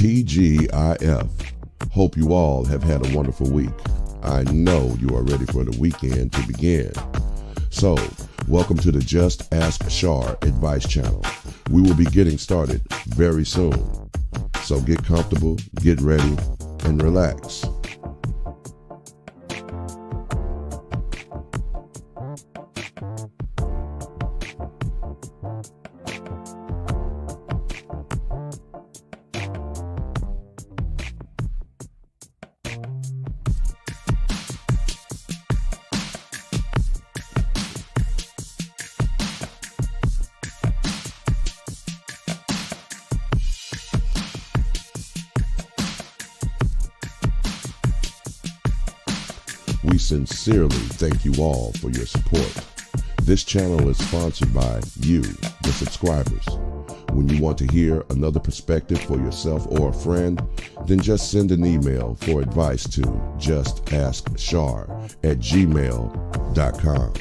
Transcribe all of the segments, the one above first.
TGIF. Hope you all have had a wonderful week. I know you are ready for the weekend to begin. So, welcome to the Just Ask Shar advice channel. We will be getting started very soon. So get comfortable, get ready, and relax. We sincerely thank you all for your support. This channel is sponsored by you, the subscribers. When you want to hear another perspective for yourself or a friend, then just send an email for advice to justaskshar@gmail.com.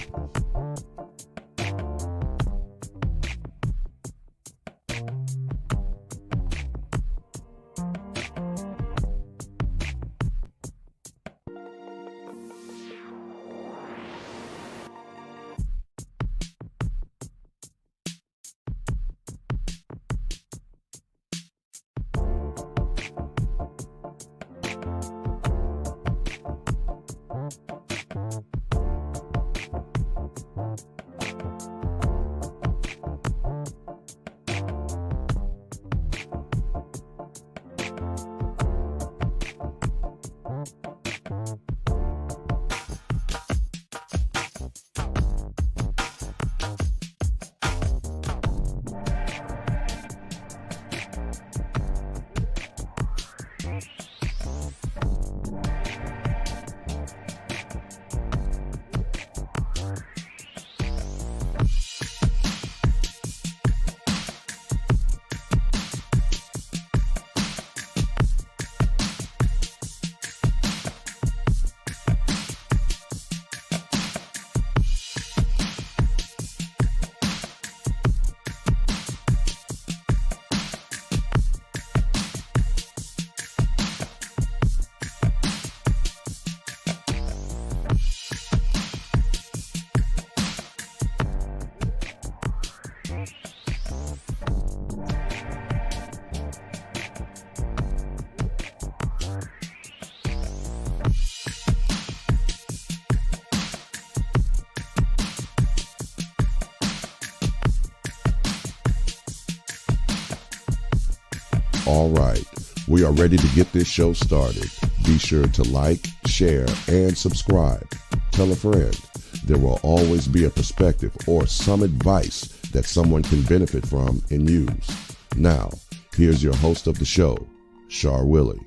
All right, we are ready to get this show started. Be sure to like, share, and subscribe. Tell a friend. There will always be a perspective or some advice that someone can benefit from and use. Now, here's your host of the show, Shar Willie.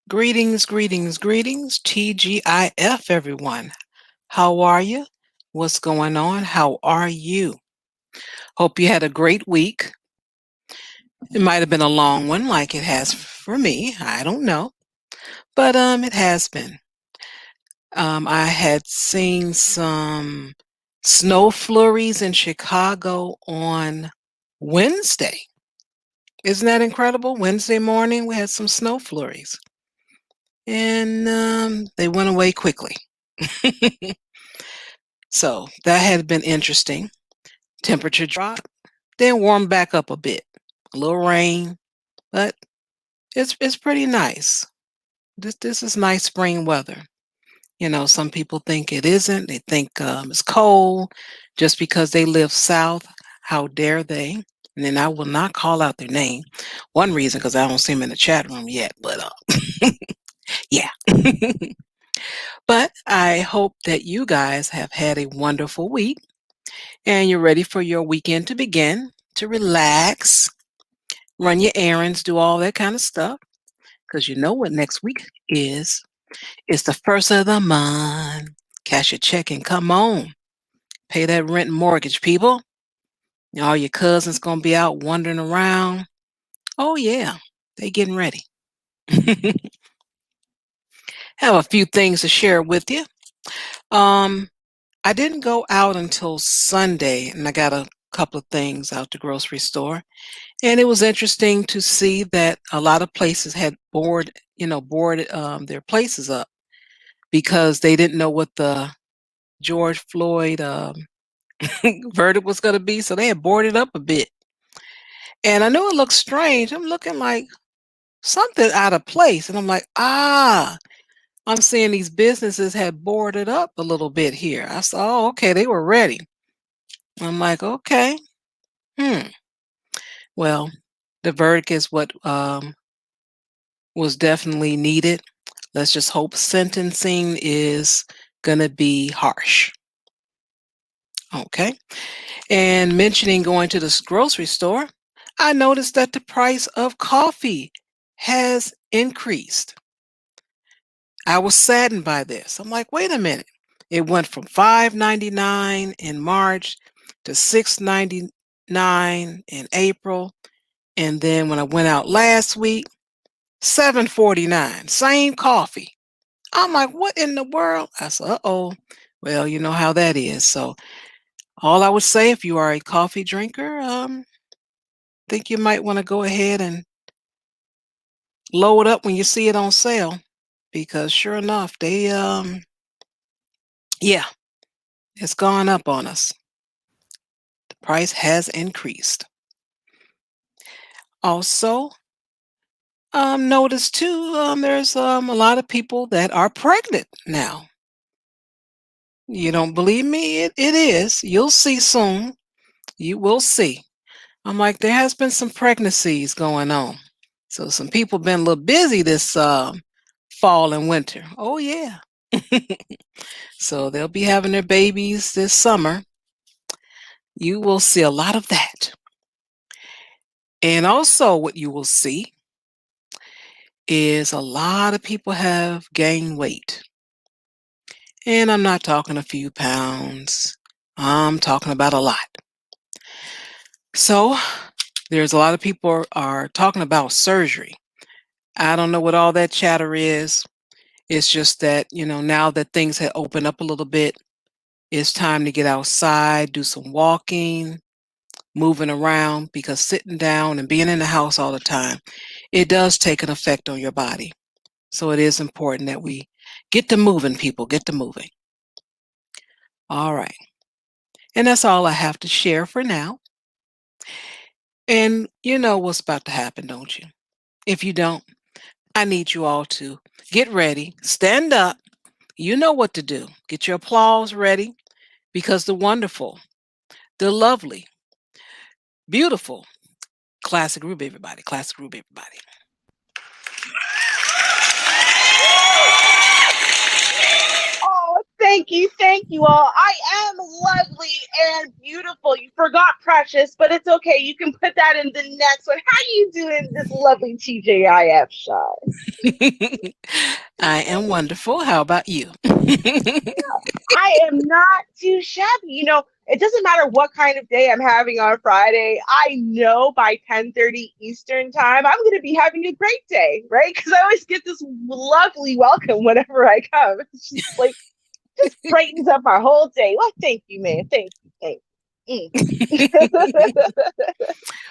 Greetings, TGIF, everyone. How are you? What's going on? How are you? Hope you had a great week. It might have been a long one like it has for me. I don't know. But it has been. I had seen some snow flurries in Chicago on Wednesday. Isn't that incredible? Wednesday morning, we had some snow flurries. And they went away quickly. So that had been interesting. Temperature dropped, then warmed back up a bit. A little rain, but it's pretty nice. This is nice spring weather. You know, some people think it isn't. They think it's cold just because they live south. How dare they? And then I will not call out their name. One reason, because I don't see them in the chat room yet, but yeah. But I hope that you guys have had a wonderful week and you're ready for your weekend to begin, to relax, run your errands, do all that kind of stuff. Because you know what next week is. It's the first of the month. Cash your check and come on. Pay that rent and mortgage, people. All your cousins going to be out wandering around. Oh, yeah. They getting ready. Have a few things to share with you. I didn't go out until Sunday, and I got a couple of things out the grocery store. And it was interesting to see that a lot of places had boarded their places up because they didn't know what the George Floyd verdict was going to be. So they had boarded up a bit. And I know it looks strange. I'm looking like something out of place. And I'm like, I'm seeing these businesses had boarded up a little bit here. I saw, oh, okay, they were ready. I'm like, okay, hmm. Well, the verdict is what was definitely needed. Let's just hope sentencing is going to be harsh. Okay. And mentioning going to the grocery store, I noticed that the price of coffee has increased. I was saddened by this. I'm like, wait a minute. It went from $5.99 in March to $6.99 in April. And then when I went out last week, $7.49. Same coffee. I'm like, what in the world? I said, uh-oh. Well, you know how that is. So all I would say, if you are a coffee drinker, think you might want to go ahead and load up when you see it on sale, because sure enough, yeah, it's gone up on us. The price has increased. Also, notice too, there's a lot of people that are pregnant now. You don't believe me? It is. You'll see soon. You will see. I'm like, there has been some pregnancies going on. So some people been a little busy this fall and winter. Oh yeah. So they'll be having their babies this summer. You will see a lot of that. And also what you will see is a lot of people have gained weight. And I'm not talking a few pounds. I'm talking about a lot. So there's a lot of people are talking about surgery. I don't know what all that chatter is. It's just that, now that things have opened up a little bit, it's time to get outside, do some walking, moving around, because sitting down and being in the house all the time, it does take an effect on your body. So it is important that we get to moving, people, get to moving. All right. And that's all I have to share for now. And you know what's about to happen, don't you? If you don't, I need you all to get ready, stand up. You know what to do. Get your applause ready, because the wonderful, the lovely, beautiful Classic Ruby, everybody. Classic Ruby, everybody. Oh, thank you all. I am lovely and beautiful. You forgot Precious, but it's okay. You can put that in the next one. How you doing, this lovely TJIF shy? I am wonderful. How about you? I am not too shabby. It doesn't matter what kind of day I'm having on Friday. I know by 10:30 Eastern time, I'm going to be having a great day, right? Because I always get this lovely welcome whenever I come. It's just like, just brightens up my whole day. Well, thank you, man. Thank you.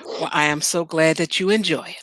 Well, I am so glad that you enjoy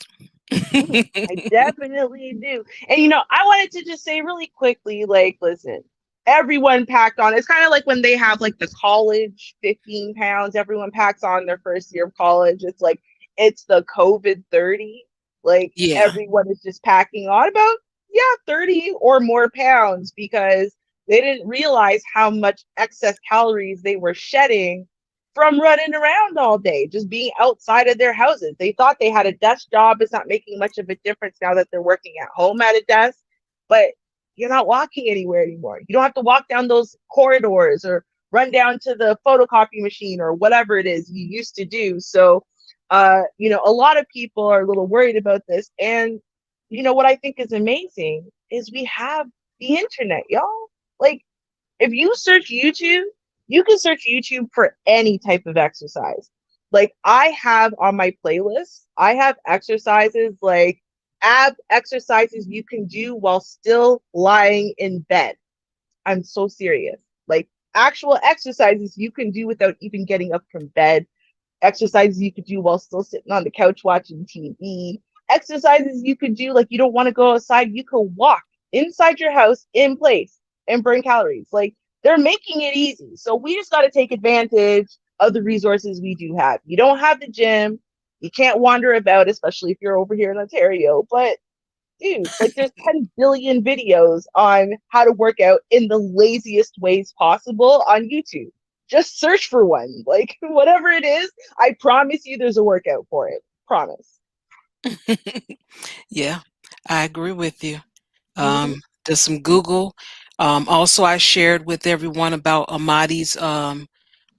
I it. definitely do. And I wanted to just say really quickly, like, listen, everyone packed on. It's kind of like when they have like the college 15 pounds, everyone packs on their first year of college. It's like it's the COVID 30. Like Yeah. everyone is just packing on about, yeah, 30 or more pounds because they didn't realize how much excess calories they were shedding from running around all day, just being outside of their houses. They thought they had a desk job. It's not making much of a difference now that they're working at home at a desk, but you're not walking anywhere anymore. You don't have to walk down those corridors or run down to the photocopy machine or whatever it is you used to do. So, a lot of people are a little worried about this. And, what I think is amazing is we have the internet, y'all. Like, if you search YouTube, you can search YouTube for any type of exercise. Like I have on my playlist, I have exercises like ab exercises you can do while still lying in bed. I'm so serious. Like actual exercises you can do without even getting up from bed, exercises you could do while still sitting on the couch watching TV, exercises you could do like you don't want to go outside, you could walk inside your house in place and burn calories. Like they're making it easy. So we just got to take advantage of the resources we do have. You don't have the gym, you can't wander about, especially if you're over here in Ontario, but dude, like there's 10 billion videos on how to work out in the laziest ways possible on YouTube. Just search for one. Like whatever it is, I promise you there's a workout for it. Promise. Yeah, I agree with you. Mm-hmm. Did some Google. Also, I shared with everyone about Amadi's on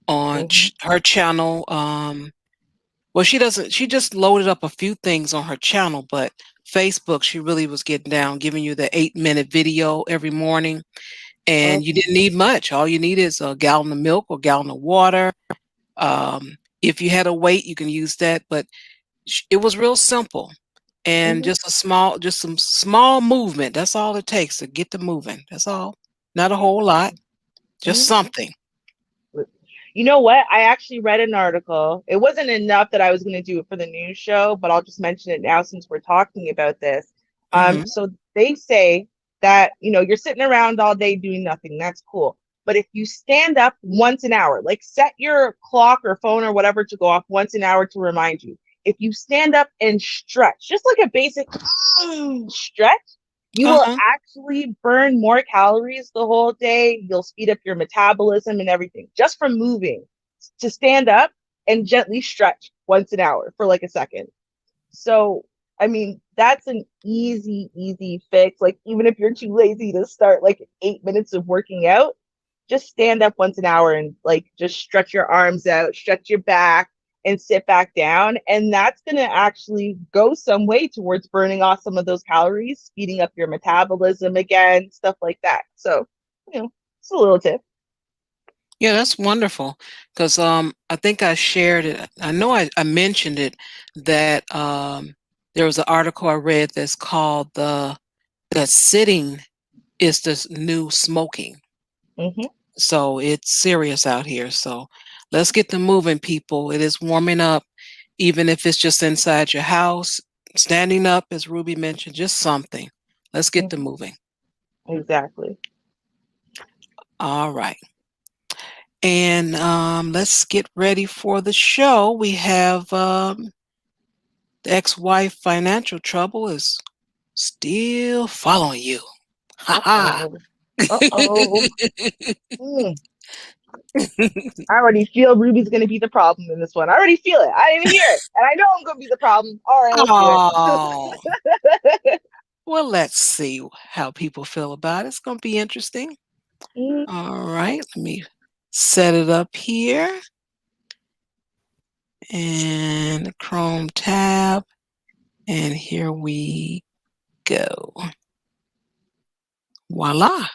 Mm-hmm. her channel. Well, she doesn't. She just loaded up a few things on her channel, but Facebook, she really was getting down, giving you the 8-minute video every morning, and you Okay. didn't need much. All you need is a gallon of milk or gallon of water. If you had a weight, you can use that, but it was real simple and Mm-hmm. just some small movement. That's all it takes to get to moving. That's all. Not a whole lot, just Mm-hmm. something. You know what? I actually read an article. It wasn't enough that I was going to do it for the news show, but I'll just mention it now since we're talking about this. Hmm. So they say that, you're sitting around all day doing nothing. That's cool. But if you stand up once an hour, like set your clock or phone or whatever to go off once an hour to remind you. If you stand up and stretch, just like a basic stretch, you will Uh-huh. actually burn more calories the whole day. You'll speed up your metabolism and everything just from moving. To stand up and gently stretch once an hour for like a second. So, I mean, that's an easy, easy fix. Like, even if you're too lazy to start like 8 minutes of working out, just stand up once an hour and like just stretch your arms out, stretch your back, and sit back down. And that's going to actually go some way towards burning off some of those calories, speeding up your metabolism again, stuff like that. So, it's a little tip. Yeah, that's wonderful. Because I think I shared it. I know I mentioned it that there was an article I read that's called that sitting is the new smoking. Mm-hmm. So it's serious out here. So let's get them moving, people. It is warming up, even if it's just inside your house, standing up, as Ruby mentioned, just something. Let's get them Mm-hmm. moving. Exactly. All right. And let's get ready for the show. We have the ex wife financial trouble is still following you. Ha ha. Uh-oh. Uh-oh. Mm. I already feel Ruby's gonna be the problem in this one. I already feel it. I didn't even hear it. And I know I'm gonna be the problem. All right, let's do Oh, it. well, let's see how people feel about it. It's going to be interesting. Mm, All right, let me set it up here and the Chrome tab. And here we go. Voila.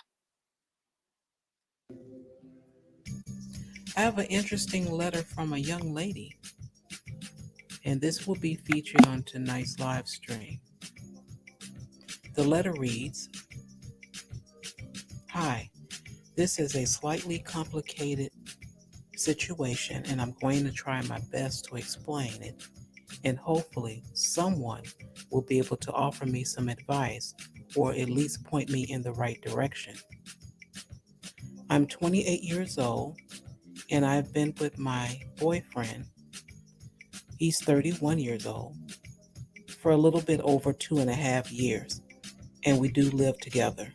I have an interesting letter from a young lady, and this will be featured on tonight's live stream. The letter reads, "Hi, this is a slightly complicated situation, and I'm going to try my best to explain it, and hopefully someone will be able to offer me some advice or at least point me in the right direction. I'm 28 years old, and I've been with my boyfriend, he's 31 years old, for a little bit over 2.5 years, and we do live together.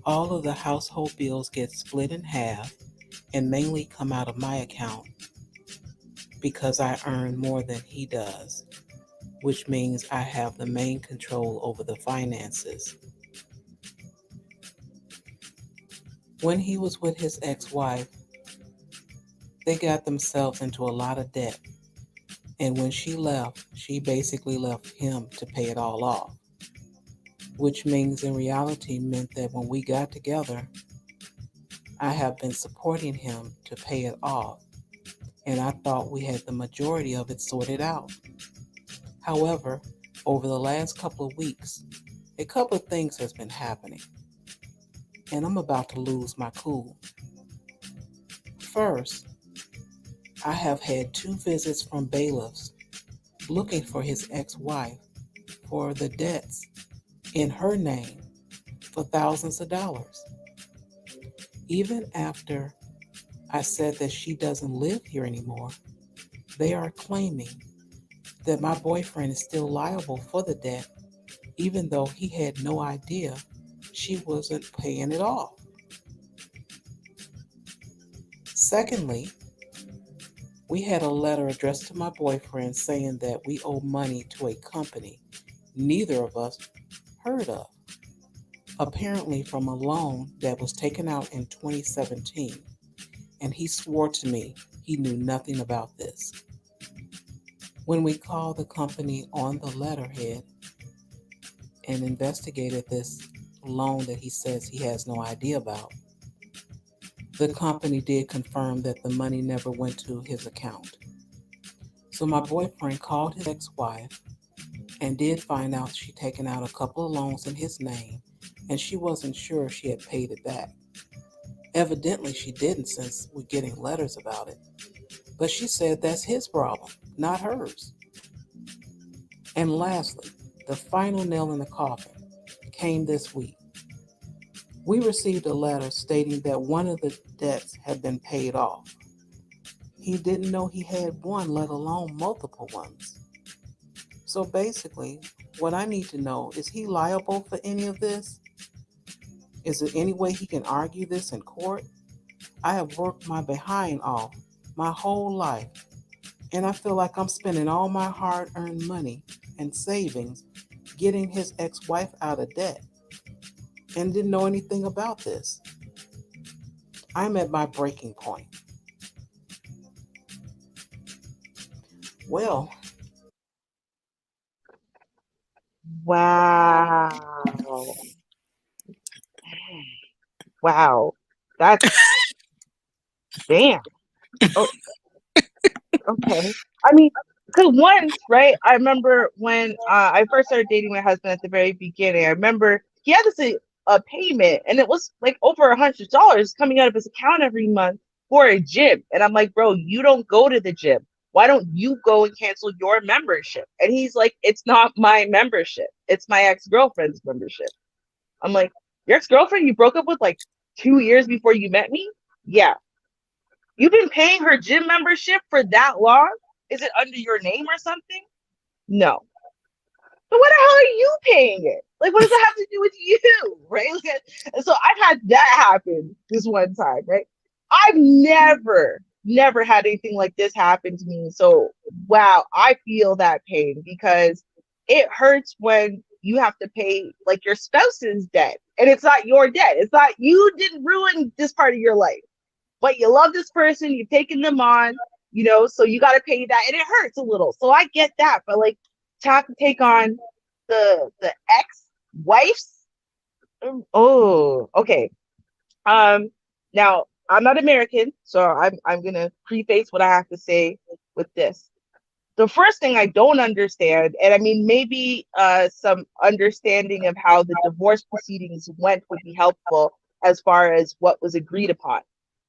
All of the household bills get split in half and mainly come out of my account because I earn more than he does, which means I have the main control over the finances. When he was with his ex wife, they got themselves into a lot of debt, and when she left, she basically left him to pay it all off, which means in reality meant that when we got together, I have been supporting him to pay it off, and I thought we had the majority of it sorted out. However, over the last couple of weeks, a couple of things has been happening. and I'm about to lose my cool. First, I have had 2 visits from bailiffs looking for his ex wife for the debts in her name for thousands of dollars. Even after I said that she doesn't live here anymore, they are claiming that my boyfriend is still liable for the debt, even though he had no idea she wasn't paying it off. Secondly, we had a letter addressed to my boyfriend saying that we owe money to a company neither of us heard of, apparently from a loan that was taken out in 2017, and he swore to me he knew nothing about this. When we called the company on the letterhead and investigated this loan that he says he has no idea about, the company did confirm that the money never went to his account. So my boyfriend called his ex-wife and did find out she'd taken out a couple of loans in his name, and she wasn't sure if she had paid it back. Evidently she didn't, since we're getting letters about it. But she said that's his problem, not hers. And lastly, the final nail in the coffin came this week. We received a letter stating that one of the debts had been paid off. He didn't know he had one, let alone multiple ones. So basically, what I need to know, is he liable for any of this? Is there any way he can argue this in court? I have worked my behind off my whole life, and I feel like I'm spending all my hard-earned money and savings getting his ex-wife out of debt, and didn't know anything about this. I'm at my breaking point. Well, Wow. Wow. That's damn. Oh, okay. I mean, because once, right? I remember when I first started dating my husband at the very beginning. I remember he had a payment, and it was like over $100 coming out of his account every month for a gym. And I'm like, bro, you don't go to the gym. Why don't you go and cancel your membership? And he's like, it's not my membership. It's my ex-girlfriend's membership. I'm like, your ex-girlfriend you broke up with like 2 years before you met me? Yeah. You've been paying her gym membership for that long? Is it under your name or something? No. But what the hell are you paying it? Like, what does that have to do with you? Right? And so I've had that happen this one time, right? I've never had anything like this happen to me. So, wow, I feel that pain because it hurts when you have to pay like your spouse's debt and it's not your debt. It's not, you didn't ruin this part of your life, but you love this person, you've taken them on, so you got to pay that, and it hurts a little. So I get that, but like, to have to take on the ex-wife's, oh, okay. Now I'm not American, so I'm gonna preface what I have to say with this. The first thing I don't understand, and I mean maybe some understanding of how the divorce proceedings went would be helpful as far as what was agreed upon.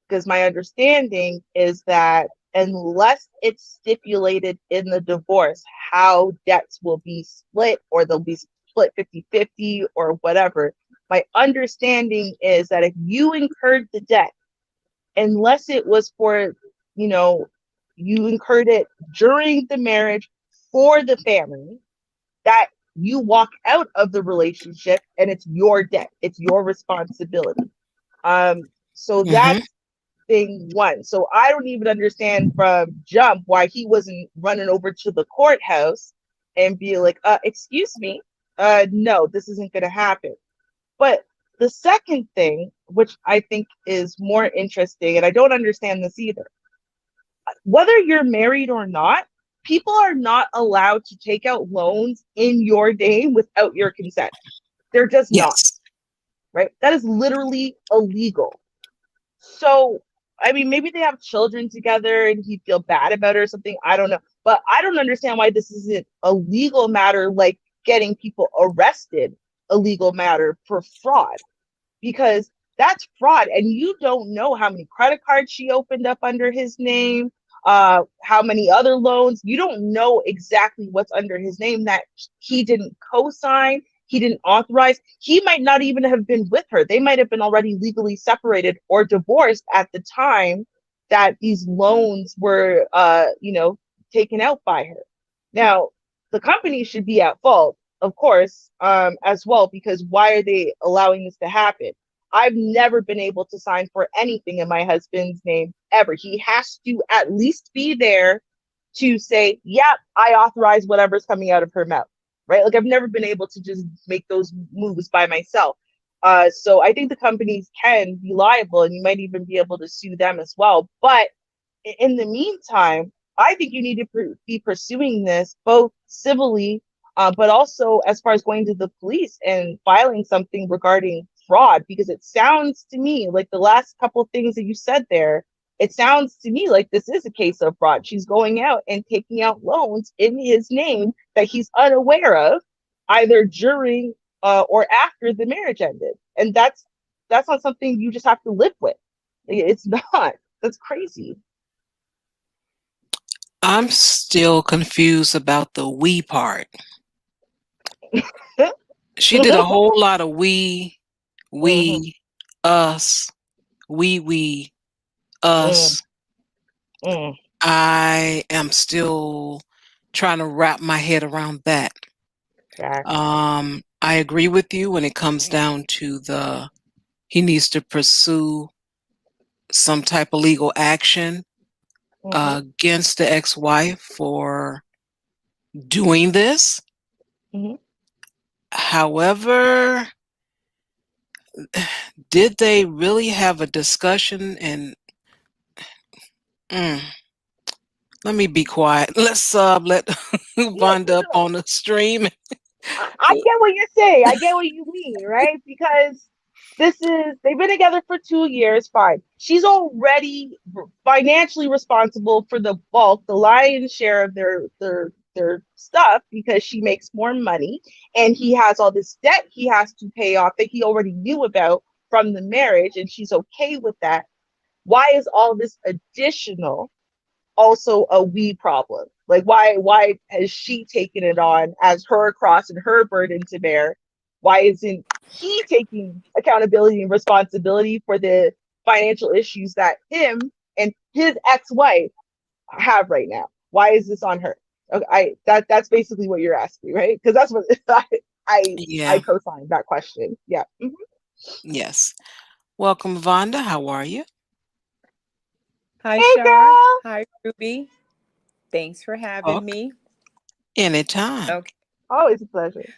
Because my understanding is that unless it's stipulated in the divorce how debts will be split, or they'll be split 50-50 or whatever, my understanding is that if you incurred the debt, unless it was for, you incurred it during the marriage for the family, that you walk out of the relationship and it's your debt, it's your responsibility. So mm-hmm. that's thing one. So I don't even understand from jump why he wasn't running over to the courthouse and be like, excuse me, no, this isn't going to happen. But the second thing, which I think is more interesting, and I don't understand this either, whether you're married or not, people are not allowed to take out loans in your name without your consent. They're just not, Yes. right? That is literally illegal. So, I mean, maybe they have children together and he'd feel bad about it or something. I don't know. But I don't understand why this isn't a legal matter, like getting people arrested, a legal matter for fraud. Because That's fraud. And you don't know how many credit cards she opened up under his name, how many other loans. You don't know exactly what's under his name that he didn't co-sign, he didn't authorize. He might not even have been with her. They might have been already legally separated or divorced at the time that these loans were, taken out by her. Now, the company should be at fault, of course, as well, because why are they allowing this to happen? I've never been able to sign for anything in my husband's name ever. He has to at least be there to say, yeah, I authorize whatever's coming out of her mouth, right? Like I've never been able to just make those moves by myself. So I think the companies can be liable and you might even be able to sue them as well. But in the meantime, I think you need to be pursuing this both civilly, but also as far as going to the police and filing something regarding fraud, because it sounds to me like the last couple of things that you said there, it sounds to me like this is a case of fraud. She's going out and taking out loans in his name that he's unaware of, either during or after the marriage ended, and that's not something you just have to live with. It's not. That's crazy. I'm still confused about the we part. She did a whole lot of we, Mhm, us, we, mm, us. mm, I am still trying to wrap my head around that. facts. I agree with you when it comes down to he needs to pursue some type of legal action Mhm, against the ex-wife for doing this. mhm. However, did they really have a discussion? And mm, let me be quiet. Let's let No, Vonda up no, on the stream. I get what you're saying. I get what you mean, right? Because they've been together for 2 years, fine. She's already financially responsible for the bulk, the lion's share of their stuff because she makes more money and he has all this debt he has to pay off that he already knew about from the marriage, and she's okay with that. Why is all this additional also a we problem? Like why has she taken it on as her cross and her burden to bear? Why isn't he taking accountability and responsibility for the financial issues that him and his ex-wife have right now? Why is this on her? Okay, that's basically what you're asking, right? Because that's what I I Yeah, co-signed that question. Yeah. Mhm. yes. Welcome, Vonda. How are you? Hi, Hey Shar. girl. Hi, Ruby. Thanks for having Talk me. anytime. Okay. Always a pleasure.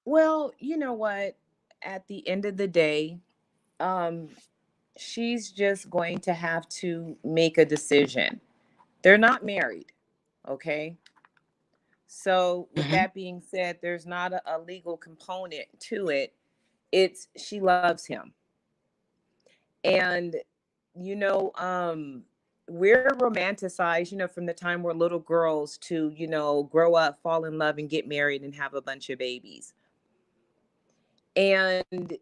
Well, you know what? At the end of the day, um, she's just going to have to make a decision. They're not married. Okay. So, with Hmm. that being said, there's not a legal component to it. It's she loves him. And, you know, we're romanticized, from the time we're little girls to, grow up, fall in love, and get married and have a bunch of babies. And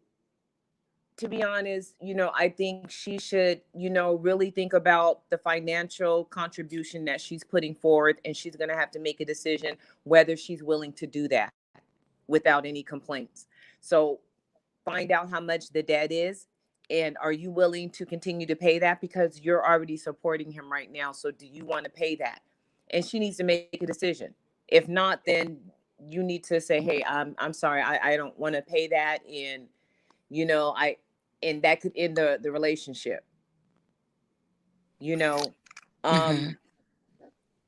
to be honest, I think she should, really think about the financial contribution that she's putting forth, and she's going to have to make a decision whether she's willing to do that without any complaints. So find out how much the debt is, and are you willing to continue to pay that, because you're already supporting him right now. So do you want to pay that? And she needs to make a decision. If not, then you need to say, hey, I'm sorry, I don't want to pay that. And I and that could end the relationship. you know Hmm. um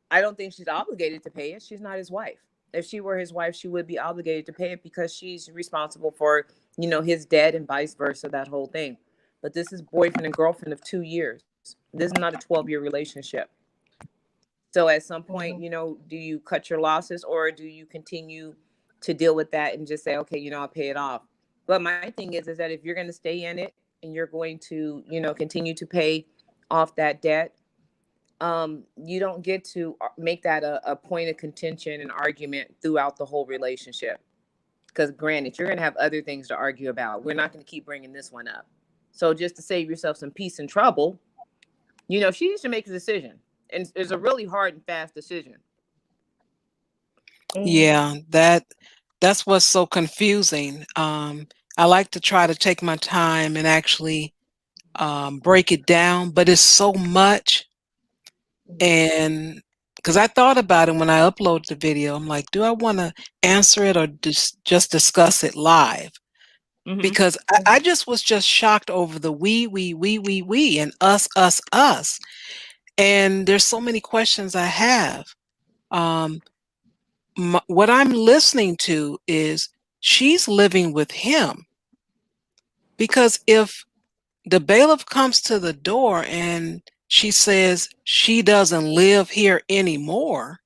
I don't think she's obligated to pay it. She's not his wife. If she were his wife, she would be obligated to pay it because she's responsible for, his debt, and vice versa, that whole thing. But this is boyfriend and girlfriend of 2 years. This is not a 12-year relationship. So at some point, Mhm. do you cut your losses, or do you continue to deal with that and just say, okay, I'll pay it off? But my thing is that if you're going to stay in it and you're going to, continue to pay off that debt, you don't get to make that a point of contention and argument throughout the whole relationship. Because granted, you're going to have other things to argue about. We're not going to keep bringing this one up. So just to save yourself some peace and trouble, she needs to make a decision. And it's a really hard and fast decision. Yeah, that's what's so confusing. I like to try to take my time and actually break it down, but it's so much. And because I thought about it when I uploaded the video, I'm like, do I want to answer it or just discuss it live? Because I just was just shocked over the we, and us. And there's so many questions I have. What I'm listening to is she's living with him. Because if the bailiff comes to the door and she says she doesn't live here anymore,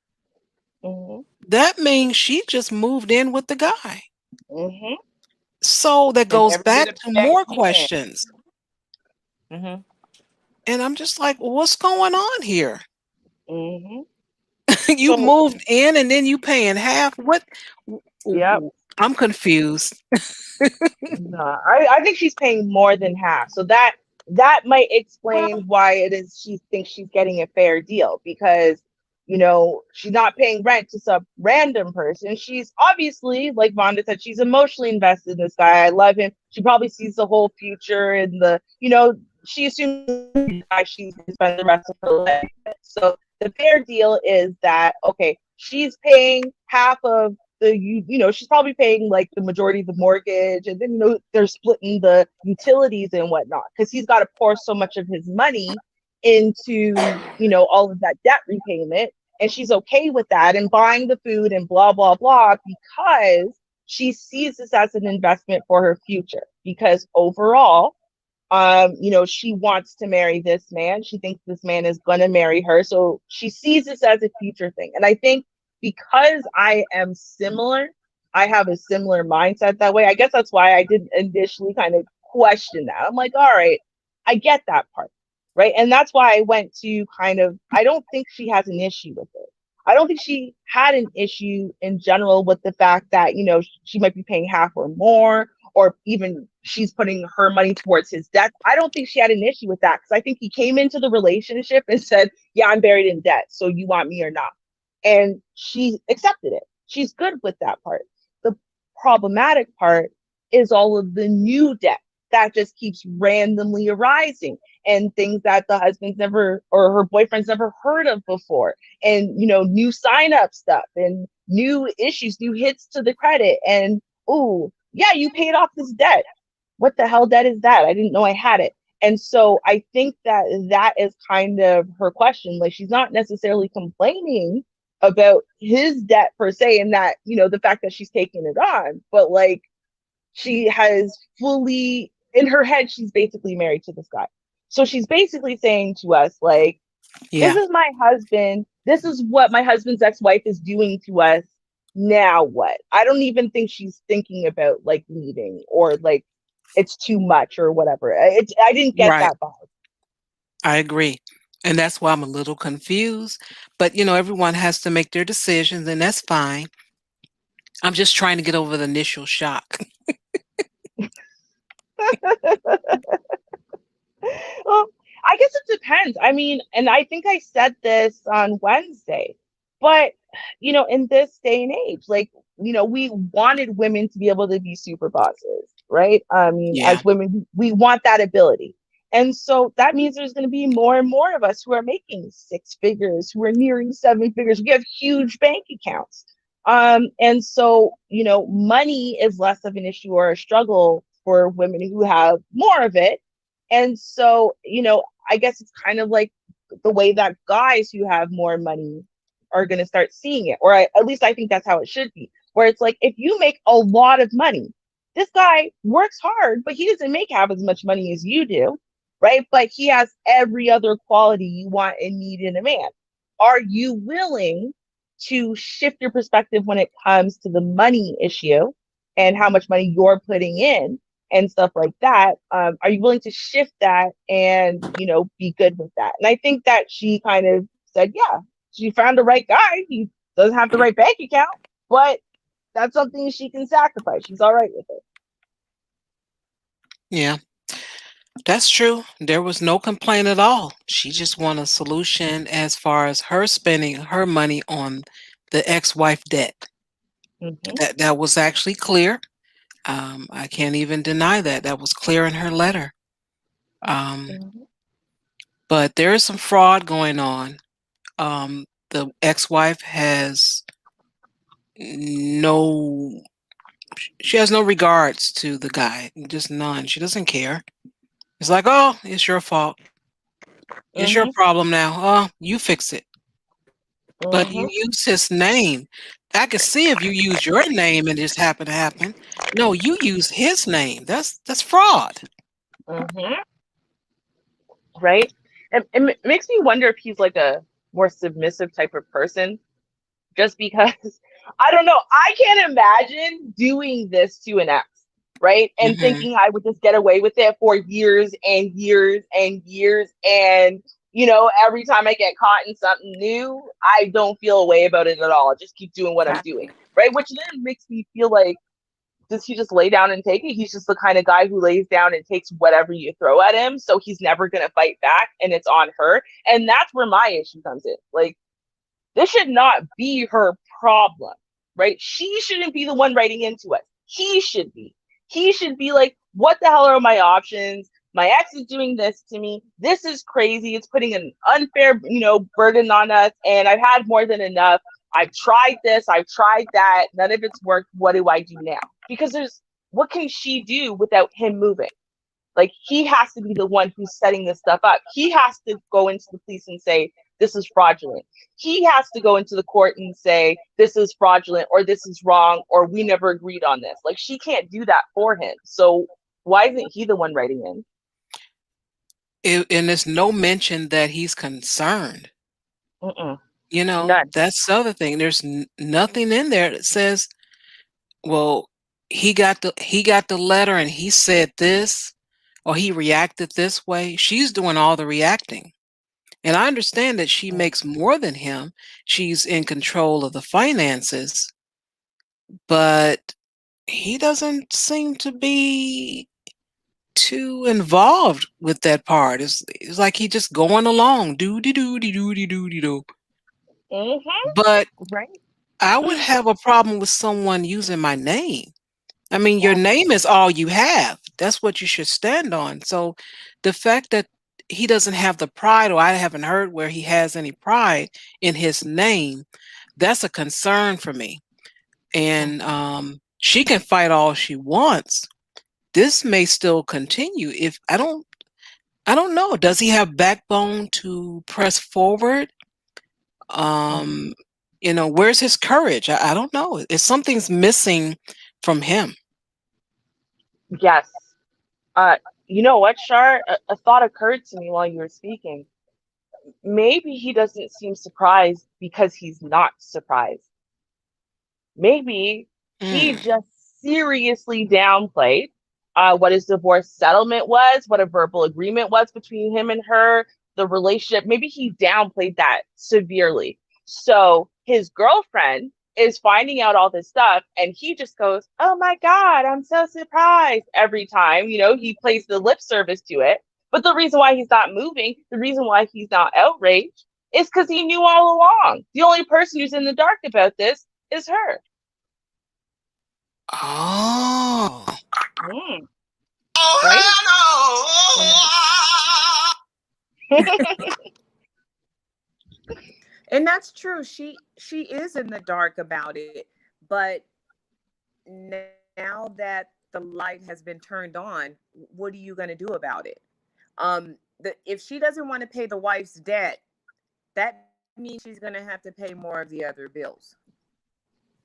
that means she just moved in with the guy. So that goes back to more questions. And I'm just like, well, what's going on here? You moved in and then you paying half? What? Yep. I'm confused. No, I think she's paying more than half. So that might explain why it is she thinks she's getting a fair deal, because she's not paying rent to some random person. She's obviously, like Vonda said, she's emotionally invested in this guy. I love him. She probably sees the whole future and she assumes she's going to spend the rest of her life. So the fair deal is that, okay, she's paying half of she's probably paying like the majority of the mortgage, and then they're splitting the utilities and whatnot, because he's got to pour so much of his money into all of that debt repayment, and she's okay with that and buying the food and blah blah blah, because she sees this as an investment for her future. Because overall, she wants to marry this man. She thinks this man is going to marry her, so she sees this as a future thing. And I think because I am similar, I have a similar mindset that way. I guess that's why I didn't initially kind of question that. I'm like, all right, I get that part, right? And that's why I went to I don't think she has an issue with it. I don't think she had an issue in general with the fact that, she might be paying half or more, or even she's putting her money towards his debt. I don't think she had an issue with that, because I think he came into the relationship and said, yeah, I'm buried in debt, so you want me or not? And she accepted it. She's good with that part. The problematic part is all of the new debt that just keeps randomly arising, and things that the husband's never, or her boyfriend's never heard of before. And, new sign up stuff and new issues, new hits to the credit. And, oh, yeah, you paid off this debt. What the hell debt is that? I didn't know I had it. And so I think that is kind of her question. Like, she's not necessarily complaining about his debt per se, and that, the fact that she's taking it on, but like, she has fully in her head, she's basically married to this guy. So she's basically saying to us, like, This is my husband. This is what my husband's ex-wife is doing to us. Now what? I don't even think she's thinking about like leaving, or like it's too much or whatever. I didn't get that vibe. I agree. And that's why I'm a little confused. But, everyone has to make their decisions, and that's fine. I'm just trying to get over the initial shock. Well, I guess it depends. I mean, and I think I said this on Wednesday, but, in this day and age, like, we wanted women to be able to be super bosses, right? I mean, as women, we want that ability. And so that means there's going to be more and more of us who are making 6 figures, who are nearing 7 figures. We have huge bank accounts. And so, money is less of an issue or a struggle for women who have more of it. And so, I guess it's kind of like the way that guys who have more money are going to start seeing it. Or at least I think that's how it should be. Where it's like, if you make a lot of money, this guy works hard, but he doesn't make half as much money as you do. Right? But he has every other quality you want and need in a man. Are you willing to shift your perspective when it comes to the money issue and how much money you're putting in and stuff like that? Are you willing to shift that and, be good with that? And I think that she kind of said, yeah, she found the right guy. He doesn't have the right bank account, but That's something she can sacrifice. She's all right with it. Yeah, that's true. There was no complaint at all. She just wanted a solution as far as her spending her money on the ex-wife debt. Mm-hmm. That was actually clear. I can't even deny that. That was clear in her letter. Um, Mm-hmm. but there is some fraud going on. The ex-wife has no she has no regards to the guy, just none. She doesn't care. It's like, oh, it's your fault. It's your Mm-hmm. problem now. Oh, you fix it. But you Mm-hmm. use his name. I could see if you use your name and it just happened to happen. No, you use his name. That's fraud. Mm-hmm. Right? It makes me wonder if he's like a more submissive type of person, just because I don't know. I can't imagine doing this to an ex, right? And Hmm. thinking I would just get away with it for years and years and years. And, every time I get caught in something new, I don't feel a way about it at all. I just keep doing what I'm doing, Exactly. right? Which then makes me feel like, does he just lay down and take it? He's just the kind of guy who lays down and takes whatever you throw at him. So he's never going to fight back, and it's on her. And that's where my issue comes in. Like, this should not be her problem, right? She shouldn't be the one writing into us. He should be. He should be like, what the hell are my options? My ex is doing this to me. This is crazy. It's putting an unfair, burden on us. And I've had more than enough. I've tried this. I've tried that. None of it's worked. What do I do now? Because what can she do without him moving? Like, he has to be the one who's setting this stuff up. He has to go into the police and say, this is fraudulent. He has to go into the court and say, this is fraudulent, or this is wrong, or we never agreed on this. Like, she can't do that for him. So why isn't he the one writing in? And there's no mention that he's concerned. Mm-mm. None. That's the other thing. There's nothing in there that says, well, he got the letter and he said this, or he reacted this way. She's doing all the reacting. And I understand that she makes more than him. She's in control of the finances, but he doesn't seem to be too involved with that part. It's like he just going along, doody doody doody doody do. Mm-hmm. But Right. I would have a problem with someone using my name. I mean, your Exactly. name is all you have. That's what you should stand on. So the fact that he doesn't have the pride, or I haven't heard where he has any pride in his name, that's a concern for me. And Mm-hmm. she can fight all she wants. This may still continue. If I don't know. Does he have backbone to press forward? Um, where's his courage? I don't know. If something's missing from him. Yes. Uh, you know what, Shar? A thought occurred to me while you were speaking. Maybe he doesn't seem surprised because he's not surprised. Maybe he Mm. just seriously downplayed what his divorce settlement was, what a verbal agreement was between him and her, the relationship. Maybe he downplayed that severely. So his girlfriend is finding out all this stuff, and he just goes, "Oh my God, I'm so surprised," every time. He plays the lip service to it. But the reason why he's not moving, the reason why he's not outraged, is because he knew all along. The only person who's in the dark about this is her. Oh. Mm, right? Oh, and that's true. She is in the dark about it, but now that the light has been turned on, what are you going to do about it? If she doesn't want to pay the wife's debt, that means she's going to have to pay more of the other bills.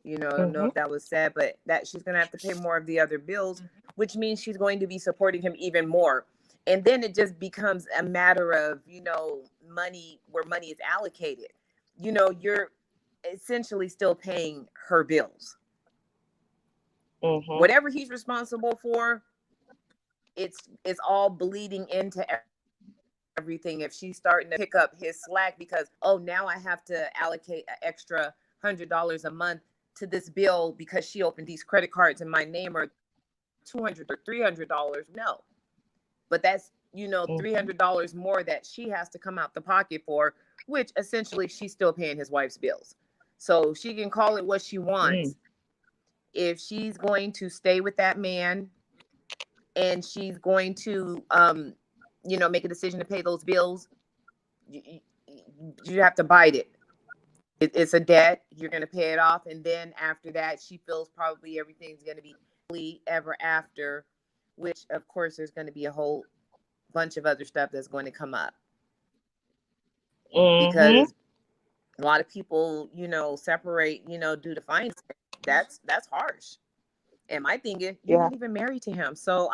I don't know Mm-hmm. if that was said, but that she's going to have to pay more of the other bills, which means she's going to be supporting him even more. And then it just becomes a matter of, money, where money is allocated. You're essentially still paying her bills. Mm-hmm. Whatever he's responsible for, it's all bleeding into everything. If she's starting to pick up his slack because, oh, now I have to allocate an extra $100 a month to this bill because she opened these credit cards in my name or $200 or $300. No, but that's, $300 more that she has to come out the pocket for, which essentially she's still paying his wife's bills. So she can call it what she wants. If she's going to stay with that man and she's going to, make a decision to pay those bills, you have to bite it. It's a debt. You're going to pay it off. And then after that, she feels probably everything's going to be happily ever after, which, of course, there's going to be a whole bunch of other stuff that's going to come up. Because a lot of people, separate, due to finance. That's harsh. And my thing is, you're not even married to him. So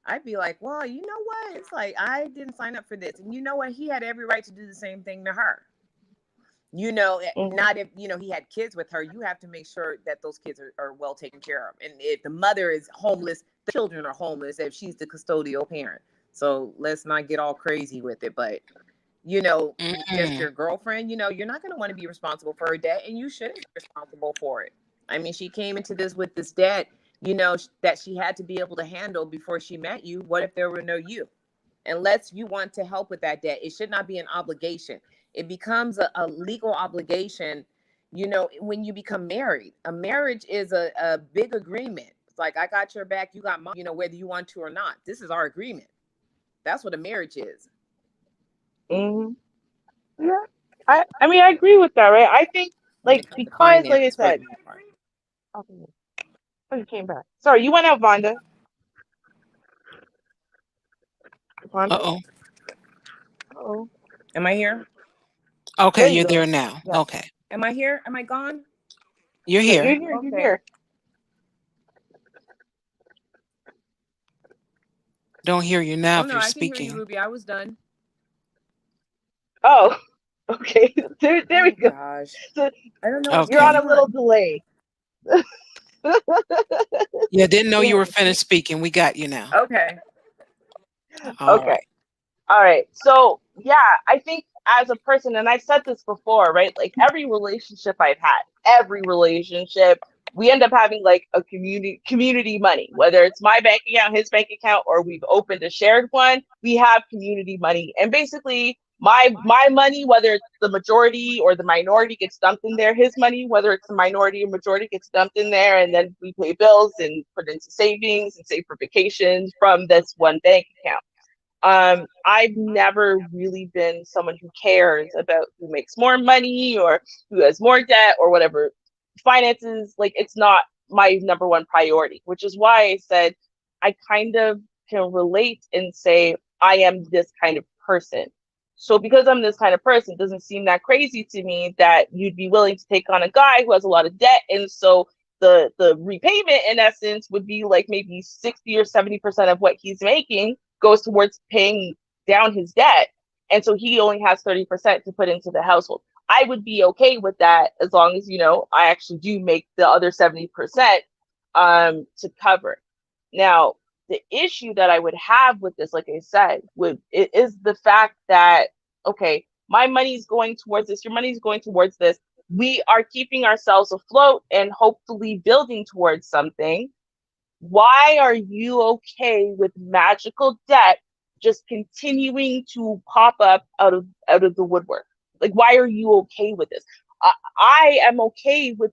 I'd be like, well, you know what? It's like, I didn't sign up for this. And you know what? He had every right to do the same thing to her. Not if, he had kids with her, you have to make sure that those kids are well taken care of. And if the mother is homeless, the children are homeless if she's the custodial parent. So let's not get all crazy with it. But, just your girlfriend, you're not going to want to be responsible for her debt, and you shouldn't be responsible for it. I mean, she came into this with this debt, that she had to be able to handle before she met you. What if there were no you? Unless you want to help with that debt, it should not be an obligation. It becomes a legal obligation, when you become married. A marriage is a big agreement. It's like, I got your back, you got mine, whether you want to or not. This is our agreement. That's what a marriage is. Yeah. I mean, I agree with that, right? I think, because, like I said, oh, you came back. Sorry, you went out, Vonda. Uh-oh. Uh-oh. Am I here? Okay, you're there now. Yeah. Okay. Am I here? Am I gone? You're here. You're here. Okay. You're here. Don't hear you now if no, you're I speaking. can hear you, Ruby. I was done. Oh, okay. There we go. Gosh. So, I don't know. Okay. You're on a little delay. Yeah, didn't know you were finished speaking. We got you now. Okay. All Okay. right. All right. So, yeah, I think as a person, and I've said this before, right? Like every relationship I've had, we end up having like a community money, whether it's my bank account, his bank account, or we've opened a shared one. We have community money, and basically my money, whether it's the majority or the minority, gets dumped in there. His money, whether it's the minority or majority, gets dumped in there, and then we pay bills and put into savings and save for vacations from this one bank account. I've never really been someone who cares about who makes more money or who has more debt or whatever. Finances, like, it's not my number one priority, which is why I said I kind of can relate and say I am this kind of person. So because I'm this kind of person, it doesn't seem that crazy to me that you'd be willing to take on a guy who has a lot of debt. And so the repayment, in essence, would be like maybe 60 or 70% of what he's making goes towards paying down his debt. And so he only has 30% to put into the household. I would be okay with that as long as, I actually do make the other 70% to cover. Now, the issue that I would have with this, like I said, is the fact that, okay, my money's going towards this, your money's going towards this. We are keeping ourselves afloat and hopefully building towards something. Why are you okay with magical debt just continuing to pop up out of the woodwork? Like, why are you okay with this? I am okay with,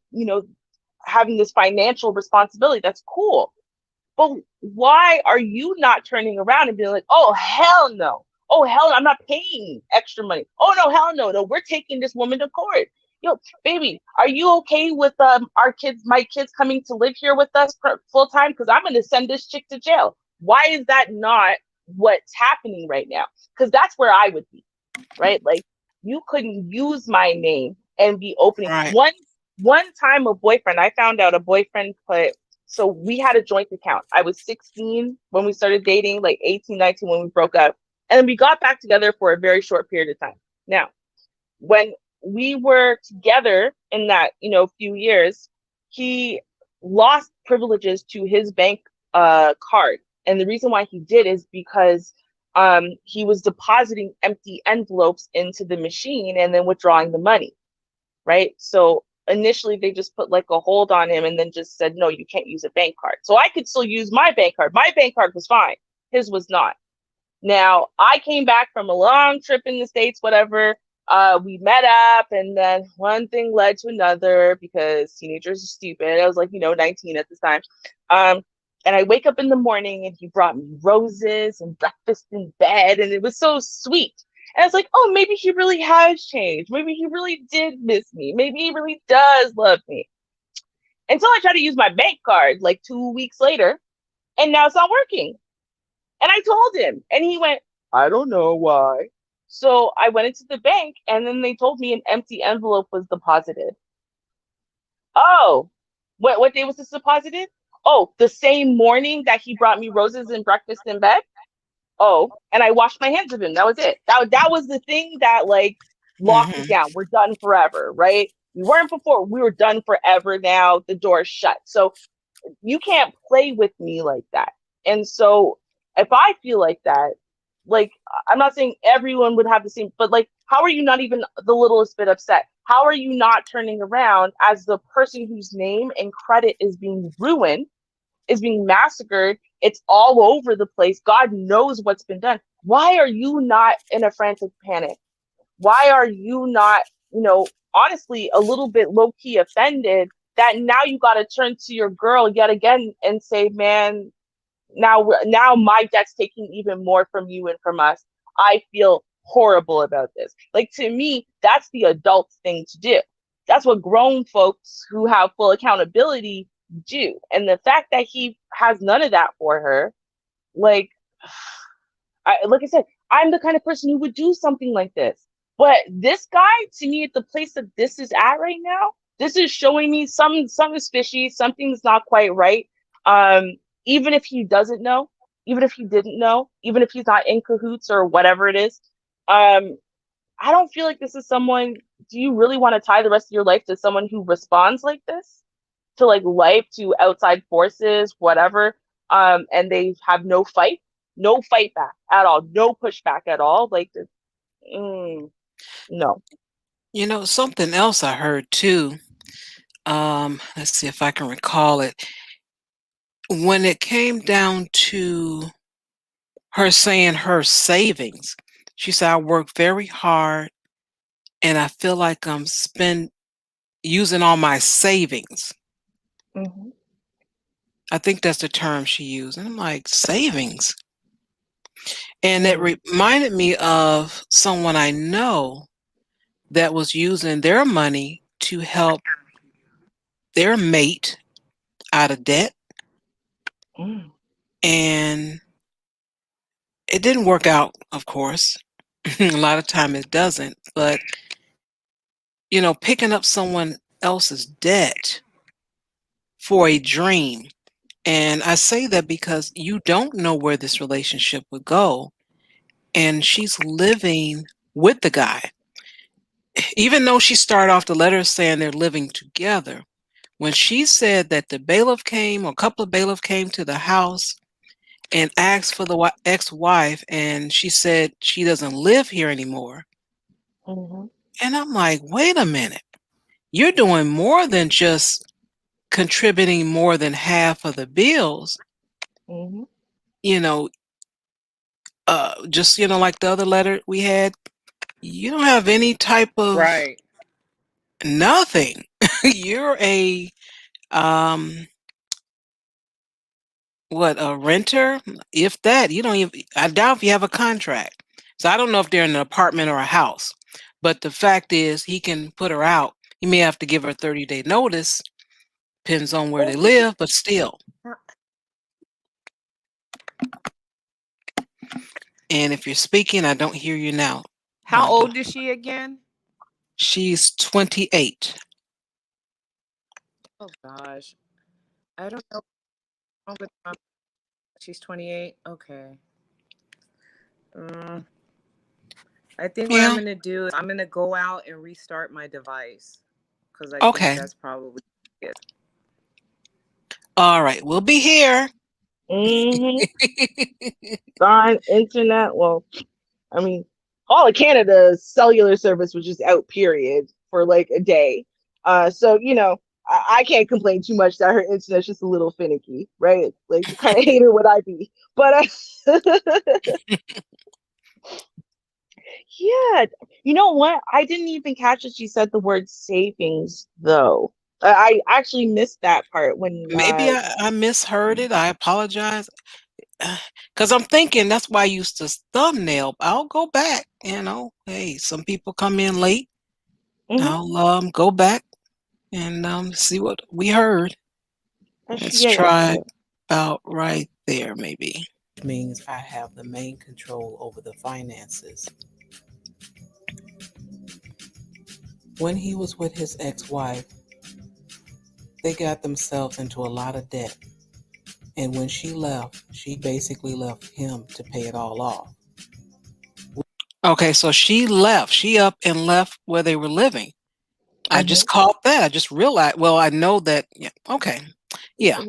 having this financial responsibility. That's cool. But why are you not turning around and being like, oh, hell no. Oh, hell no, I'm not paying extra money. Oh, no, hell no. No, we're taking this woman to court. Baby, are you okay with my kids coming to live here with us full time? Because I'm going to send this chick to jail. Why is that not what's happening right now? Because that's where I would be, right? Like, you couldn't use my name and be opening. Right. One time a boyfriend, I found out a boyfriend so we had a joint account. I was 16 when we started dating, like 18, 19 when we broke up. And then we got back together for a very short period of time. Now, when we were together in that, few years, he lost privileges to his bank card. And the reason why he did is because he was depositing empty envelopes into the machine and then withdrawing the money. Right. So initially they just put like a hold on him and then just said, no, you can't use a bank card. So I could still use my bank card. My bank card was fine. His was not. Now, I came back from a long trip in the States, whatever. We met up, and then one thing led to another because teenagers are stupid. I was like, 19 at this time. And I wake up in the morning, and he brought me roses and breakfast in bed, and it was so sweet. And I was like, oh, maybe he really has changed. Maybe he really did miss me. Maybe he really does love me. Until I tried to use my bank card like 2 weeks later, and now it's not working. And I told him, and he went, I don't know why. So I went into the bank, and then they told me an empty envelope was deposited. Oh, what day was this deposited? Oh, the same morning that he brought me roses and breakfast in bed. Oh, and I washed my hands of him. That was it. That was the thing that like locked it down. We're done forever, right? We weren't before. We were done forever. Now the door's shut. So you can't play with me like that. And so if I feel like that, like, I'm not saying everyone would have the same, but like, how are you not even the littlest bit upset? How are you not turning around as the person whose name and credit is being ruined, is being massacred? It's all over the place. God knows what's been done. Why are you not in a frantic panic? Why are you not, honestly, a little bit low key offended that now you got to turn to your girl yet again and say, man, now my debt's taking even more from you and from us. I feel horrible about this. Like, to me, that's the adult thing to do. That's what grown folks who have full accountability do. And the fact that he has none of that for her, like I said, I'm the kind of person who would do something like this. But this guy, to me, at the place that this is at right now, this is showing me something's fishy, something's not quite right. Even if he doesn't know, even if he didn't know, even if he's not in cahoots or whatever it is, I don't feel like this is someone. Do you really want to tie the rest of your life to someone who responds like this, to like life, to outside forces, whatever? And they have no fight back at all, no pushback at all. Like, no. Something else I heard too. Let's see if I can recall it. When it came down to her saying her savings, she said, I work very hard and I feel like I'm using all my savings. Mm-hmm. I think that's the term she used. And I'm like, savings? And it reminded me of someone I know that was using their money to help their mate out of debt. And it didn't work out, of course. A lot of time it doesn't. But, picking up someone else's debt for a dream. And I say that because you don't know where this relationship would go. And she's living with the guy. Even though she started off the letter saying they're living together, when she said that the bailiff came, or a couple of bailiffs came to the house and asked for the ex-wife, and she said she doesn't live here anymore. Mm-hmm. And I'm like, wait a minute. You're doing more than just contributing more than half of the bills. Mm-hmm. Just, like the other letter we had, you don't have any type of nothing. You're a a renter? If that, you don't even, I doubt if you have a contract. So I don't know if they're in an apartment or a house. But the fact is, he can put her out. He may have to give her a 30-day notice. Depends on where they live, but still. And if you're speaking, I don't hear you now. How old is she again? She's 28. Oh gosh, I don't know. She's 28. Okay. I think what I'm gonna do is I'm gonna go out and restart my device because I think that's probably it. All right, we'll be here. On internet. Well, I mean, all of Canada's cellular service was just out, period, for like a day. So I can't complain too much that her internet's just a little finicky, right? Like the kind of hater would I be? But yeah, you know what? I didn't even catch that she said the word savings though. I actually missed that part when Maybe I misheard it. I apologize. Because I'm thinking that's why I used to thumbnail. I'll go back, Hey, some people come in late. mhm. I'll go back and see what we heard. Let's Yeah, yeah. try about right there, maybe. Means I have the main control over the finances. When he was with his ex-wife, they got themselves into a lot of debt. And when she left, she basically left him to pay it all off. Okay, so she left. She up and left where they were living. I Hmm. just caught that. I just realized. Well, I know that. Yeah. Okay. Yeah.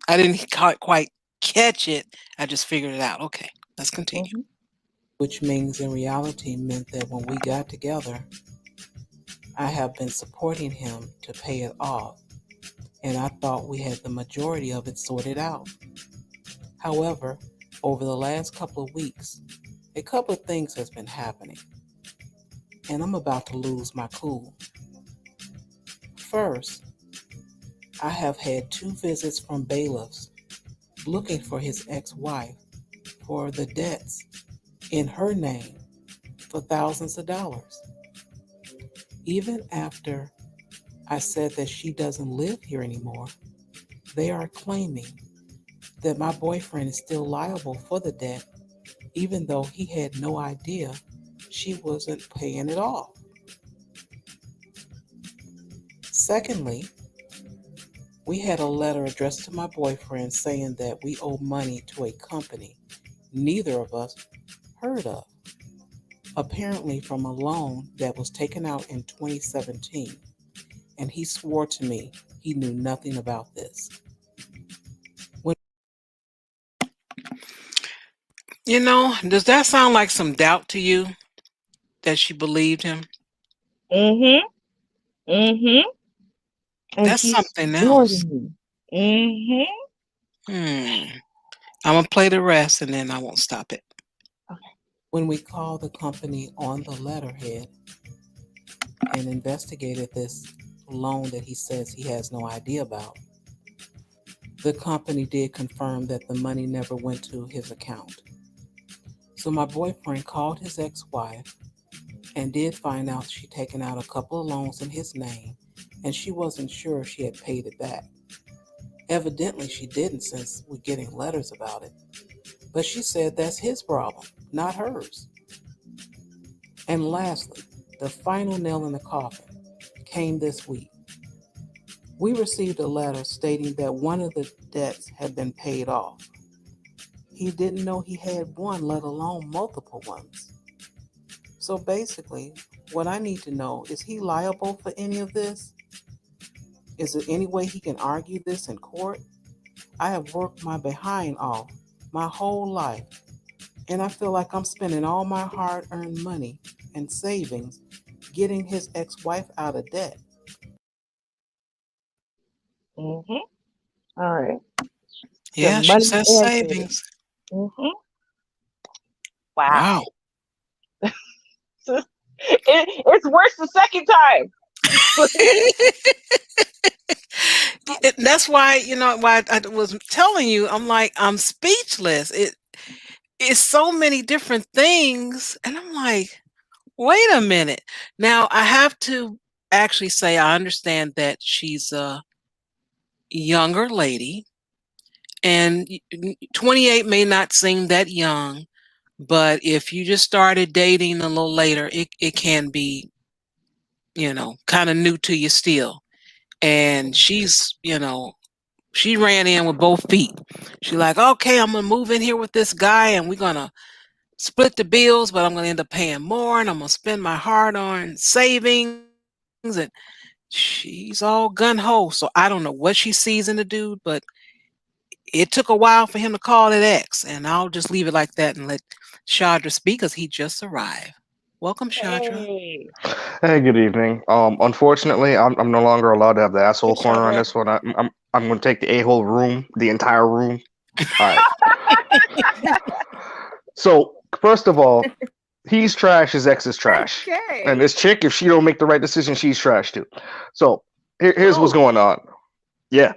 I didn't quite catch it. I just figured it out. Okay. Let's continue. Hmm. Which means in reality meant that when we got together, I have been supporting him to pay it off. And I thought we had the majority of it sorted out. However, over the last couple of weeks, a couple of things has been happening, and I'm about to lose my cool. First, I have had 2 visits from bailiffs looking for his ex-wife for the debts in her name for thousands of dollars. Even after I said that she doesn't live here anymore, they are claiming that my boyfriend is still liable for the debt, even though he had no idea she wasn't paying it off. Secondly, we had a letter addressed to my boyfriend saying that we owe money to a company neither of us heard of, apparently from a loan that was taken out in 2017, and he swore to me he knew nothing about this. When, does that sound like some doubt to you that she believed him? Hmm. Hmm. And That's he something swore to else. me. Hmm. Hmm. I'm going to play the rest and then I won't stop it. Okay. When we called the company on the letterhead and investigated this loan that he says he has no idea about, the company did confirm that the money never went to his account. So my boyfriend called his ex-wife and did find out she'd taken out a couple of loans in his name and she wasn't sure if she had paid it back. Evidently she didn't since we're getting letters about it. But she said that's his problem, not hers. And lastly, the final nail in the coffin came this week. We received a letter stating that one of the debts had been paid off. He didn't know he had one, let alone multiple ones. So basically, what I need to know is he liable for any of this? Is there any way he can argue this in court? I have worked my behind off my whole life, and I feel like I'm spending all my hard earned money and savings getting his ex wife out of debt. Hmm. All right. So Yeah, she money says and savings. savings. Hmm. Wow. Wow. It's worse the second time. That's why, why I was telling you, I'm like, I'm speechless. It's so many different things. And I'm like, wait a minute. Now I have to actually say I understand that she's a younger lady and 28 may not seem that young, but if you just started dating a little later, it can be, kind of new to you still. And she ran in with both feet. She like, okay, I'm gonna move in here with this guy and we're gonna split the bills, but I'm gonna end up paying more and I'm gonna spend my hard on savings and she's all gun ho. So I don't know what she sees in the dude, but it took a while for him to call it X. And I'll just leave it like that and let Chandra speak because he just arrived. Welcome, Chandra. Hey. Hey, good evening. Unfortunately, I'm no longer allowed to have the Hey, asshole corner on Chandra. this one. I'm going to take the a-hole room, the entire room. All right. So first of all, he's trash. His ex is trash, and Okay. this chick, if she don't make the right decision, she's trash too. So here's what's Oh. going on. Yeah,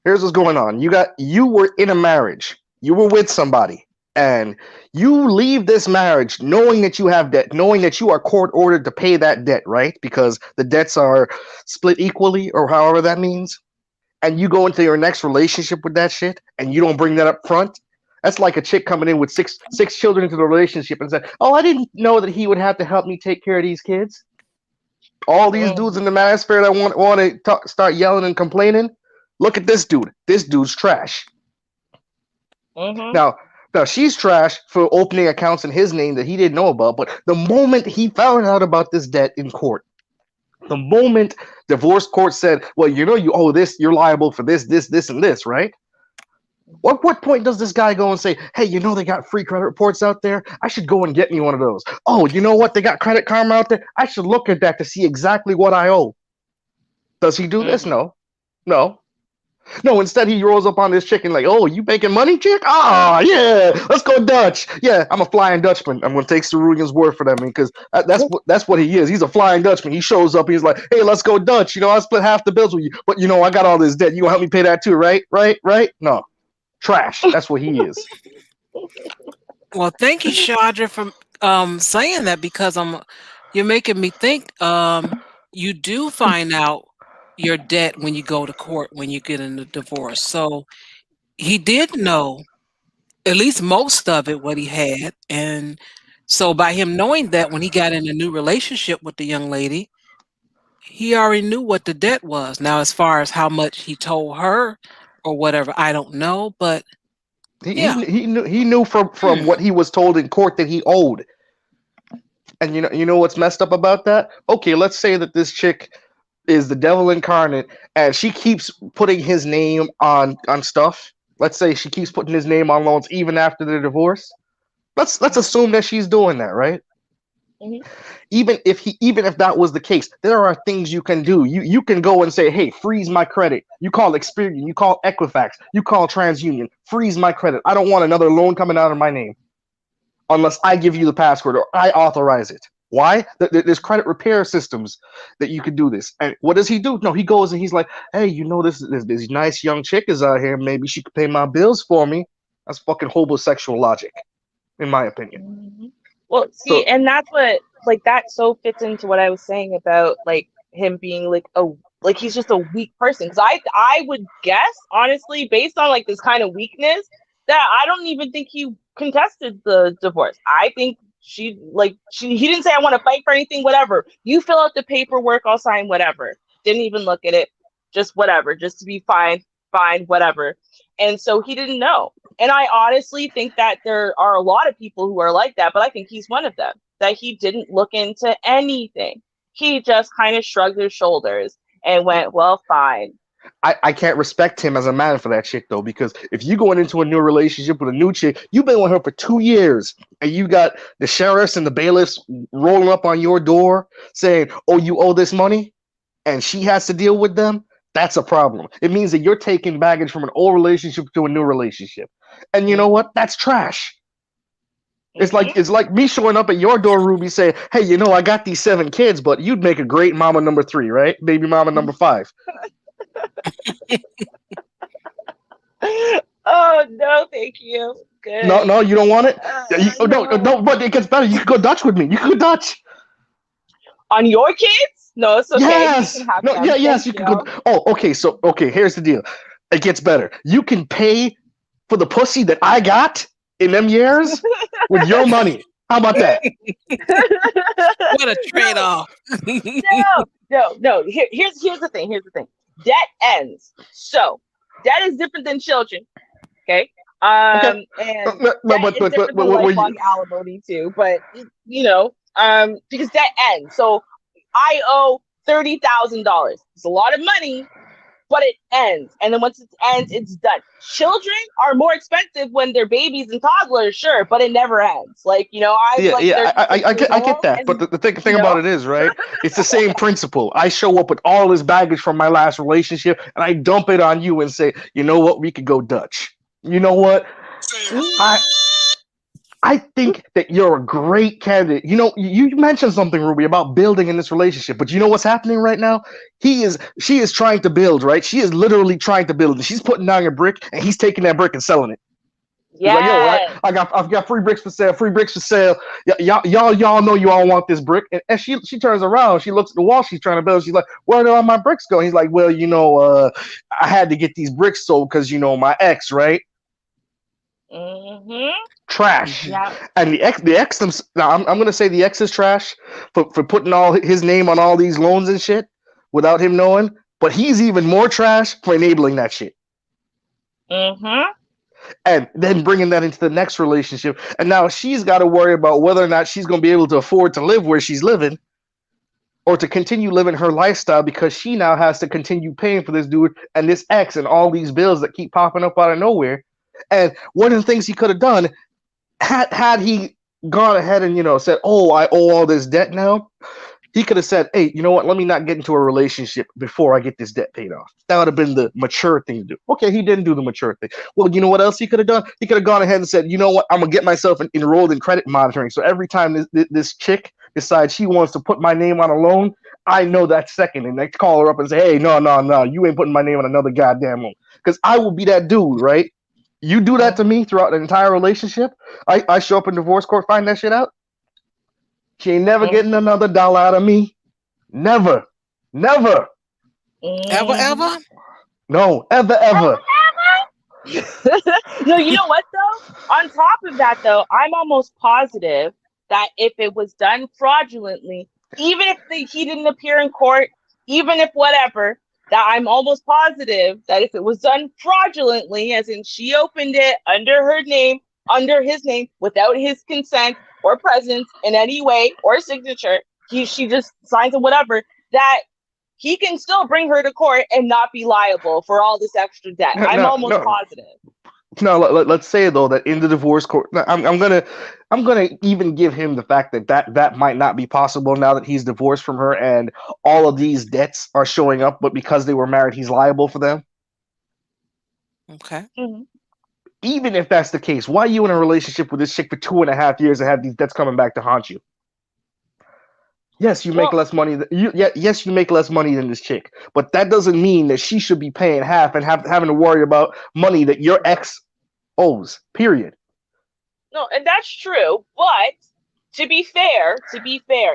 here's what's going on. You were in a marriage. You were with somebody, and you leave this marriage knowing that you have debt, knowing that you are court ordered to pay that debt, right? Because the debts are split equally, or however that means. And you go into your next relationship with that shit, and you don't bring that up front. That's like a chick coming in with six children into the relationship and said, "Oh, I didn't know that he would have to help me take care of these kids." All these dudes in the manosphere that want to start yelling and complaining. Look at this dude. This dude's trash. Mm-hmm. Now she's trash for opening accounts in his name that he didn't know about. But the moment he found out about this debt in court, the moment divorce court said, "Well, you know, you owe this, you're liable for this, and this," right? What point does this guy go and say, "Hey, you know they got free credit reports out there? I should go and get me one of those." Oh, you know what? They got Credit Karma out there. I should look at that to see exactly what I owe. Does he do this? No, no. No, instead he rolls up on this chick and like, "Oh, you making money, chick? Ah, yeah, let's go Dutch. Yeah, I'm a flying Dutchman. I'm gonna take Cerulean's word for that, man, because that's what he is. He's a flying Dutchman. He shows up, he's like, "Hey, let's go Dutch. You know, I'll split half the bills with you, but you know, I got all this debt. You gonna help me pay that too, right? Right? No, trash. That's what he is. Well, thank you, Chandra, for saying that because you're making me think you do find out your debt when you go to court when you get in a divorce. So he did know at least most of it what he had, and so by him knowing that when he got in a new relationship with the young lady, he already knew what the debt was. Now, as far as how much he told her or whatever, I don't know, but yeah. He knew from what he was told in court that he owed. And you know what's messed up about that? Okay, let's say that this chick is the devil incarnate and she keeps putting his name on stuff. Let's say she keeps putting his name on loans even after the divorce. Let's assume that she's doing that, right? Mhm. Even if that was the case, there are things you can do. You can go and say, "Hey, freeze my credit." You call Experian, you call Equifax, you call TransUnion, freeze my credit. I don't want another loan coming out of my name unless I give you the password or I authorize it. Why? There's credit repair systems that you can do this. And what does he do? No, he goes and he's like, "Hey, you know this nice young chick is out here. Maybe she could pay my bills for me." That's fucking homosexual logic, in my opinion. Mhm. Well, see, So and that's what like that so fits into what I was saying about like him being like he's just a weak person. Because I would guess honestly, based on like this kind of weakness, that I don't even think he contested the divorce. I think he didn't say I want to fight for anything, whatever. You fill out the paperwork, I'll sign whatever. Didn't even look at it, just whatever, just to be fine, whatever. And so he didn't know. And I honestly think that there are a lot of people who are like that, but I think he's one of them, that he didn't look into anything. He just kind of shrugged his shoulders and went, well, fine. I can't respect him as a man for that chick though, because if you going into a new relationship with a new chick, you've been with her for 2 years, and you got the sheriffs and the bailiffs rolling up on your door saying, "Oh, you owe this money," and she has to deal with them. That's a problem. It means that you're taking baggage from an old relationship to a new relationship, and you know Mm-hmm. what? That's trash. Mm-hmm. It's like me showing up at your door, Ruby, saying, "Hey, you know I got these 7 kids, but you'd make a great mama number 3, right? Baby mama number 5." Oh, no, thank you. No, Good. no, you don't want it. No, No. no, but it gets better. You can go Dutch with me. You can go Dutch. On your kids? No, it's okay. You can Yes. have No. Yeah. them. Yes. Thank You can go. you. Oh. Okay. So. Okay. Here's the deal. It gets better. You can pay for the pussy that I got in them years with your money. How about that? What a No, trade-off. no. Here's the thing. Here's the thing. Debt ends. So debt is different than children. Okay. Okay. And But debt is different than were you? lifelong alimony too. But because debt ends. So I owe $30,000. It's a lot of money, but it ends. And then once it ends, it's done. Children are more expensive when they're babies and toddlers, sure, but it never ends. Like, I'm Yeah, like yeah, 36 years I get old, that. But and the thing you about know, it is, right? It's the same principle. I show up with all this baggage from my last relationship, and I dump it on you and say, you know what, we could go Dutch. You know what? mm, I I think that you're a great candidate. You mentioned something, Ruby, about building in this relationship, but you know what's happening right now? She is trying to build, right? She is literally trying to build. She's putting down a brick, and he's taking that brick and selling it. He's like, yo, yes. I've got free bricks for sale, free bricks for sale. Y'all know you all want this brick. And she turns around, she looks at the wall she's trying to build. She's like, where do all my bricks go? He's like, well, I had to get these bricks sold because my ex, right? Mm-hmm. Trash. Mhm. Yeah. And now I'm gonna say the ex is trash for putting all his name on all these loans and shit without him knowing. But he's even more trash for enabling that shit. Mm-hmm. And then bringing that into the next relationship. And now she's got to worry about whether or not she's going to be able to afford to live where she's living or to continue living her lifestyle because she now has to continue paying for this dude and this ex and all these bills that keep popping up out of nowhere. And one of the things he could have done had he gone ahead and said, "Oh, I owe all this debt now." He could have said, "Hey, you know what? Let me not get into a relationship before I get this debt paid off." That would have been the mature thing to do. Okay, he didn't do the mature thing. Well, you know what else he could have done? He could have gone ahead and said, "You know what? I'm gonna get myself enrolled in credit monitoring. So every time this chick decides she wants to put my name on a loan, I know that second, and I call her up and say, "Hey, no, you ain't putting my name on another goddamn loan." Because I will be that dude, right? You do that to me throughout the entire relationship. I show up in divorce court, find that shit out. She ain't never getting Mm-hmm. another dollar out of me. Never. Never. Ever, Mm-hmm. ever? No. Ever, ever. No, you know what though? On top of that though, I'm almost positive that if it was done fraudulently, even if he didn't appear in court, even if whatever, that I'm almost positive that if it was done fraudulently, as in she opened it under her name, under his name, without his consent or presence in any way or signature, she just signs it, whatever, that he can still bring her to court and not be liable for all this extra debt. I'm No, almost no, positive. no. Let's say though that in the divorce court, I'm gonna even give him the fact that might not be possible now that he's divorced from her and all of these debts are showing up, but because they were married, he's liable for them. Okay. Mm-hmm. Even if that's the case, why are you in a relationship with this chick for 2.5 years and have these debts coming back to haunt you? Yes, you make Well, less money. Yes, you make less money than this chick, but that doesn't mean that she should be paying half and having to worry about money that your ex owes. Period. no, and that's true. But to be fair,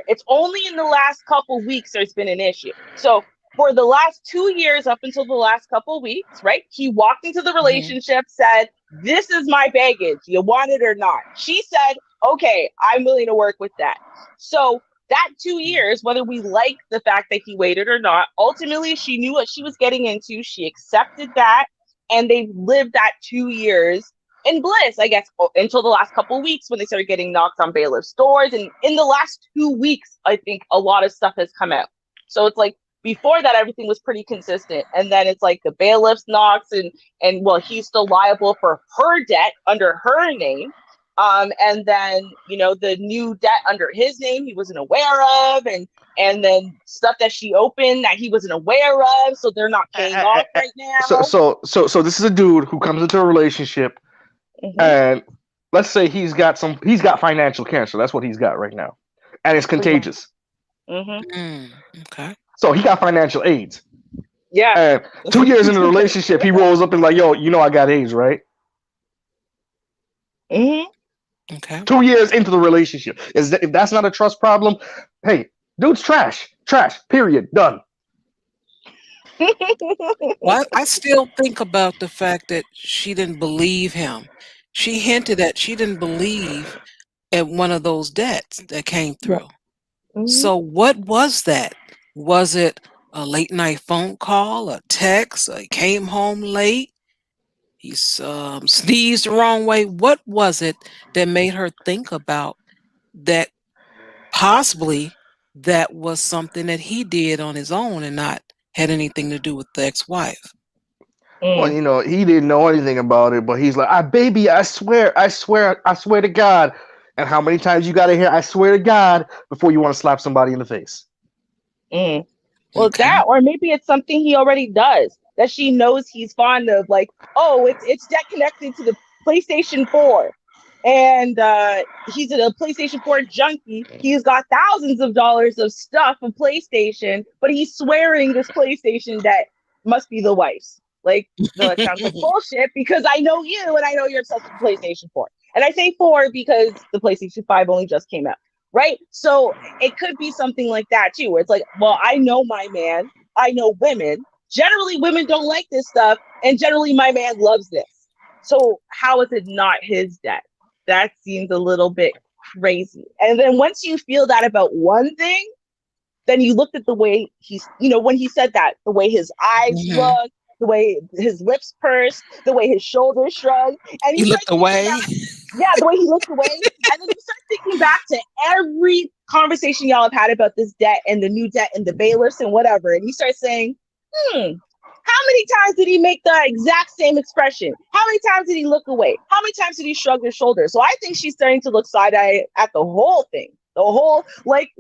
it's only in the last couple weeks there's been an issue. So for the last 2 years, up until the last couple weeks, right? He walked into the Hmm. relationship, said, "This is my baggage. You want it or not?" She said, "Okay, I'm willing to work with that." So that 2 years, whether we like the fact that he waited or not, ultimately she knew what she was getting into. She accepted that, and they lived that 2 years in bliss, I guess, until the last couple of weeks when they started getting knocked on bailiff's doors. And in the last 2 weeks, I think a lot of stuff has come out. So it's like before that, everything was pretty consistent. And then it's like the bailiff's knocks and well, he's still liable for her debt under her name. And then, the new debt under his name he wasn't aware of, and then stuff that she opened that he wasn't aware of. So they're not paying off right So, now. so this is a dude who comes into a relationship, Mm-hmm. and let's say he's got financial cancer. That's what he's got right now, and it's For example. contagious. Mm-hmm. Okay. So he got financial AIDS. Yeah. And 2 years into the relationship, he rolls up and like, yo, I got AIDS, right? Mm-hmm. Okay. 2 years into the relationship, if that's not a trust problem, hey, dude's trash, trash. Period. Done. Well, I still think about the fact that she didn't believe him. She hinted that she didn't believe at one of those debts that came Yeah. through. Mm-hmm. So what was that? Was it a late night phone call, a text, he came home late, he sneezed the wrong way? What was it that made her think about that possibly that was something that he did on his own and not had anything to do with the ex-wife. Well, Mm. you know, he didn't know anything about it, but he's like, baby, I swear, I swear to God. And how many times you got to hear, I swear to God, before you want to slap somebody in the face? Mm. Well, Okay. that, or maybe it's something he already does that she knows he's fond of. Like, oh, it's that connected to the PlayStation 4, and he's a PlayStation 4 junkie. He's got thousands of dollars of stuff of PlayStation, but he's swearing this PlayStation that must be the wife's. Like, no, that sounds like bullshit because I know you and I know you're obsessed with PlayStation 4. And I say 4 because the PlayStation 5 only just came out. Right. So it could be something like that too, where it's like, well, I know my man, I know women. Generally, women don't like this stuff, and generally, my man loves this. So how is it not his debt? That seems a little bit crazy. And then once you feel that about one thing, then you looked at the way he's, when he said that, the way his eyes Mhm. look, the way his lips pursed, the way his shoulders shrugged, and He you start looked thinking away. back, yeah, the way he looked away, and then you start thinking back to every conversation y'all have had about this debt and the new debt and the bailiffs and whatever, and you start saying, how many times did he make the exact same expression? How many times did he look away? How many times did he shrug his shoulders? So I think she's starting to look side eye at the whole thing. The whole, like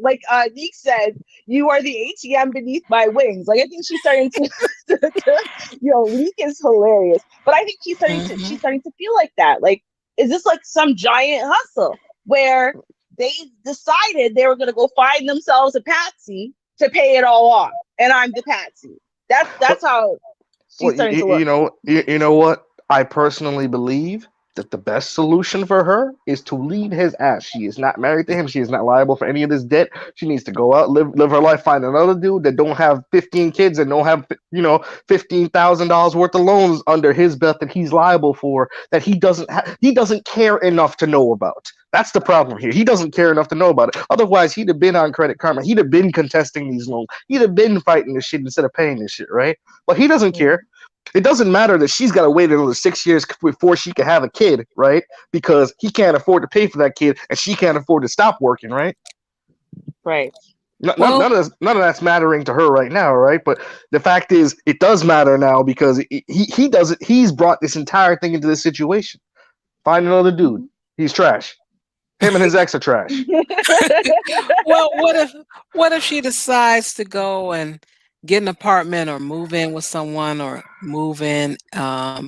Neek said, you are the ATM beneath my wings. Like I think she's starting Neek is hilarious, but I think she's Mhm. starting to feel like that. Like, is this like some giant hustle where they decided they were going to go find themselves a patsy to pay it all off, and I'm the patsy. That's how she's Well, starting to look. you know what? I personally believe that the best solution for her is to leave his ass. She is not married to him. She is not liable for any of this debt. She needs to go out, live her life, find another dude that don't have 15 kids and don't have $15,000 worth of loans under his belt that he's liable for, that he doesn't care enough to know about. That's the problem here. He doesn't care enough to know about it. Otherwise, he'd have been on Credit Karma. He'd have been contesting these loans. He'd have been fighting this shit instead of paying this shit, right? But he doesn't care. It doesn't matter that she's got to wait another 6 years before she can have a kid, right? Because he can't afford to pay for that kid, and she can't afford to stop working, right? Right. Well, None of that's mattering to her right now, right? But the fact is, it does matter now because he does it. He's brought this entire thing into this situation. Find another dude. He's trash. Him and his ex are trash. well, what if she decides to go and get an apartment or move in with someone or move in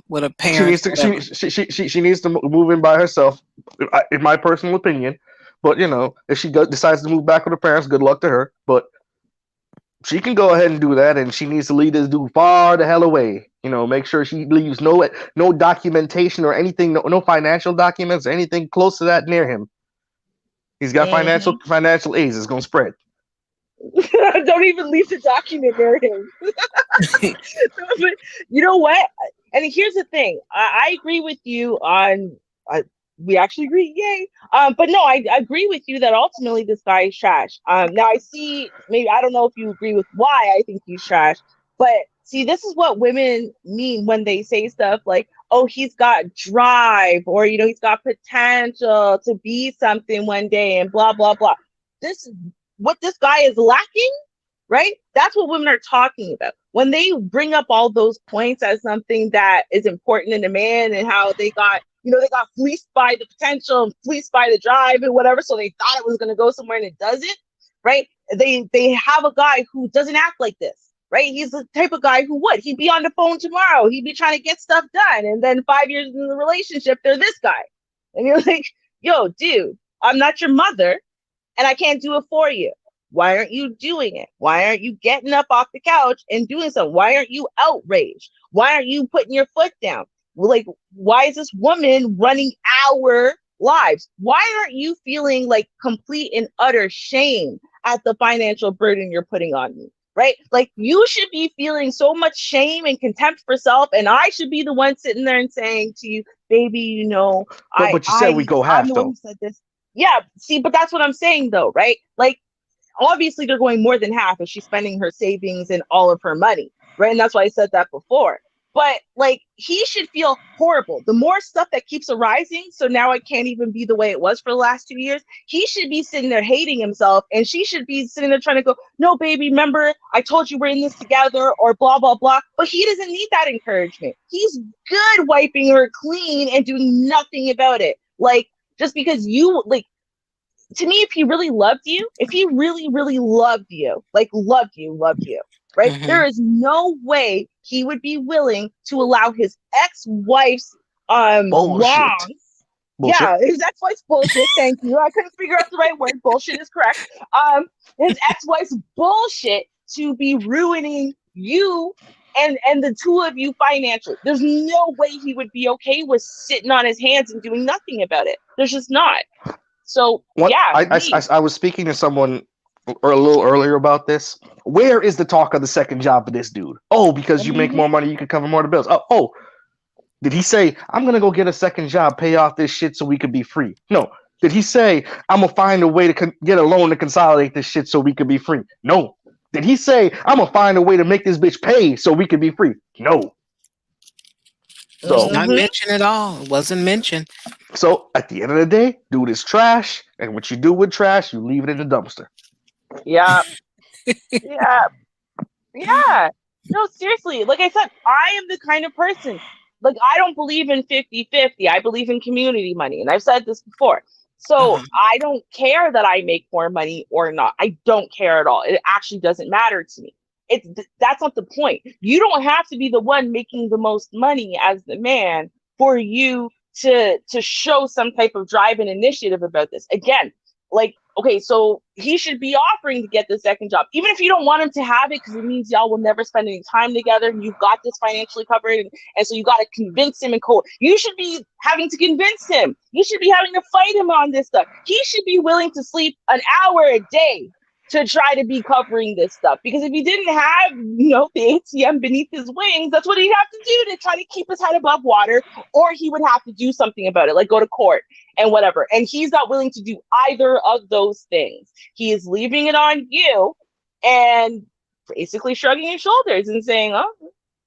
with a She parent, needs to whatever. she needs to move in by herself, in my personal opinion. But if she decides to move back with her parents, good luck to her. But she can go ahead and do that, and she needs to lead this dude far the hell away. Make sure she leaves no documentation or anything, no financial documents or anything close to that near him. He's got Mhm. financial aids. It's gonna spread. Don't even leave the document near him. But you know what? And here's the thing. I agree with you on. We actually agree, yay! But no, I agree with you that ultimately this guy is trash. Now I see. Maybe I don't know if you agree with why I think he's trash, but see, this is what women mean when they say stuff like, "Oh, he's got drive," or he's got potential to be something one day, and blah blah blah. This what this guy is lacking, right? That's what women are talking about. When they bring up all those points as something that is important in a man and how they got, they got fleeced by the potential and fleeced by the drive and whatever. So they thought it was going to go somewhere and it doesn't, right? They have a guy who doesn't act like this, right? He's the type of guy who would. He'd be on the phone tomorrow. He'd be trying to get stuff done. And then 5 years in the relationship, they're this guy. And you're like, yo, dude, I'm not your mother and I can't do it for you. Why aren't you doing it? Why aren't you getting up off the couch and doing something? Why aren't you outraged? Why aren't you putting your foot down? Like, why is this woman running our lives? Why aren't you feeling like complete and utter shame at the financial burden you're putting on me? Right? Like, you should be feeling so much shame and contempt for self, and I should be the one sitting there and saying to you, baby, But you said we go I'm half the one who though. said this. Yeah, see, but that's what I'm saying though, right? Like, obviously they're going more than half if she's spending her savings and all of her money, right? And that's why I said that before. But like, he should feel horrible. The more stuff that keeps arising, so now it can't even be the way it was for the last 2 years. He should be sitting there hating himself, and she should be sitting there trying to go, no, baby, remember, I told you we're in this together, or blah, blah, blah. But he doesn't need that encouragement. He's good wiping her clean and doing nothing about it. Like, just because you, like, to me, if he really loved you, if he really, really loved you, like loved you, right? Mhm. There is no way he would be willing to allow his ex-wife's Bullshit. wrongs. Bullshit. Yeah, his ex-wife's bullshit. Thank you. I couldn't figure out the right word. Bullshit is correct. His ex-wife's bullshit to be ruining you and the two of you financially. There's no way he would be okay with sitting on his hands and doing nothing about it. There's just not. So What yeah, I was speaking to someone or a little earlier about this. Where is the talk of the second job for this dude? Oh, because you make more money, you can cover more of the bills. Oh, did he say, I'm going to go get a second job, pay off this shit so we could be free? No. Did he say, I'm going to find a way to get a loan to consolidate this shit so we could be free? No. Did he say, I'm going to find a way to make this bitch pay so we could be free? No. So It's not mentioned at all. It wasn't mentioned. So at the end of the day, dude is trash, and what you do with trash, you leave it in the dumpster. yeah, yeah. No, seriously. Like I said, I am the kind of person, like, I don't believe in 50-50. I believe in community money. And I've said this before. So I don't care that I make more money or not. I don't care at all. It actually doesn't matter to me. That's not the point. You don't have to be the one making the most money as the man for you to show some type of drive and initiative about this. Again, like, okay, so he should be offering to get the second job, even if you don't want him to have it, because it means y'all will never spend any time together. And you've got this financially covered, and so you got to convince him. And you should be having to convince him. You should be having to fight him on this stuff. He should be willing to sleep an hour a day to try to be covering this stuff, because if he didn't have, the ATM beneath his wings, that's what he'd have to do to try to keep his head above water, or he would have to do something about it, like go to court and whatever. And he's not willing to do either of those things. He is leaving it on you and basically shrugging his shoulders and saying, "Oh."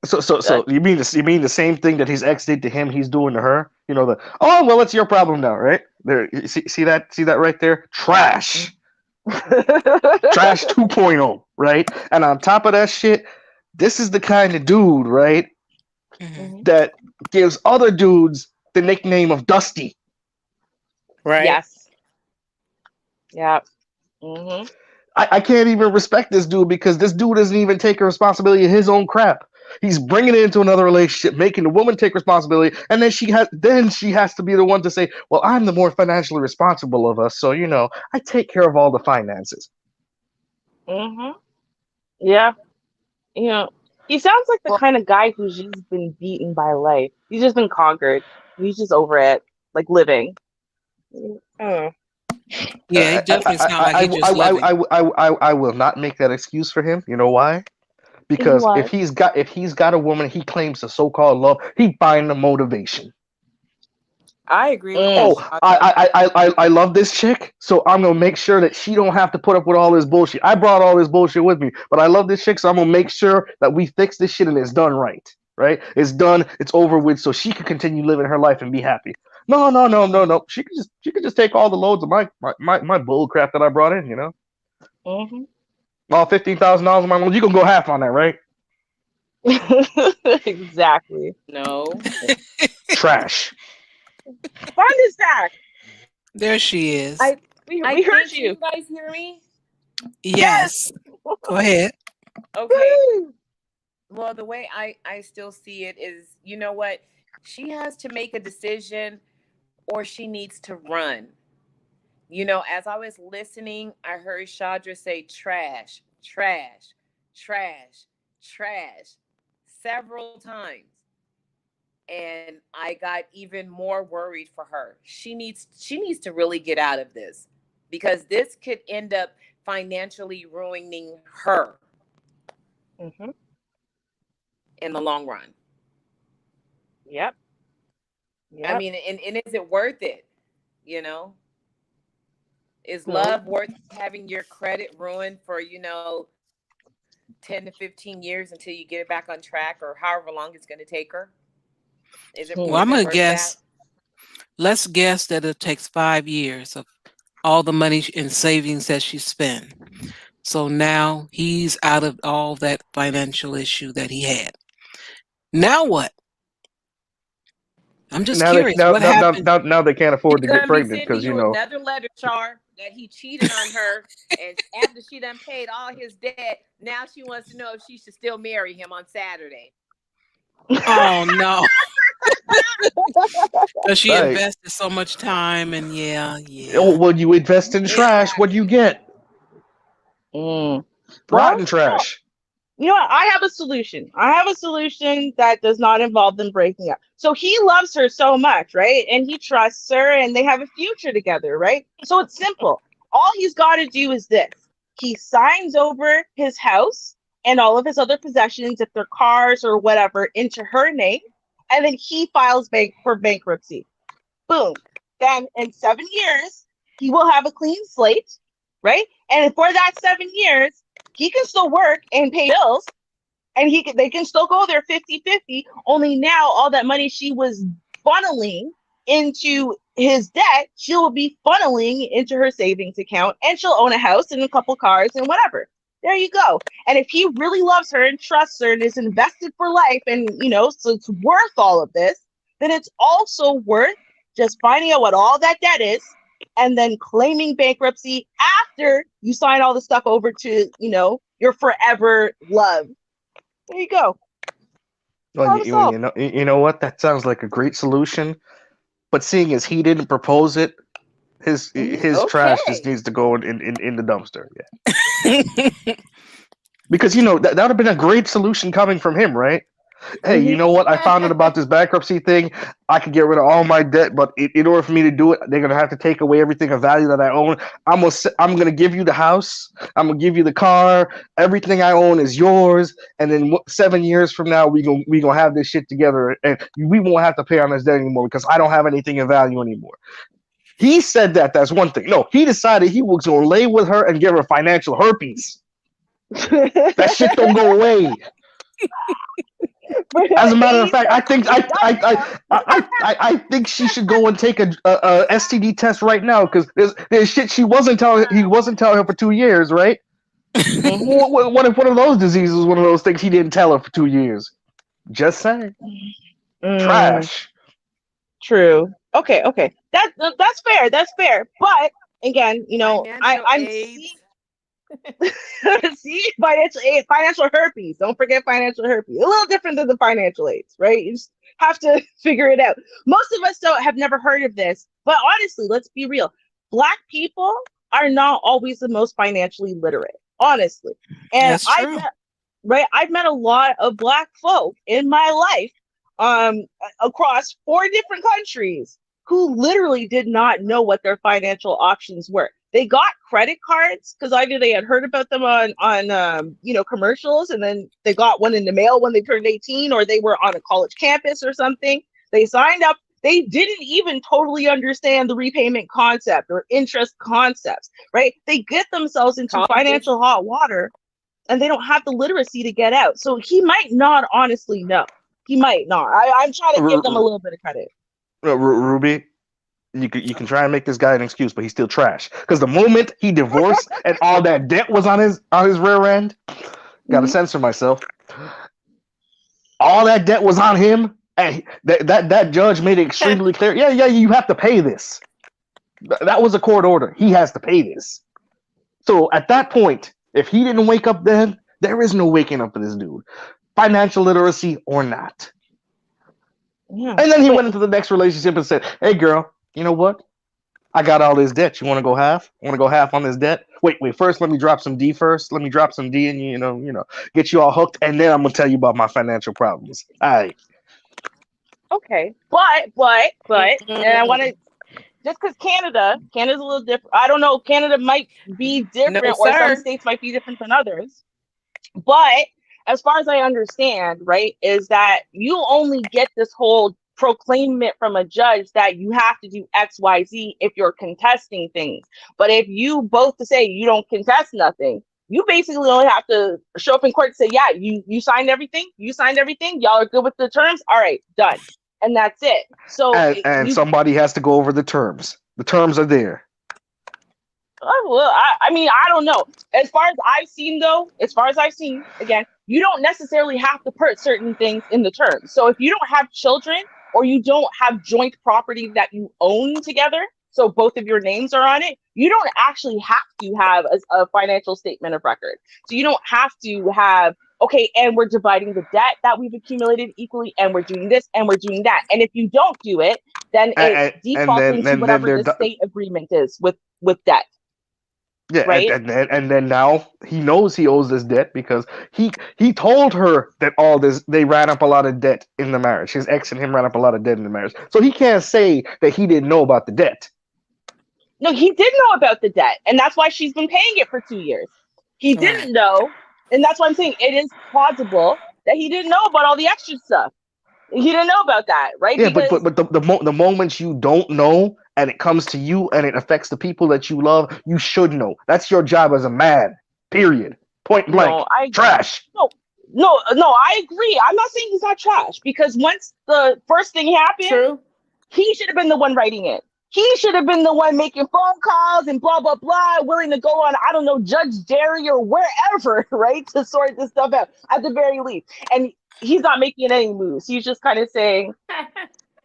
So you mean the same thing that his ex did to him, he's doing to her? Oh well, it's your problem now, right? There, see that right there? Trash. Trash 2.0, right? And on top of that shit, this is the kind of dude, right, that gives other dudes the nickname of Dusty. Right. Yes. Yeah. Mm-hmm. I can't even respect this dude because this dude doesn't even take a responsibility of his own crap. He's bringing it into another relationship, making the woman take responsibility, and then she has to be the one to say, "Well, I'm the more financially responsible of us, so I take care of all the finances." Mm-hmm. Yeah. He sounds like the kind of guy who's just been beaten by life. He's just been conquered. He's just over it, like living. Yeah, it definitely sounds like he's just living. I will not make that excuse for him. You know why? Because if he's got a woman he claims to so-called love, he find the motivation. I agree with I love this chick, so I'm gonna make sure that she don't have to put up with all this bullshit. I brought all this bullshit with me, but I love this chick, so I'm gonna make sure that we fix this shit and it's done right. Right? It's done, it's over with, so she can continue living her life and be happy. No. She could just take all the loads of my bull crap that I brought in, Mm-hmm. All $15,000 of my loans, you can go half on that, right? Exactly. No. Trash. Fonda's back. There she is. We heard you. You guys hear me? Yes. Go ahead. Okay. Well, the way I still see it is, you know what? She has to make a decision or she needs to run. As I was listening, I heard Chandra say trash, trash, trash, trash several times. And I got even more worried for her. She needs to really get out of this, because this could end up financially ruining her in the long run. Yep. I mean, and is it worth it? Is love worth having your credit ruined for, 10 to 15 years until you get it back on track, or however long it's going to take her? Is it, Well, I'm is it gonna worth guess. that? Let's guess that it takes 5 years of all the money in savings that she spent. So now he's out of all that financial issue that he had. Now what? I'm just Now they curious. What happened? now they can't He's afford to get gonna be pregnant sending because you another letter, Char, that he cheated on her, and after she done paid all his debt, now she wants to know if she should still marry him on Saturday. Oh no, because she right. invested so much time and Oh, yeah. well, you invest in trash, what do you Exactly. get? Mm. Rotten Well, no. trash. You know what? I have a solution. I have a solution that does not involve them breaking up. So he loves her so much, right? And he trusts her and they have a future together, right? So it's simple. All he's got to do is this. He signs over his house and all of his other possessions, if they're cars or whatever, into her name. And then he files for bankruptcy. Boom. Then in 7 years, he will have a clean slate, right? And for that 7 years, he can still work and pay bills, and they can still go there 50-50. Only now all that money she was funneling into his debt, she'll be funneling into her savings account, and she'll own a house and a couple cars and whatever. There you go. And if he really loves her and trusts her and is invested for life, and so it's worth all of this, then it's also worth just finding out what all that debt is and then claiming bankruptcy after you sign all the stuff over to your forever love. There you go. Well, Problem solved. you know what? That sounds like a great solution. But seeing as he didn't propose it, his trash just Okay. needs to go in the dumpster. Yeah, because that would have been a great solution coming from him, right? Hey, you know what? I found out about this bankruptcy thing. I could get rid of all my debt, but in order for me to do it, they're gonna have to take away everything of value that I own. I'm gonna give you the house. I'm gonna give you the car. Everything I own is yours. And then 7 years from now, we gonna have this shit together, and we won't have to pay on this debt anymore because I don't have anything of value anymore. He said that. That's one thing. No, he decided he was gonna lay with her and give her financial herpes. That shit don't go away. As a matter of fact, I think she should go and take a STD test right now because there's shit he wasn't telling her for 2 years, right? What if one of those diseases was one of those things he didn't tell her for 2 years? Just saying. Trash. True. Okay. That's fair. That's fair. But again, Financial I'm aids. see financial herpes. Don't forget financial herpes. A little different than the financial aids, right? You just have to figure it out. Most of us have never heard of this, but honestly, let's be real. Black people are not always the most financially literate, honestly. And That's true. I've met a lot of Black folk in my life, across 4 different countries, who literally did not know what their financial options were. They got credit cards because either they had heard about them on commercials, and then they got one in the mail when they turned 18, or they were on a college campus or something. They signed up. They didn't even totally understand the repayment concept or interest concepts, right? They get themselves into financial hot water, and they don't have the literacy to get out. So he might not honestly know. He might not. I'm trying to give them a little bit of credit. Ruby, you can try and make this guy an excuse, but he's still trash. Because the moment he divorced and all that debt was on his rear end, gotta censor myself. All that debt was on him, and that judge made it extremely clear. Yeah, you have to pay this. That was a court order. He has to pay this. So at that point, if he didn't wake up then, there is no waking up for this dude, financial literacy or not. Yeah. And then he went into the next relationship and said, "Hey, girl, you know what? I got all this debt. You want to go half? Want to go half on this debt? Wait. First, let me drop some D first. Let me drop some D, and get you all hooked, and then I'm gonna tell you about my financial problems." All right. Okay, but, and I want to, just because Canada's a little different. I don't know. Canada might be No, different, or some sir. states might be different than others. But as far as I understand, right, is that you only get this whole proclaimment from a judge that you have to do XYZ if you're contesting things. But if you both say you don't contest nothing, You basically only have to show up in court and say, yeah, you signed everything. You signed everything. Y'all are good with the terms. All right, done. And that's it. So And somebody has to go over the terms. The terms are there. well, I mean, I don't know. As far as I've seen, though, again, you don't necessarily have to put certain things in the terms. So if you don't have children or you don't have joint property that you own together, so both of your names are on it, you don't actually have to have a financial statement of record. So you don't have to have, okay, and we're dividing the debt that we've accumulated equally, and we're doing this and we're doing that. And if you don't do it, then it And defaults into then whatever the state agreement is with debt. yeah, Right? and then now he knows he owes this debt because he told her that all this they ran up a lot of debt in the marriage. His ex and him ran up a lot of debt in the marriage. So he can't say that he didn't know about the debt. No, he did know about the debt, and that's why she's been paying it for 2 years. He didn't know, and that's why I'm saying it is plausible that he didn't know about all the extra stuff. He didn't know about that, right? Yeah, Because but the moments you don't know and it comes to you and it affects the people that you love, you should know. That's your job as a man. Period. Point blank. no, I Trash. no, I agree. I'm not saying he's not trash because once the first thing happened, True. he should have been the one writing it. He should have been the one making phone calls and blah, blah, blah, willing to go on, I don't know, Judge Derry or wherever, right, to sort this stuff out at the very least. And he's not making any moves. He's just kind of saying,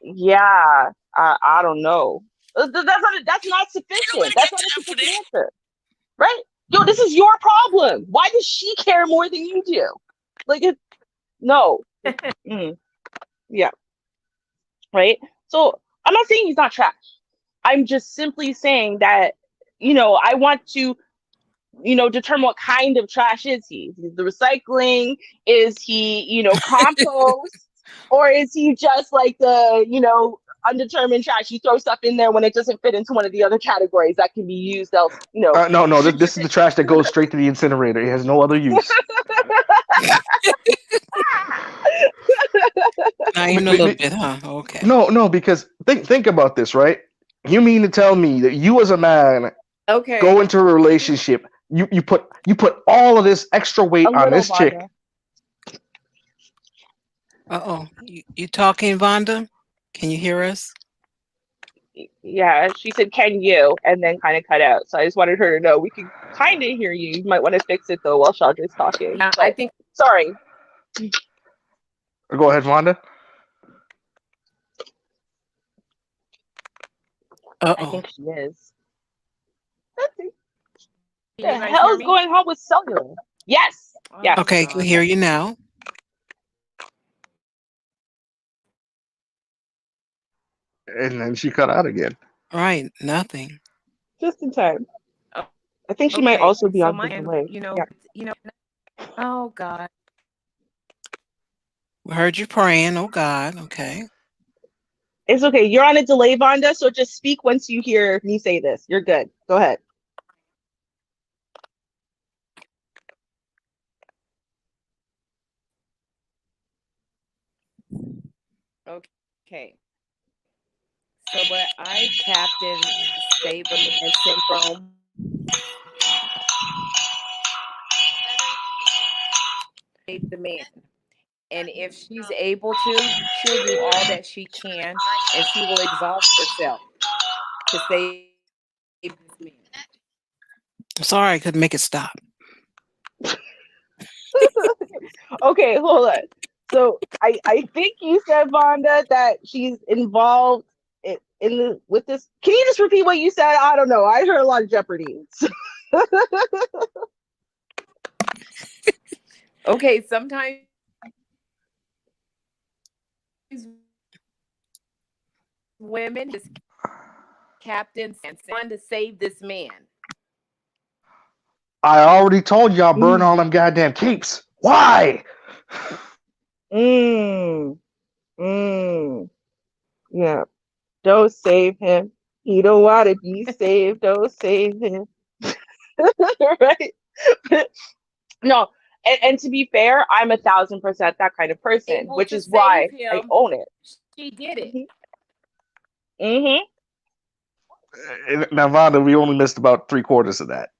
yeah, I don't know. That's not sufficient. That's not a sufficient answer, right? Yo, this is your problem. Why does she care more than you do? Like, no. Yeah. Right? So I'm not saying he's not trash. I'm just simply saying that, I want to, determine what kind of trash is he? Is the recycling? Is he, compost? Or is he just like the, undetermined trash? You throw stuff in there when it doesn't fit into one of the other categories that can be used else, No. This is the trash that goes straight to the incinerator. It has no other use. Not even a little bit, huh? Okay. No, because think about this, right? You mean to tell me that you as a man Okay. go into a relationship, you put all of this extra weight on this chick. Uh-oh. You talking, Vonda? Can you hear us? Yeah, she said, "Can you?" and then kind of cut out. So I just wanted her to know we can kind of hear you. You might want to fix it though while Chandra's talking. Yeah, but, I think. Sorry. Go ahead, Vonda. I think she is. Can The you guys hell hear is me? going on with cellular? Yes. Oh, Yes. Okay, can hear you now. And then she cut out again. Right, nothing. Just in time. Oh, I think she might also be on the end, delay. Yeah. Oh God. We heard you praying. Oh God. Okay. It's okay. You're on a delay, Vonda, so just speak once you hear me say this. You're good. Go ahead. Okay. So, but I Captain Saberman syndrome. Save the man. And if she's able to, she'll do all that she can and she will exhaust herself to save this man. I'm sorry I couldn't make it stop. Okay, hold on. So I think you said, Vonda, that she's involved with this. Can you just repeat what you said? I don't know. I heard a lot of Jeopardy. Okay, sometimes women just captains and trying to save this man. I already told y'all burn all them goddamn capes. Why? Yeah. Don't save him. He don't want to be saved. Don't save him. Right? No. And to be fair, I'm 1,000% that kind of person, which is why I own it. She did it. Now, Vonda, we only missed about 3/4 of that.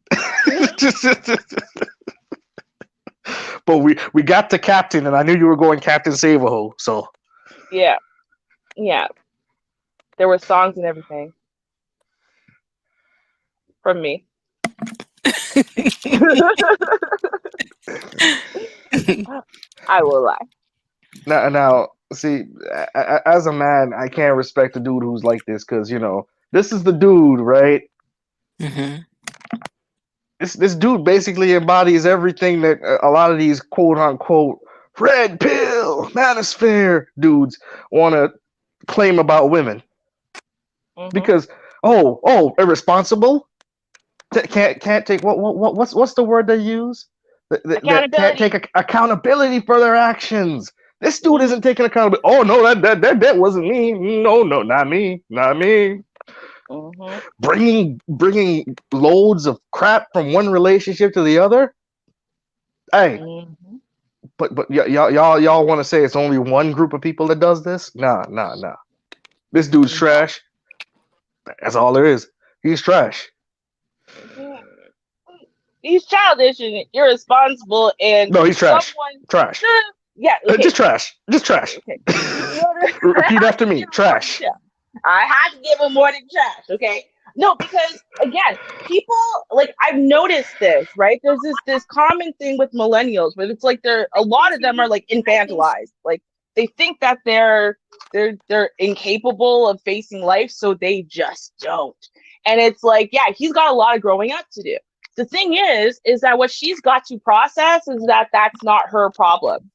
But we got to Captain, and I knew you were going Captain Save-A-Ho. So Yeah, yeah. There were songs and everything from me. I will lie. now, see, as a man, I can't respect a dude who's like this because this is the dude, right? Hmm. This dude basically embodies everything that a lot of these quote unquote red pill manosphere dudes want to claim about women. Hmm. Because irresponsible, can't take what's the word they use, that can't take Accountability. accountability for their actions. This dude Hmm. isn't taking accountability. Oh no, that wasn't me. No, not me, not me. Hmm. Bringing loads of crap from one relationship to the other. Hey, Hmm. but y'all want to say it's only one group of people that does this? Nah. This dude's No. trash. That's all there is. He's trash. Mm. He's childish and irresponsible, and No, he's trash. someone. Trash. Yeah. Just Okay. trash. Just trash. Okay. In order, I Repeat have after to me. give him more than Trash. trash. I have to give him more than trash. Okay. No, because again, people like I've noticed this, right? There's this common thing with millennials where it's like they're a lot of them are like infantilized. Like they think that they're incapable of facing life, so they just don't. And it's like, yeah, he's got a lot of growing up to do. The thing is that what she's got to process is that that's not her problem.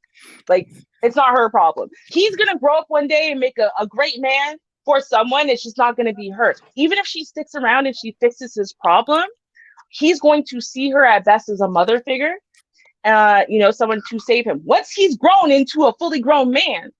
Like, it's not her problem. He's gonna grow up one day and make a great man for someone. It's just not gonna be her. Even if she sticks around and she fixes his problem, he's going to see her at best as a mother figure. Someone to save him. Once he's grown into a fully grown man,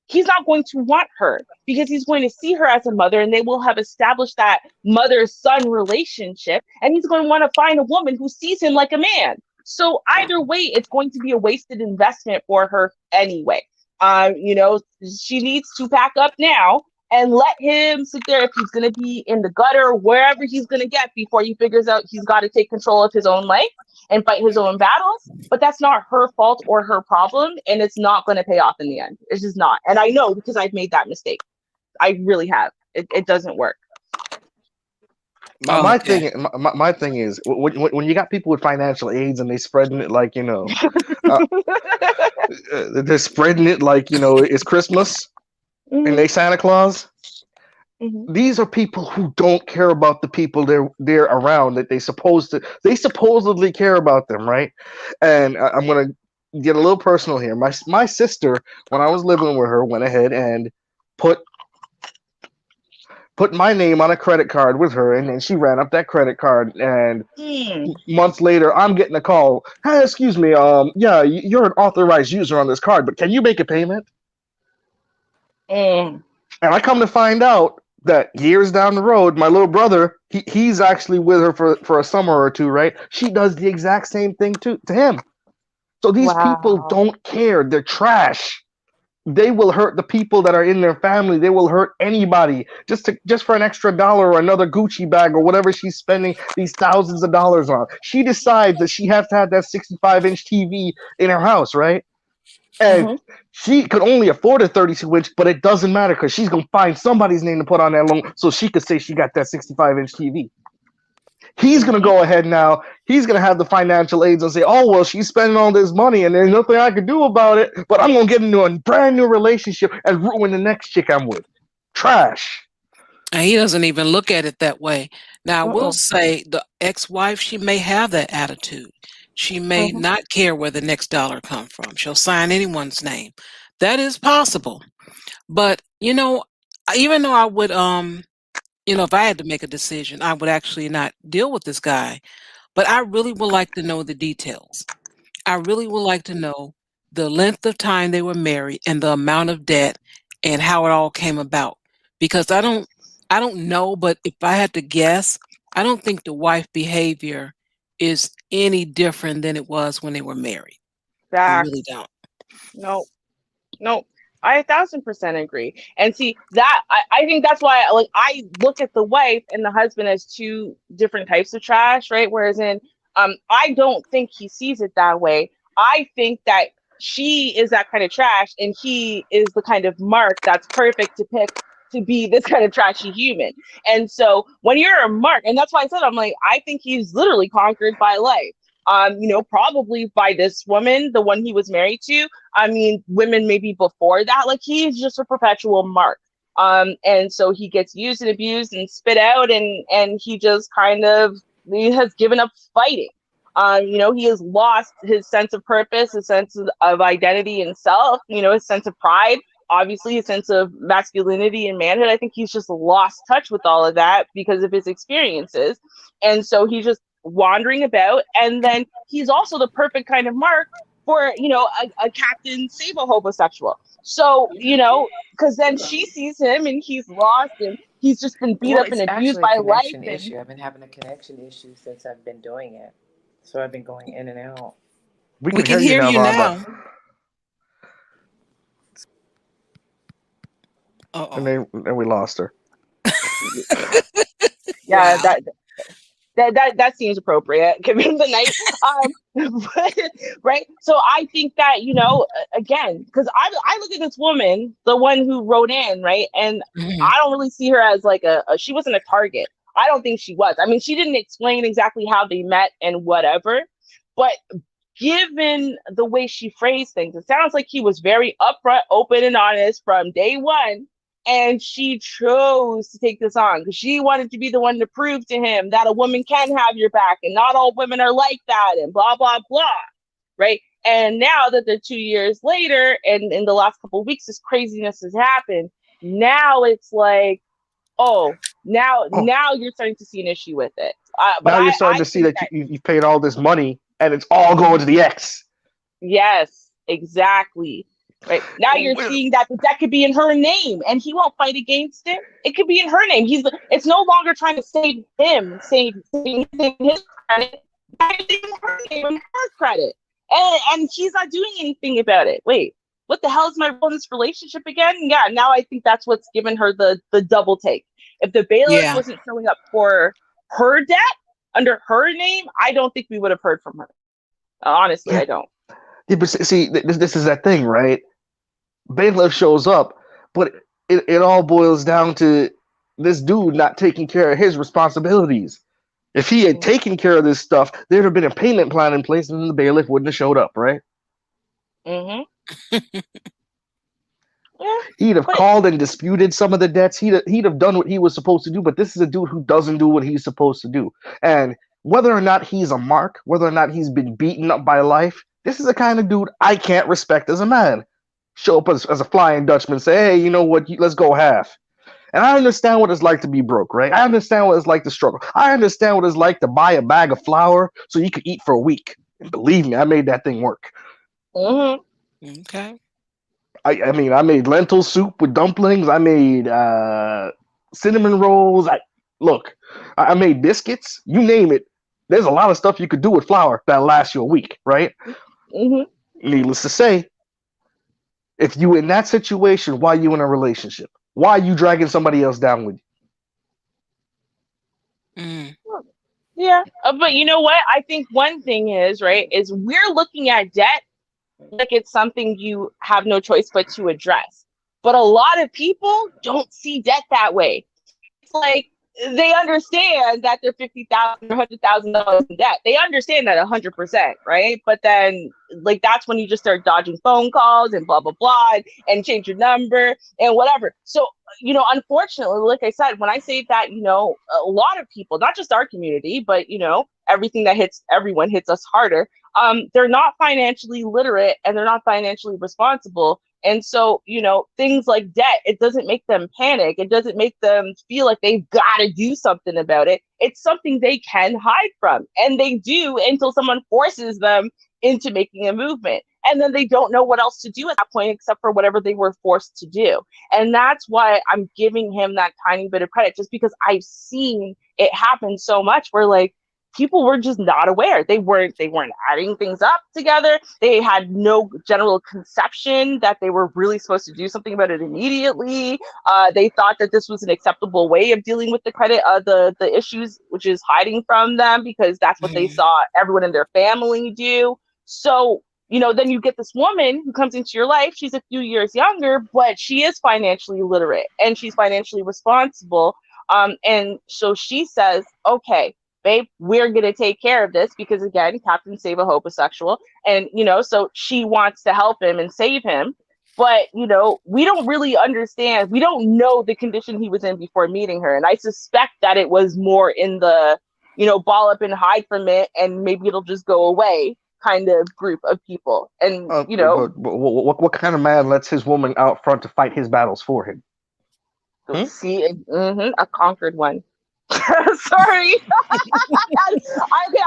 he's not going to want her because he's going to see her as a mother, and they will have established that mother-son relationship, and he's going to want to find a woman who sees him like a man. So either way, it's going to be a wasted investment for her anyway. She needs to pack up now and let him sit there if he's going to be in the gutter, wherever he's going to get before he figures out he's got to take control of his own life and fight his own battles. But that's not her fault or her problem, and it's not going to pay off in the end. It's just not. And I know because I've made that mistake. I really have. It doesn't work. My Okay. thing, my thing is when you got people with financial aids and they spreading it like uh, they're spreading it like it's Christmas and they Hmm. Santa Claus. Hmm. These are people who don't care about the people they're around that they supposedly care about them, right? And I'm gonna get a little personal here. My sister, when I was living with her, went ahead and put my name on a credit card with her, and then she ran up that credit card, and Mm. months later I'm getting a call. Hey, excuse me, yeah, you're an authorized user on this card, but can you make a payment? Mm. And I come to find out that years down the road, my little brother, he's actually with her for a summer or two, right? She does the exact same thing to him. So these people Wow. don't care. They're trash. They will hurt the people that are in their family. They will hurt anybody just for an extra dollar or another Gucci bag or whatever she's spending these thousands of dollars on. She decides that she has to have that 65-inch TV in her house, right? And Hmm. she could only afford a 32-inch, but it doesn't matter because she's gonna find somebody's name to put on that loan so she could say she got that 65-inch TV. He's gonna Hmm. go ahead now. He's gonna have the financial aids and say, "Oh well, she's spending all this money and there's nothing I can do about it. But I'm gonna get into a brand new relationship and ruin the next chick I'm with." Trash. And he doesn't even look at it that way. Now, I will Mm. say the ex-wife, she may have that attitude. She may Hmm. not care where the next dollar come from. She'll sign anyone's name. That is possible. But, even though I would, if I had to make a decision, I would actually not deal with this guy. But I really would like to know the details. I really would like to know the length of time they were married and the amount of debt and how it all came about. Because I don't know, but if I had to guess, I don't think the wife behavior is any different than it was when they were married. I really Facts. don't. No. No, I 1,000% agree. And see that I think that's why like I look at the wife and the husband as two different types of trash, right? Whereas in I don't think he sees it that way. I think that she is that kind of trash, and he is the kind of Mark that's perfect to pick to be this kind of trashy human. And so when you're a Mark, and that's why I said, I'm like, I think he's literally conquered by life. Probably by this woman, the one he was married to. I mean, women maybe before that, like he's just a perpetual Mark. And so he gets used and abused and spit out, and he just kind of he has given up fighting. He has lost his sense of purpose, his sense of identity and self, his sense of pride, obviously his sense of masculinity and manhood. I think he's just lost touch with all of that because of his experiences. And so he's just wandering about. And then he's also the perfect kind of Mark for, a Captain Sable homosexual. So, because then she sees him and he's lost and he's just been beat up and abused by life. Issue. I've been having a connection issue since I've been doing it. So I've been going in and out. We We can hear hear you Rhonda. now. And then we lost her. Yeah, Wow. that seems appropriate given the night. Right. So I think that, again, because I look at this woman, the one who wrote in, right, and Mhm. I don't really see her as like she wasn't a target. I don't think she was. I mean, she didn't explain exactly how they met and whatever, but given the way she phrased things, it sounds like he was very upfront, open, and honest from day one. And she chose to take this on because she wanted to be the one to prove to him that a woman can have your back and not all women are like that and blah, blah, blah. Right. And now that they're 2 years later and in the last couple of weeks, this craziness has happened. Now it's like, now you're starting to see an issue with it. But now you're starting to see that you've paid all this money and it's all going to the ex. Yes, exactly. Right. Now you're seeing that the debt could be in her name and he won't fight against it. It could be in her name. It's no longer trying to save him, saving his credit. It's her name and her credit. And he's not doing anything about it. Wait, what the hell is my role in this relationship again? Yeah, now I think that's what's given her the double take. If the bailiff wasn't showing up for her debt under her name, I don't think we would have heard from her. Honestly, I don't. Yeah, but see, this is that thing, right? Bailiff shows up, but it all boils down to this dude not taking care of his responsibilities. If he had taken care of this stuff, there'd have been a payment plan in place, and then the bailiff wouldn't have showed up, right? Mm-hmm. Yeah, he'd have called and disputed some of the debts. He'd have done what he was supposed to do. But this is a dude who doesn't do what he's supposed to do. And whether or not he's a mark, whether or not he's been beaten up by life, this is the kind of dude I can't respect as a man. Show up as a Flying Dutchman, say, hey, you know what? Let's go half. And I understand what it's like to be broke, right? I understand what it's like to struggle. I understand what it's like to buy a bag of flour so you could eat for a week. And believe me, I made that thing work. Mm-hmm. Okay. I mean, I made lentil soup with dumplings. I made cinnamon rolls. I made biscuits. You name it. There's a lot of stuff you could do with flour that'll last you a week, right? Mm-hmm. Needless to say, if you in that situation, why are you in a relationship? Why are you dragging somebody else down with you? Mm. Yeah, but you know what? I think one thing is, right, is we're looking at debt like it's something you have no choice but to address. But a lot of people don't see debt that way. It's like they understand that they're $50,000 or $100,000 in debt. They understand that 100%, right? But then, like, that's when you just start dodging phone calls and blah blah blah and change your number and whatever. So, unfortunately, like I said, when I say that, a lot of people, not just our community, but everything that hits everyone hits us harder. They're not financially literate and they're not financially responsible. And so, things like debt, it doesn't make them panic. It doesn't make them feel like they've got to do something about it. It's something they can hide from. And they do until someone forces them into making a movement. And then they don't know what else to do at that point except for whatever they were forced to do. And that's why I'm giving him that tiny bit of credit, just because I've seen it happen so much where, like, people were just not aware. They weren't adding things up together. They had no general conception that they were really supposed to do something about it immediately. They thought that this was an acceptable way of dealing with the credit, the issues, which is hiding from them because that's what they saw everyone in their family do. So then you get this woman who comes into your life. She's a few years younger, but she is financially literate and she's financially responsible. And so she says, okay, babe, we're going to take care of this because, again, Captain Save a homosexual. And, so she wants to help him and save him. But, we don't really understand. We don't know the condition he was in before meeting her. And I suspect that it was more in the, ball up and hide from it and maybe it'll just go away kind of group of people. And, but what kind of man lets his woman out front to fight his battles for him? See, a conquered one. Sorry. Okay,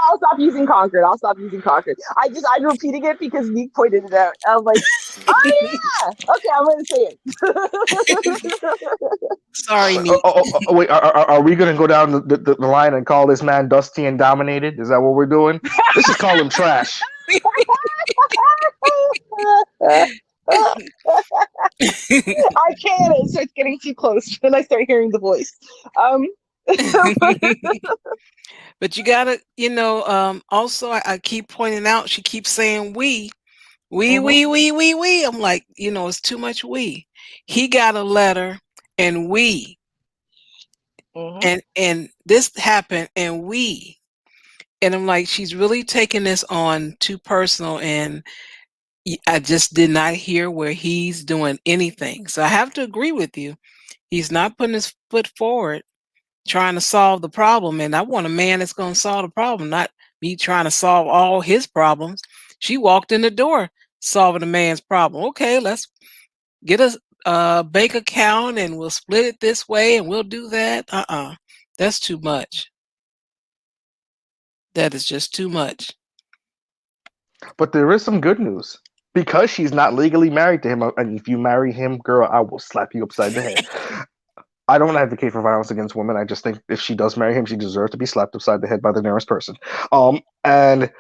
I'll stop using conquered. I'm repeating it because Nick pointed it out. I'm like, oh yeah. Okay, I'm gonna say it. Sorry, Nick. Wait, are we gonna go down the line and call this man dusty and dominated? Is that what we're doing? Let's just call him trash. I can't. It starts getting too close when I start hearing the voice. But you gotta, also I keep pointing out, she keeps saying we. I'm like, it's too much we. He got a letter and we. And this happened and we. And I'm like, she's really taking this on too personal, and I just did not hear where he's doing anything. So I have to agree with you. He's not putting his foot forward trying to solve the problem. And I want a man that's going to solve the problem, not me trying to solve all his problems. She walked in the door solving a man's problem. Okay, let's get a bank account and we'll split it this way and we'll do that. That's too much. That is just too much. But there is some good news. Because she's not legally married to him, and if you marry him, girl, I will slap you upside the head. I don't advocate for violence against women. I just think if she does marry him, she deserves to be slapped upside the head by the nearest person. And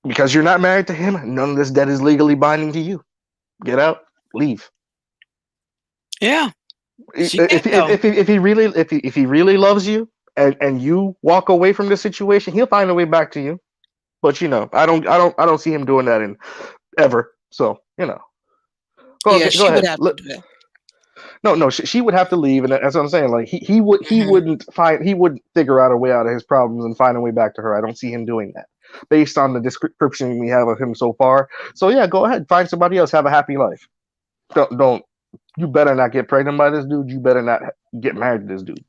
because you're not married to him, none of this debt is legally binding to you. Get out, leave. Yeah. If he really loves you and you walk away from this situation, he'll find a way back to you. But I don't see him doing that in ever. So go she would ahead. have to do that. No, she would have to leave, and that's what I'm saying. Like he wouldn't figure out a way out of his problems and find a way back to her. I don't see him doing that, based on the description we have of him so far. So yeah, go ahead, find somebody else, have a happy life. Don't you better not get pregnant by this dude. You better not get married to this dude.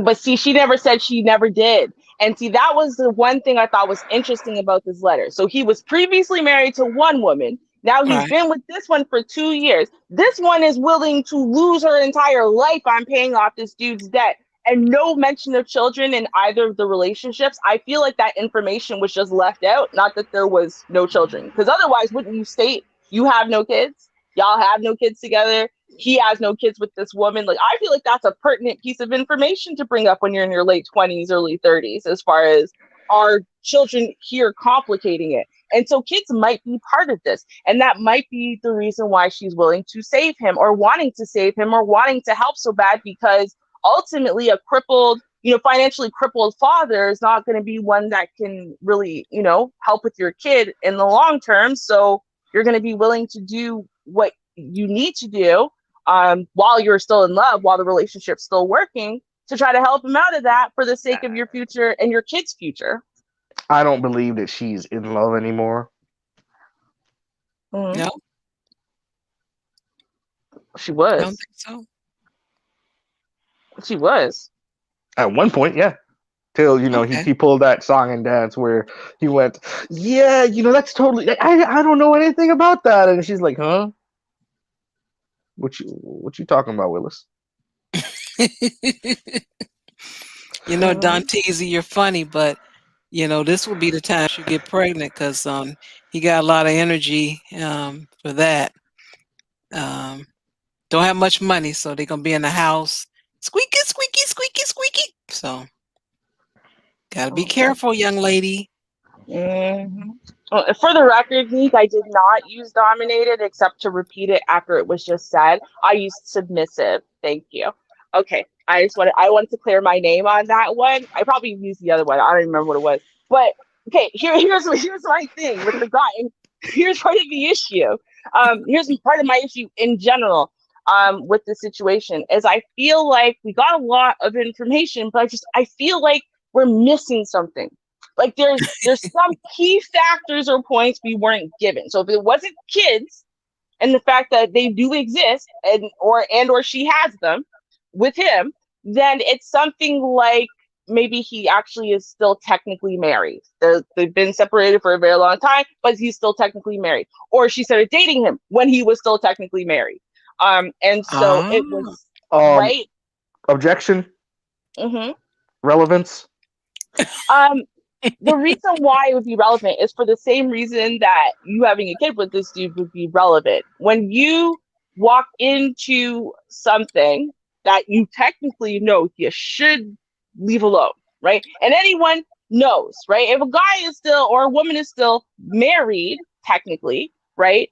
But see, she never said she never did. And see, that was the one thing I thought was interesting about this letter. So he was previously married to one woman. Now he's been with this one for 2 years. This one is willing to lose her entire life on paying off this dude's debt. And no mention of children in either of the relationships. I feel like that information was just left out. Not that there was no children. Because otherwise, wouldn't you state you have no kids? Y'all have no kids together. He has no kids with this woman. Like, I feel like that's a pertinent piece of information to bring up when you're in your late 20s, early 30s, as far as our children here complicating it. And so kids might be part of this. And that might be the reason why she's willing to save him or wanting to save him or wanting to help so bad, because ultimately a crippled, financially crippled father is not going to be one that can really, help with your kid in the long term. So you're going to be willing to do what you need to do while you're still in love, while the relationship's still working, to try to help him out of that for the sake of your future and your kid's future. I don't believe that she's in love anymore. No, she was. I don't think so. She was at one point, yeah. Till he pulled that song and dance where he went, yeah, that's totally. I don't know anything about that, and she's like, huh? What you talking about, Willis? Don Teasy, you're funny, but this will be the time you get pregnant, because he got a lot of energy for that. Don't have much money, so they're gonna be in the house squeaky, squeaky, squeaky, squeaky. So gotta be careful, young lady. Mm-hmm. Well, for the record, Nick, I did not use dominated except to repeat it after it was just said. I used submissive. Thank you. Okay. I wanted to clear my name on that one. I probably used the other one. I don't remember what it was. But okay, here's my thing with the guy, and here's part of the issue. Here's part of my issue in general. With the situation is I feel like we got a lot of information, but I feel like we're missing something. Like there's some key factors or points we weren't given. So if it wasn't kids and the fact that they do exist and or she has them with him, then it's something like maybe he actually is still technically married. They've been separated for a very long time, but he's still technically married. Or she started dating him when he was still technically married. And so it was Um, right. objection, hmm relevance. Um, the reason why it would be relevant is for the same reason that you having a kid with this dude would be relevant. When you walk into something that you technically know you should leave alone, right? And anyone knows, right? If a guy is still or a woman is still married, technically, right?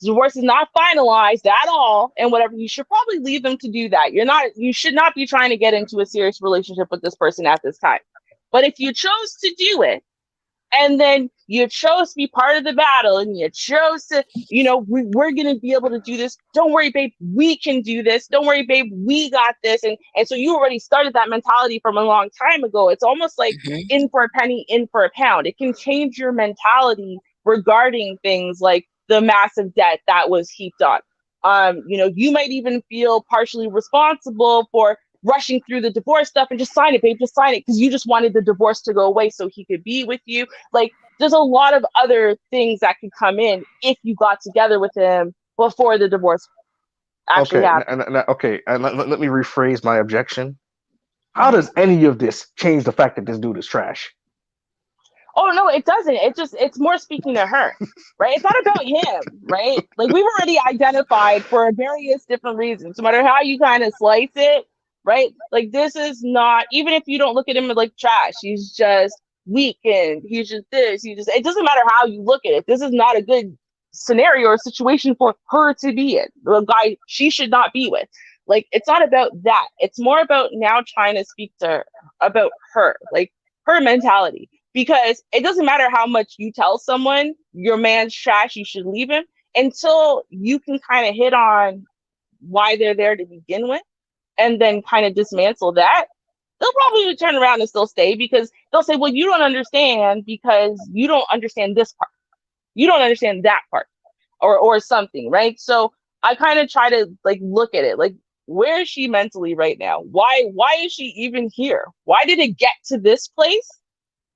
Divorce is not finalized at all, and whatever, you should probably leave them to do that. You should not be trying to get into a serious relationship with this person at this time. But if you chose to do it, and then you chose to be part of the battle, and you chose to, we're going to be able to do this. Don't worry, babe. We can do this. Don't worry, babe. We got this. And so you already started that mentality from a long time ago. It's almost like in for a penny, in for a pound. It can change your mentality regarding things like the massive debt that was heaped on. You might even feel partially responsible for rushing through the divorce stuff and just sign it, babe, just sign it, because you just wanted the divorce to go away so he could be with you. Like, there's a lot of other things that could come in if you got together with him before the divorce actually happened. And let me rephrase my objection. How Mhm. does any of this change the fact that this dude is trash? Oh no, it doesn't. It's more speaking to her, right? It's not about him, right? Like, we've already identified for various different reasons, no matter how you kind of slice it, right? Like, this is not, even if you don't look at him like trash, he's just weak and he's just this, it doesn't matter how you look at it. This is not a good scenario or situation for her to be in. The guy she should not be with. Like, it's not about that. It's more about now trying to speak to her about her, like her mentality, because it doesn't matter how much you tell someone your man's trash, you should leave him, until you can kind of hit on why they're there to begin with and then kind of dismantle that. They'll probably turn around and still stay, because they'll say, well, you don't understand because you don't understand this part, you don't understand that part, or something, right? So I kind of try to like look at it like, where is she mentally right now? Why is she even here? Why did it get to this place?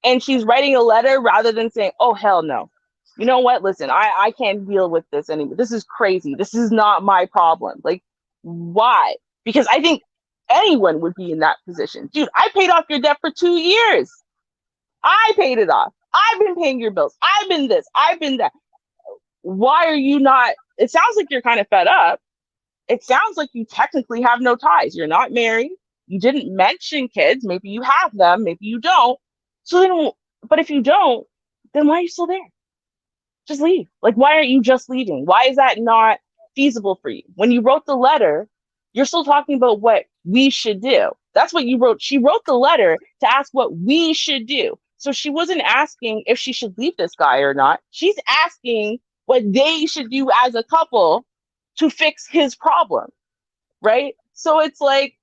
And she's writing a letter rather than saying, oh, hell no. You know what? Listen, I can't deal with this anymore. This is crazy. This is not my problem. Like, why? Because I think anyone would be in that position. Dude, I paid off your debt for 2 years. I paid it off. I've been paying your bills. I've been this. I've been that. Why are you not? It sounds like you're kind of fed up. It sounds like you technically have no ties. You're not married. You didn't mention kids. Maybe you have them. Maybe you don't. So then, but if you don't, then why are you still there? Just leave. Like, why aren't you just leaving? Why is that not feasible for you? When you wrote the letter, you're still talking about what we should do. That's what you wrote. She wrote the letter to ask what we should do. So she wasn't asking if she should leave this guy or not. She's asking what they should do as a couple to fix his problem, right? So it's like,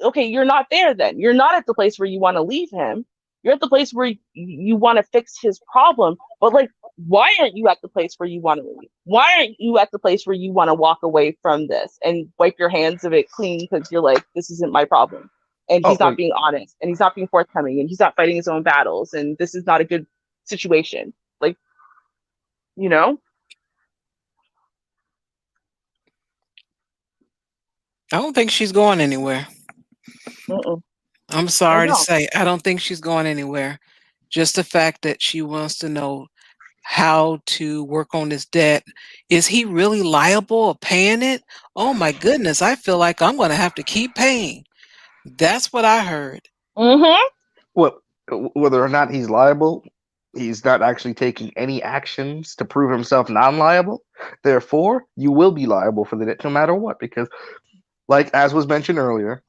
okay, you're not there then. You're not at the place where you want to leave him. You're at the place where you want to fix his problem. But like, why aren't you at the place where you want to leave? Why aren't you at the place where you want to walk away from this and wipe your hands of it clean, because you're like, this isn't my problem. And he's not being honest, and he's not being forthcoming, and he's not fighting his own battles, and this is not a good situation. Like, you know? I don't think she's going anywhere. Mm-mm. I'm I sorry to don't. say, I don't think she's going anywhere. Just the fact that she wants to know how to work on this debt. Is he really liable of paying it? Oh my goodness, I feel like I'm going to have to keep paying. That's what I heard. Mm-hmm. Well, whether or not he's liable, he's not actually taking any actions to prove himself non-liable. Therefore, you will be liable for the debt no matter what, because, like as was mentioned earlier,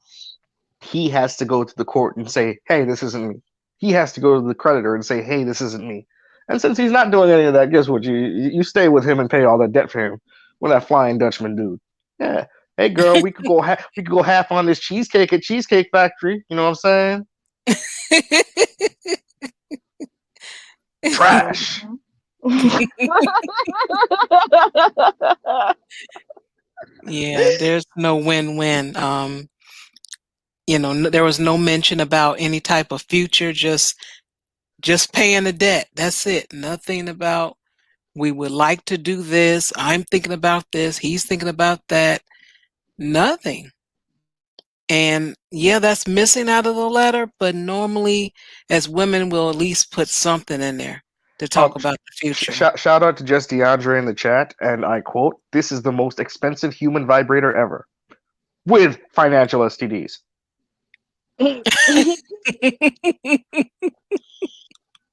he has to go to the court and say, "Hey, this isn't me. he has to go to the creditor and say, "Hey, this isn't me." And since he's not doing any of that, guess what? You stay with him and pay all that debt for him with that Flying Dutchman dude. Yeah. Hey, girl, we could go half on this cheesecake at Cheesecake Factory. You know what I'm saying? Trash. Yeah, there's no win-win. There was no mention about any type of future, just paying the debt. That's it. Nothing about we would like to do this. I'm thinking about this. He's thinking about that. Nothing. And yeah, that's missing out of the letter, but normally as women we'll at least put something in there to talk about the future. Shout out to Just DeAndre in the chat, and I quote, "This is the most expensive human vibrator ever, with financial STDs."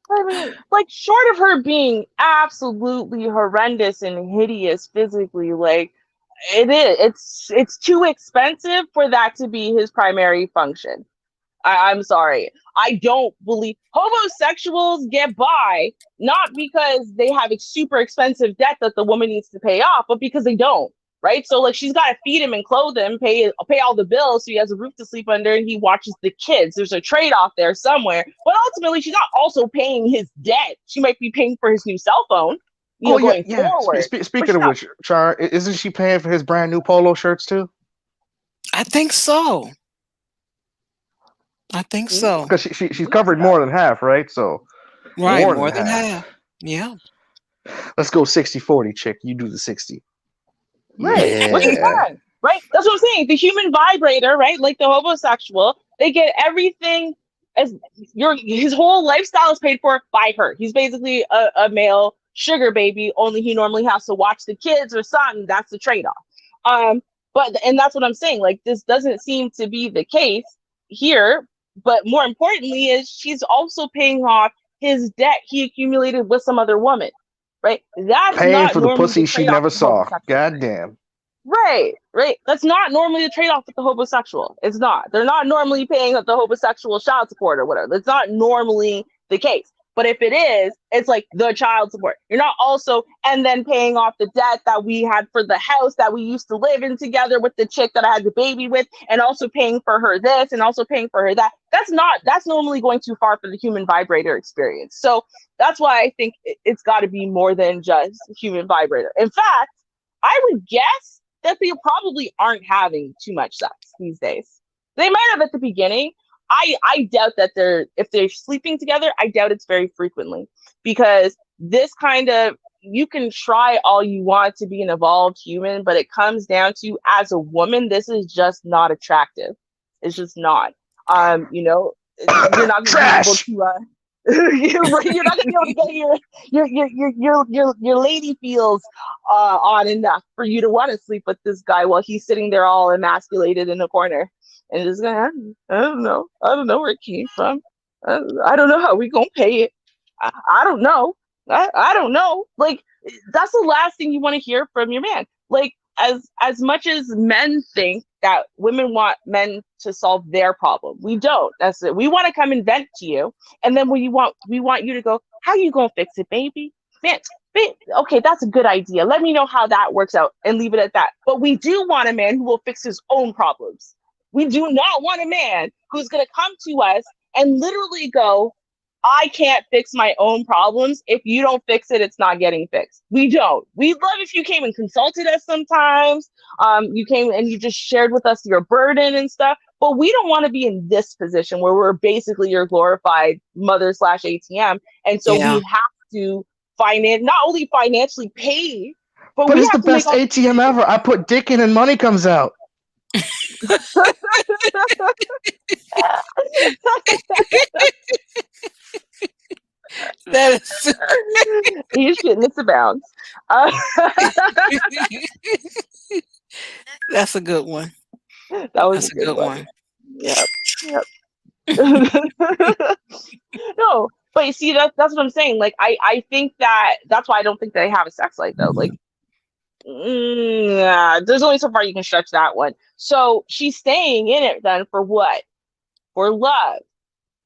I mean, like, short of her being absolutely horrendous and hideous physically, like, it's too expensive for that to be his primary function. I'm sorry. I don't believe homosexuals get by not because they have a super expensive debt that the woman needs to pay off, but because they don't. Right. So like she's got to feed him and clothe him, pay all the bills so he has a roof to sleep under and he watches the kids. There's a trade-off there somewhere. But ultimately, she's not also paying his debt. She might be paying for his new cell phone, going forward. Speaking of which, Char, isn't she paying for his brand new polo shirts too? I think so. Because she's covered more than half, right? So right, more than half. Yeah. Let's go 60-40, chick. You do the 60. Right. Yeah. Which is fine. Right? That's what I'm saying. The human vibrator, right? Like the homosexual, they get everything his whole lifestyle is paid for by her. He's basically a male sugar baby, only he normally has to watch the kids or something. That's the trade-off. And that's what I'm saying. Like, this doesn't seem to be the case here. But more importantly is she's also paying off his debt he accumulated with some other woman. Right? That's paying not for the pussy she never saw. God damn. Right. That's not normally the trade-off with the homosexual. It's not. They're not normally paying the homosexual child support or whatever. That's not normally the case. But if it is, it's like the child support. You're not also, and then paying off the debt that we had for the house that we used to live in together with the chick that I had the baby with, and also paying for her this and also paying for her that. That's normally going too far for the human vibrator experience. So that's why I think it's got to be more than just human vibrator. In fact, I would guess that they probably aren't having too much sex these days. They might have at the beginning. I doubt that if they're sleeping together, I doubt it's very frequently, because this kind of, you can try all you want to be an evolved human, but it comes down to, as a woman, this is just not attractive. It's just not. You're not going to be able to. You're not gonna be able to get your lady feels on enough for you to want to sleep with this guy while he's sitting there all emasculated in the corner and just going, I don't know where it came from. I don't know how we gonna pay it. I don't know. I don't know. Like, that's the last thing you want to hear from your man. Like, as much as men think that women want men to solve their problem, we don't. That's it. We want to come and vent to you, and then we want you to go, how you gonna fix it, baby? Man, okay, that's a good idea. Let me know how that works out, and leave it at that. But we do want a man who will fix his own problems. We do not want a man who's gonna come to us and literally go, I can't fix my own problems. If you don't fix it, it's not getting fixed. We don't. We'd love if you came and consulted us sometimes. You came and you just shared with us your burden and stuff. But we don't want to be in this position where we're basically your glorified mother/ATM. And so we have to not only financially pay, but it's the best ATM ever. I put dick in and money comes out. That is he's shitting it's abounds. That's a good one. That's a good one. Yep. No, but you see, that's what I'm saying. Like, I think that's why I don't think they have a sex life though. Like, there's only so far you can stretch that one. So she's staying in it then for what? For love.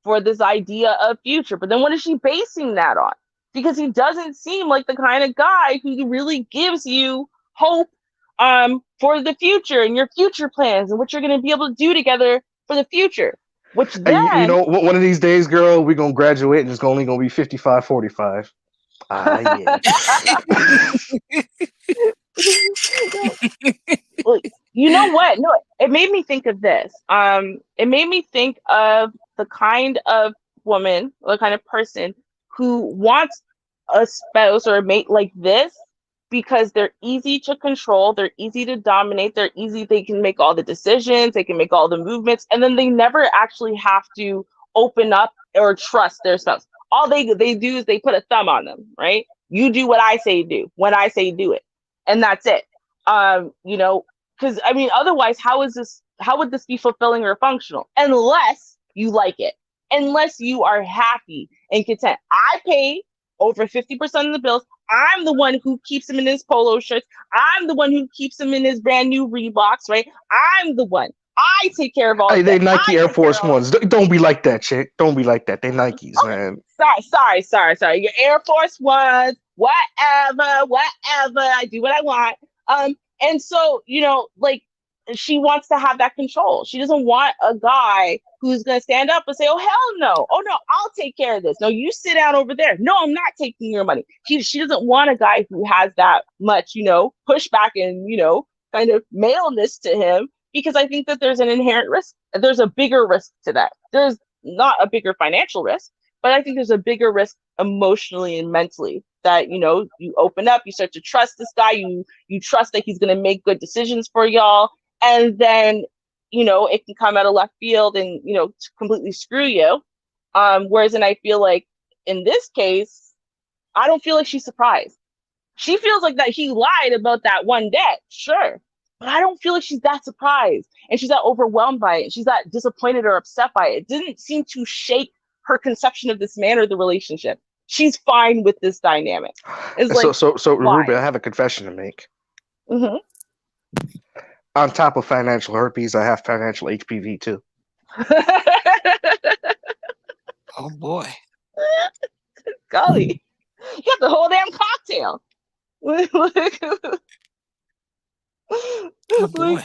for this idea of future. But then what is she basing that on? Because he doesn't seem like the kind of guy who really gives you hope for the future and your future plans and what you're going to be able to do together for the future. Which Hey, you then, know, one of these days, girl, we're gonna graduate and it's only gonna be 55-45. Ah, yeah. Look, you know what? No, it made me think of this. It made me think of the kind of woman, or the kind of person who wants a spouse or a mate like this because they're easy to control, they're easy to dominate, they can make all the decisions, they can make all the movements, and then they never actually have to open up or trust their spouse. All they do is they put a thumb on them, right? You do what I say do, when I say do it, and that's it. You know, because I mean, otherwise, how would this be fulfilling or functional? Unless you like it, unless you are happy and content. I pay over 50% of the bills. I'm the one who keeps him in his polo shirts. I'm the one who keeps him in his brand new Reeboks, right? I'm the one. I take care of all Hey, of they that. Nike I Air take care of Force all Ones. Don't be like that, chick. Don't be like that. They Nikes, Okay, man. sorry. Your Air Force Ones, whatever. I do what I want. And so, you know, like, she wants to have that control. She doesn't want a guy who's going to stand up and say, oh, hell no. Oh, no, I'll take care of this. No, you sit down over there. No, I'm not taking your money. She doesn't want a guy who has that much, you know, pushback and, you know, kind of maleness to him, because I think that there's an inherent risk. There's a bigger risk to that. There's not a bigger financial risk, but I think there's a bigger risk emotionally and mentally that, you know, you open up, you start to trust this guy, you trust that he's going to make good decisions for y'all. And then, you know, it can come out of left field and, you know, completely screw you. Whereas, and I feel like in this case, I don't feel like she's surprised. She feels like that he lied about that one debt, sure. But I don't feel like she's that surprised and she's not overwhelmed by it. She's not disappointed or upset by it. It didn't seem to shake her conception of this man or the relationship. She's fine with this dynamic. It's like, So, why? Ruby, I have a confession to make. Mm-hmm. On top of financial herpes, I have financial HPV too. Oh boy. Golly, you got the whole damn cocktail. Oh boy.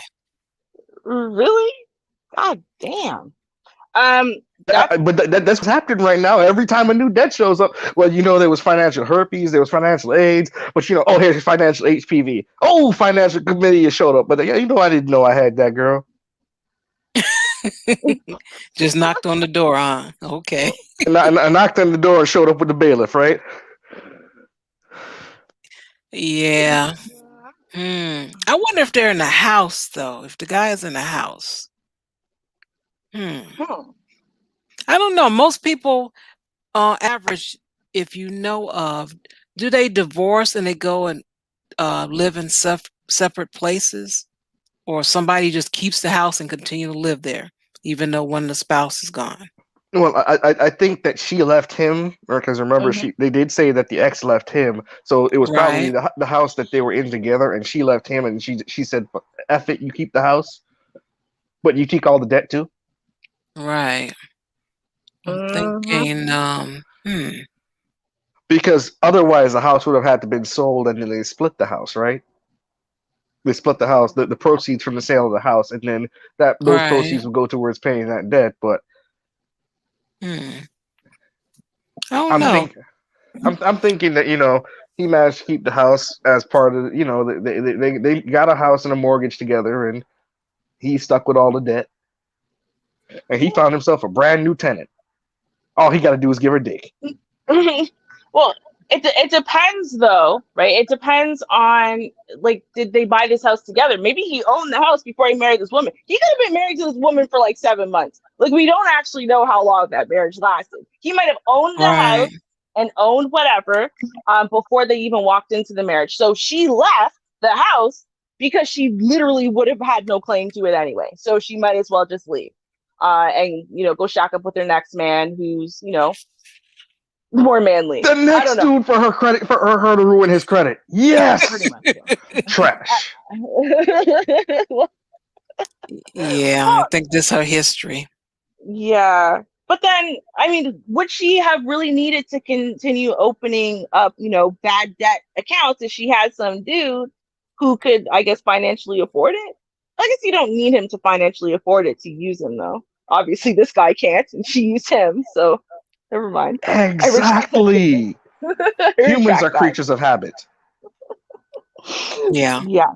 Really? God damn. But that's what's happening right now. Every time a new debt shows up, well, you know, there was financial herpes, there was financial AIDS, but you know, oh, here's financial HPV. Oh, financial chlamydia showed up, but yeah, you know, I didn't know I had that, girl. Just knocked on the door, huh? Okay. And I knocked on the door and showed up with the bailiff, right? Yeah. I wonder if they're in the house, though. If the guy is in the house. I don't know. Most people, average, if you know of, do they divorce and they go and live in separate places? Or somebody just keeps the house and continue to live there, even though one of the spouse is gone? Well, I think that she left him, or because remember, they did say that the ex left him, so it was probably Right. the house that they were in together, and she left him, and she said, "F it, you keep the house, but you take all the debt too." Right. I'm thinking, Because otherwise, the house would have had to been sold, and then they split the house, right? They split the house, the proceeds from the sale of the house, and then those right. proceeds would go towards paying that debt. But I don't I'm know. thinking, I'm thinking that, you know, he managed to keep the house as part of, you know, they got a house and a mortgage together, and he stuck with all the debt, and he found himself a brand new tenant. All he got to do is give her dick. Well, it depends though, right? It depends on, like, did they buy this house together? Maybe he owned the house before he married this woman. He could have been married to this woman for like 7 months. Like, we don't actually know how long that marriage lasted. He might have owned the house and owned whatever before they even walked into the marriage. So she left the house because she literally would have had no claim to it anyway. So she might as well just leave and, you know, go shack up with her next man who's, you know, more manly. The next dude for her to ruin his credit. Yes. Pretty much. Yeah. Trash. Yeah, I think this is her history. Yeah. But then, I mean, would she have really needed to continue opening up, bad debt accounts if she had some dude who could, I guess, financially afford it? I guess you don't need him to financially afford it to use him, though. Obviously, this guy can't, and she used him, so never mind. I retract that statement. Exactly. I Humans are retract that. creatures of habit. Yeah. Yeah,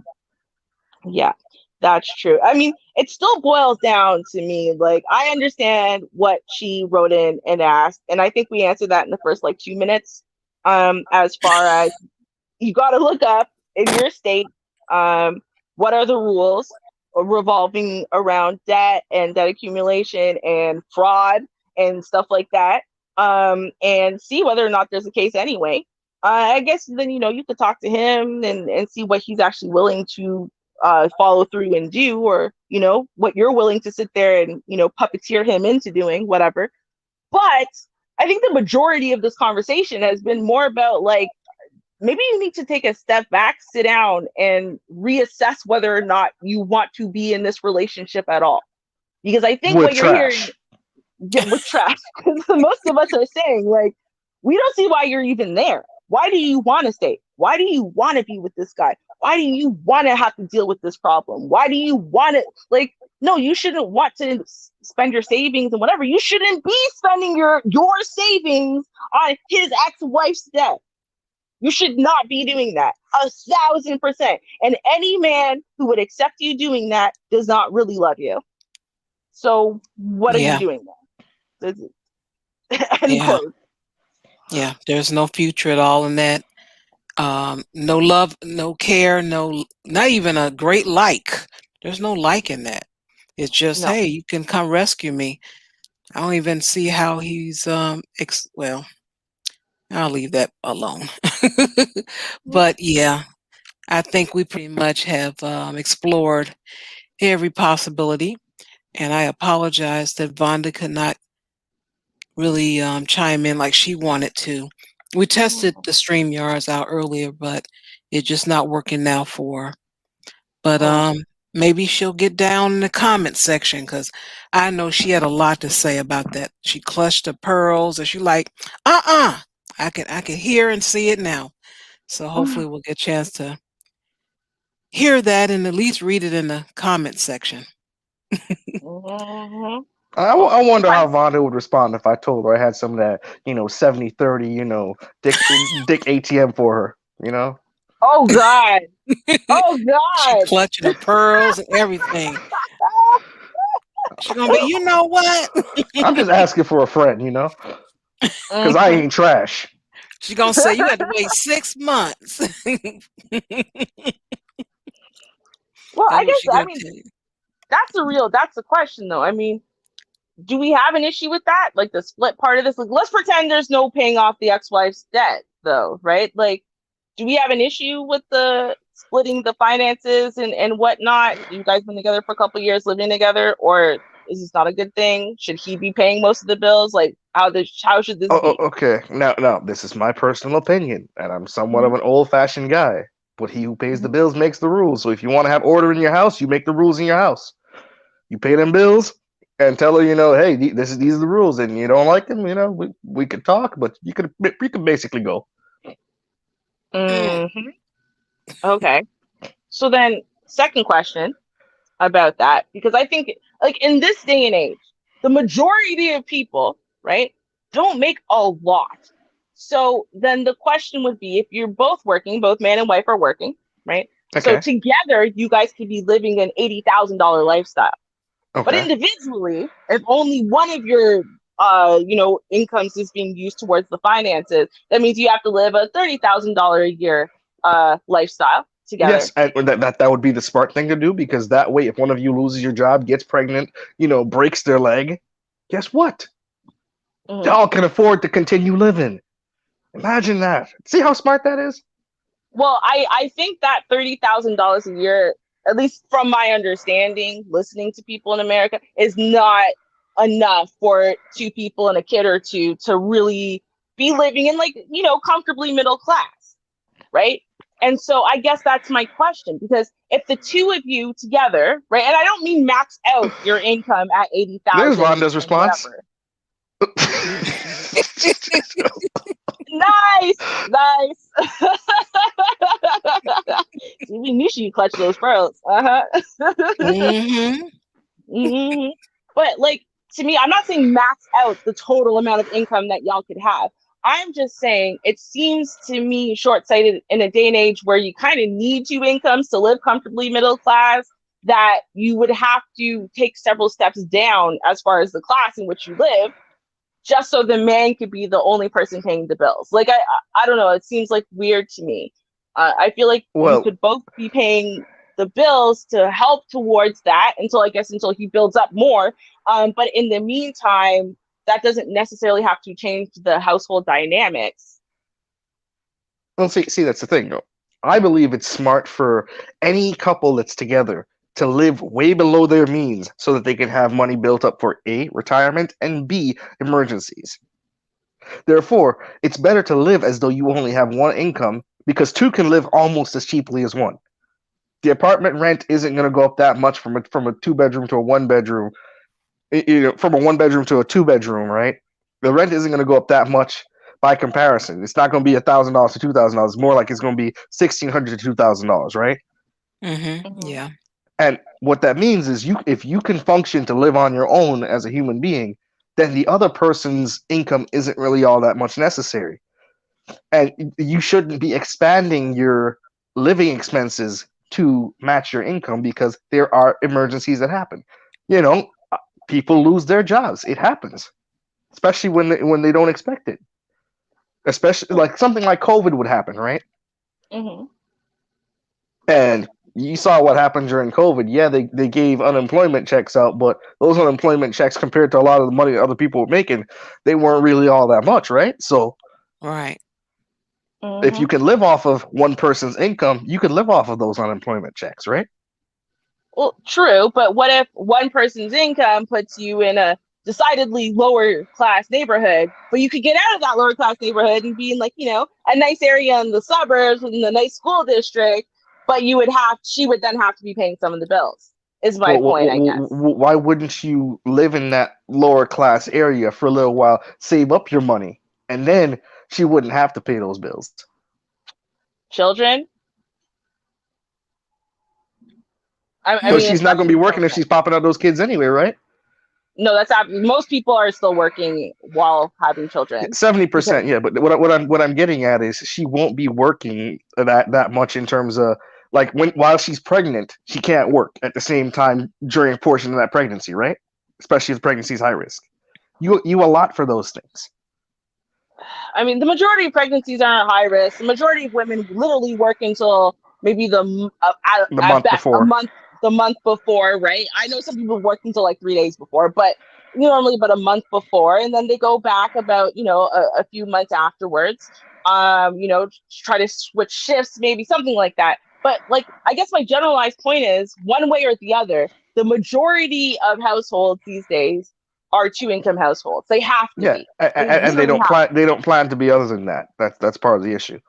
yeah, that's true. I mean, it still boils down to me. Like, I understand what she wrote in and asked, and I think we answered that in the first like 2 minutes. As far as you got to look up in your state, what are the rules revolving around debt and debt accumulation and fraud and stuff like that, and see whether or not there's a case anyway. I guess then you could talk to him and see what he's actually willing to follow through and do, or what you're willing to sit there and puppeteer him into doing, whatever. But I think the majority of this conversation has been more about like, maybe you need to take a step back, sit down, and reassess whether or not you want to be in this relationship at all. Because I think With what you're hearing trash. with trash, because most of us are saying, like, we don't see why you're even there. Why do you want to stay? Why do you want to be with this guy? Why do you want to have to deal with this problem? Why do you want it? Like, no, you shouldn't want to spend your savings and whatever. You shouldn't be spending your savings on his ex-wife's debt. You should not be doing that. 1,000%. And any man who would accept you doing that does not really love you. So what are you Yeah. doing then? End Yeah. quote. Yeah. There's no future at all in that. No love, no care, not even a great like. There's no like in that. It's just, No. hey, you can come rescue me. I don't even see how he's well, I'll leave that alone. But yeah, I think we pretty much have explored every possibility, and I apologize that Vonda could not really chime in like she wanted to. We tested the StreamYards out earlier, but it's just not working now for her. But maybe she'll get down in the comment section, because I know she had a lot to say about that. She clutched her pearls, and she like, I can hear and see it now. So hopefully we'll get a chance to hear that and at least read it in the comment section. Mhm. I wonder how Fine. Vonda would respond if I told her I had some of that, 70/30, dick ATM for her, Oh God. Oh She God. clutching her pearls and everything. She gonna be, you know what? I'm just asking for a friend, because I Mhm. ain't trash. She gonna say you had to wait 6 months. Well, That's I what guess, she I gonna mean, tell you. that's the question though. I mean, do we have an issue with that? Like the split part of this? Like, let's pretend there's no paying off the ex-wife's debt though, right? Like, do we have an issue with the splitting the finances and whatnot? You guys been together for a couple of years, living together, or is this not a good thing? Should he be paying most of the bills? Like, how should this be? Okay. Now, this is my personal opinion, and I'm somewhat of Mhm. an old-fashioned guy. But he who pays the Mhm. bills makes the rules. So if you want to have order in your house, you make the rules in your house. You pay them bills and tell her, hey, these are the rules, and you don't like them, we could talk, but you could basically go. Mm, Mhm. Okay. So then, second question about that, because I think, like, in this day and age, the majority of people, right, don't make a lot. So then the question would be, if you're both working, both man and wife are working, right? So Okay. together, you guys could be living an $80,000 lifestyle. But Okay. individually, if only one of your incomes is being used towards the finances, that means you have to live a $30,000 a year lifestyle Yes, together. and that would be the smart thing to do, because that way, if one of you loses your job, gets pregnant, breaks their leg, guess what? Mhm. Y'all can afford to continue living. Imagine that. See how smart that is? Well, I think that $30,000 a year, at least from my understanding, listening to people in America, is not enough for two people and a kid or two to really be living in, like, comfortably middle class, right? And so I guess that's my question, because if the two of you together, right, and I don't mean max out your income at There's 80,000 Vonda's and response. whatever. Nice, nice. We knew she clutched those pearls. Mm-hmm. hmm But like to me, I'm not saying max out the total amount of income that y'all could have. I'm just saying it seems to me short-sighted in a day and age where you kind of need two incomes to live comfortably middle class, that you would have to take several steps down as far as the class in which you live, just so the man could be the only person paying the bills. Like I don't know. It seems like weird to me. I feel like you Well, could both be paying the bills to help towards that until he builds up more. But in the meantime, that doesn't necessarily have to change the household dynamics. well, see, that's the thing, though. I believe it's smart for any couple that's together to live way below their means so that they can have money built up for A, retirement, and B, emergencies. Therefore, it's better to live as though you only have one income because two can live almost as cheaply as one. The apartment rent isn't going to go up that much from a two bedroom to a one bedroom, from a one bedroom to a two bedroom, right? The rent isn't going to go up that much by comparison. It's not going to be $1,000 to $2,000. More like it's going to be $1,600 to $2,000, right? Mm-hmm. Mhm. Yeah. And what that means is if you can function to live on your own as a human being, then the other person's income isn't really all that much necessary. And you shouldn't be expanding your living expenses to match your income because there are emergencies that happen. You know, people lose their jobs. It happens, especially when they don't expect it. Especially like something like COVID would happen, right? Mhm. And you saw what happened during COVID. Yeah, they gave unemployment checks out, but those unemployment checks compared to a lot of the money other people were making, they weren't really all that much, right? So Right. if you Mhm. can live off of one person's income, you can live off of those unemployment checks, right? Well, true, but what if one person's income puts you in a decidedly lower class neighborhood, but you could get out of that lower class neighborhood and be in like, a nice area in the suburbs within a nice school district, but she would then have to be paying some of the bills, is my Well, point, I guess. why wouldn't you live in that lower class area for a little while, save up your money, and then she wouldn't have to pay those bills? Children? I Because mean, she's not going to especially be working if children. she's popping out those kids anyway, right? No, most people are still working while having children because 70%, yeah. But what I'm getting at is she won't be working that much in terms of like while she's pregnant, she can't work at the same time during a portion of that pregnancy, right? Especially if the pregnancy is high risk. You allot for those things. I mean, the majority of pregnancies aren't high risk. The majority of women literally work until maybe The at month best a before. month, the month before, right? I know some people work until like 3 days before, but normally about a month before, and then they go back about a few months afterwards. Try to switch shifts, maybe something like that. But like, I guess my generalized point is one way or the other, the majority of households these days are two income households. They have to Yeah, be. They and they literally don't have plan to they be. don't plan to be other than that. That's part of the issue.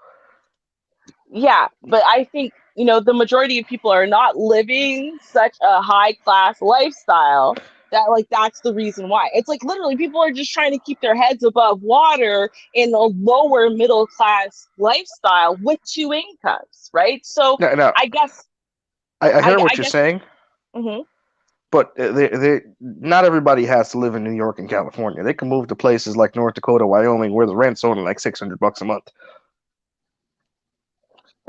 Yeah, but I think, the majority of people are not living such a high class lifestyle that like that's the reason why. It's like literally people are just trying to keep their heads above water in a lower middle class lifestyle with two incomes, right? So Now, I guess I hear I what you're guess saying, mhm. but not everybody has to live in New York and California. They can move to places like North Dakota, Wyoming, where the rent's only like $600 a month.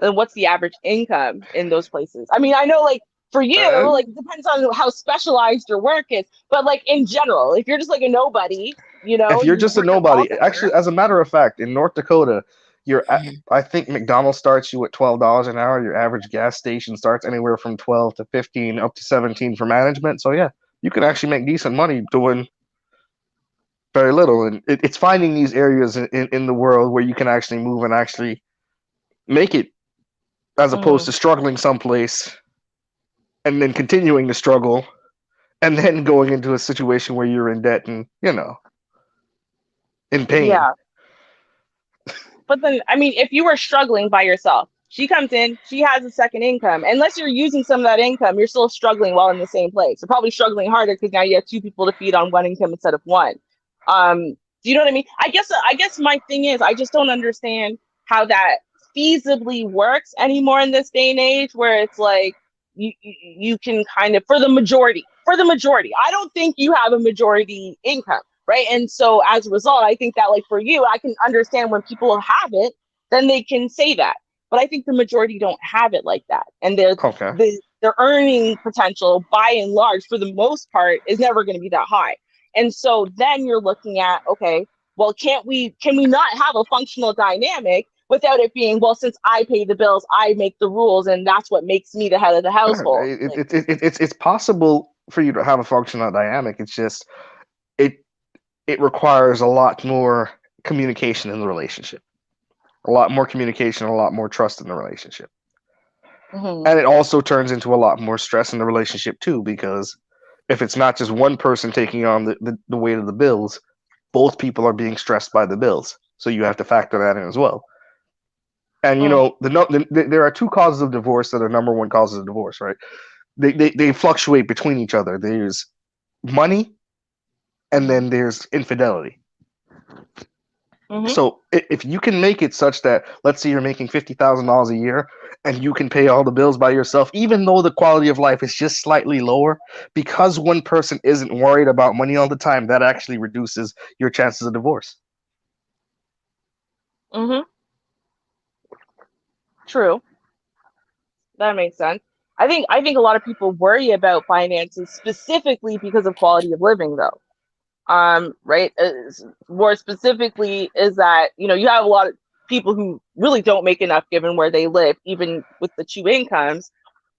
And what's the average income in those places? I mean, I know like for you, Uh, like it depends on how specialized your work is, but like in general, if you're just like a nobody, if you're you just a work a call nobody, center. actually, as a matter of fact, in North Dakota, Mhm. I think McDonald's starts you at $12 an hour. Your average gas station starts anywhere from 12 to 15, up to 17 for management. So yeah, you can actually make decent money doing very little, and it's finding these areas in the world where you can actually move and actually make it, as opposed Mm, to struggling someplace and then continuing to struggle and then going into a situation where you're in debt and in pain. yeah. But then, I mean, if you were struggling by yourself, she comes in, she has a second income. Unless you're using some of that income, you're still struggling while in the same place. You're probably struggling harder because now you have two people to feed on one income instead of one. Do you know what I mean? I guess my thing is I just don't understand how that feasibly works anymore in this day and age, where it's like you can kind of, for the majority, I don't think you have a majority income, right? And so as a result, I think that, like, for you, I can understand when people have it, then they can say that. But I think the majority don't have it like that, and Okay. their earning potential, by and large, for the most part, is never going to be that high. And so then you're looking at, okay, well, can we not have a functional dynamic without it being, well, since I pay the bills, I make the rules, and that's what makes me the head of the household. Like, It's possible for you to have a functional dynamic. It's just it it requires a lot more communication in the relationship, a lot more communication, a lot more trust in the relationship, mhm, and it also turns into a lot more stress in the relationship too, because if it's not just one person taking on the weight of the bills, both people are being stressed by the bills, so you have to factor that in as well. And mm, there are two causes of divorce that are number one causes of divorce, right? They fluctuate between each other. There's money, and mhm, then there's infidelity. mhm, So if you can make it such that, let's say you're making $50,000 a year and you can pay all the bills by yourself, even though the quality of life is just slightly lower, because one person isn't worried about money all the time, that actually reduces your chances of divorce. mhm. True, that makes sense. I think a lot of people worry about finances specifically because of quality of living, though. Right. More specifically, is that, you have a lot of people who really don't make enough given where they live, even with the two incomes.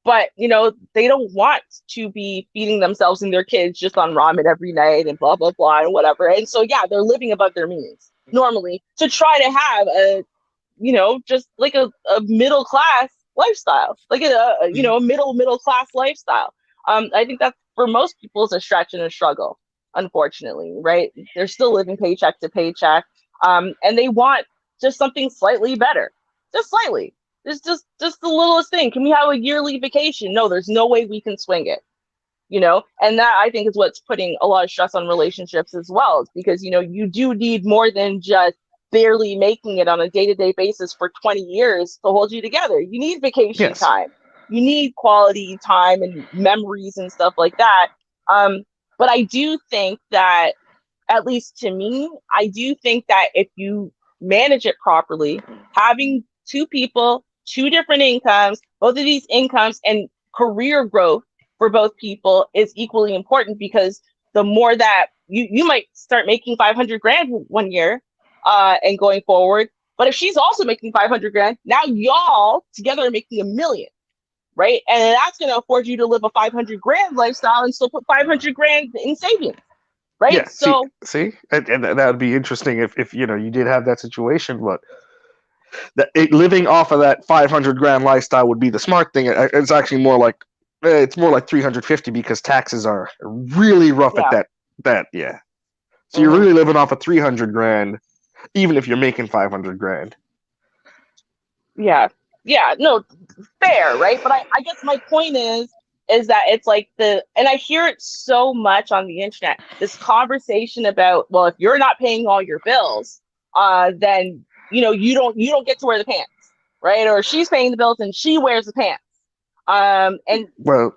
But they don't want to be feeding themselves and their kids just on ramen every night and blah blah blah and whatever. And so, yeah, they're living above their means normally to try to have just like a middle class lifestyle, like a middle class lifestyle. I think that for most people is a stretch and a struggle, unfortunately, right? They're still living paycheck to paycheck, and they want just something slightly better, just slightly. It's just the littlest thing. Can we have a yearly vacation? No, there's no way we can swing it. And that, I think, is what's putting a lot of stress on relationships as well. It's because you do need more than just barely making it on a day-to-day basis for 20 years to hold you together. You need vacation Yes. time, you need quality time and memories and stuff like that. But I do think that, at least to me, I do think that if you manage it properly, having two people, two different incomes, both of these incomes, and career growth for both people is equally important, because the more that you might start making 500 grand one year, and going forward. But if she's also making 500 grand, now y'all together are making 1 million, right? And that's going to afford you to live a 500 grand lifestyle and still put 500 grand in savings, right? Yeah. See, So, see, and that would be interesting if you did have that situation, but living off of that 500 grand lifestyle would be the smart thing. It's actually more like it's more like 350, because taxes are really rough at yeah. that. Yeah. So you're Hmm. really living off of 300 grand, even if you're making 500 grand. Yeah. Yeah. No, fair, right? But I guess my point is that it's like and I hear it so much on the internet, this conversation about, well, if you're not paying all your bills, then you don't get to wear the pants, right? Or she's paying the bills and she wears the pants. And Well,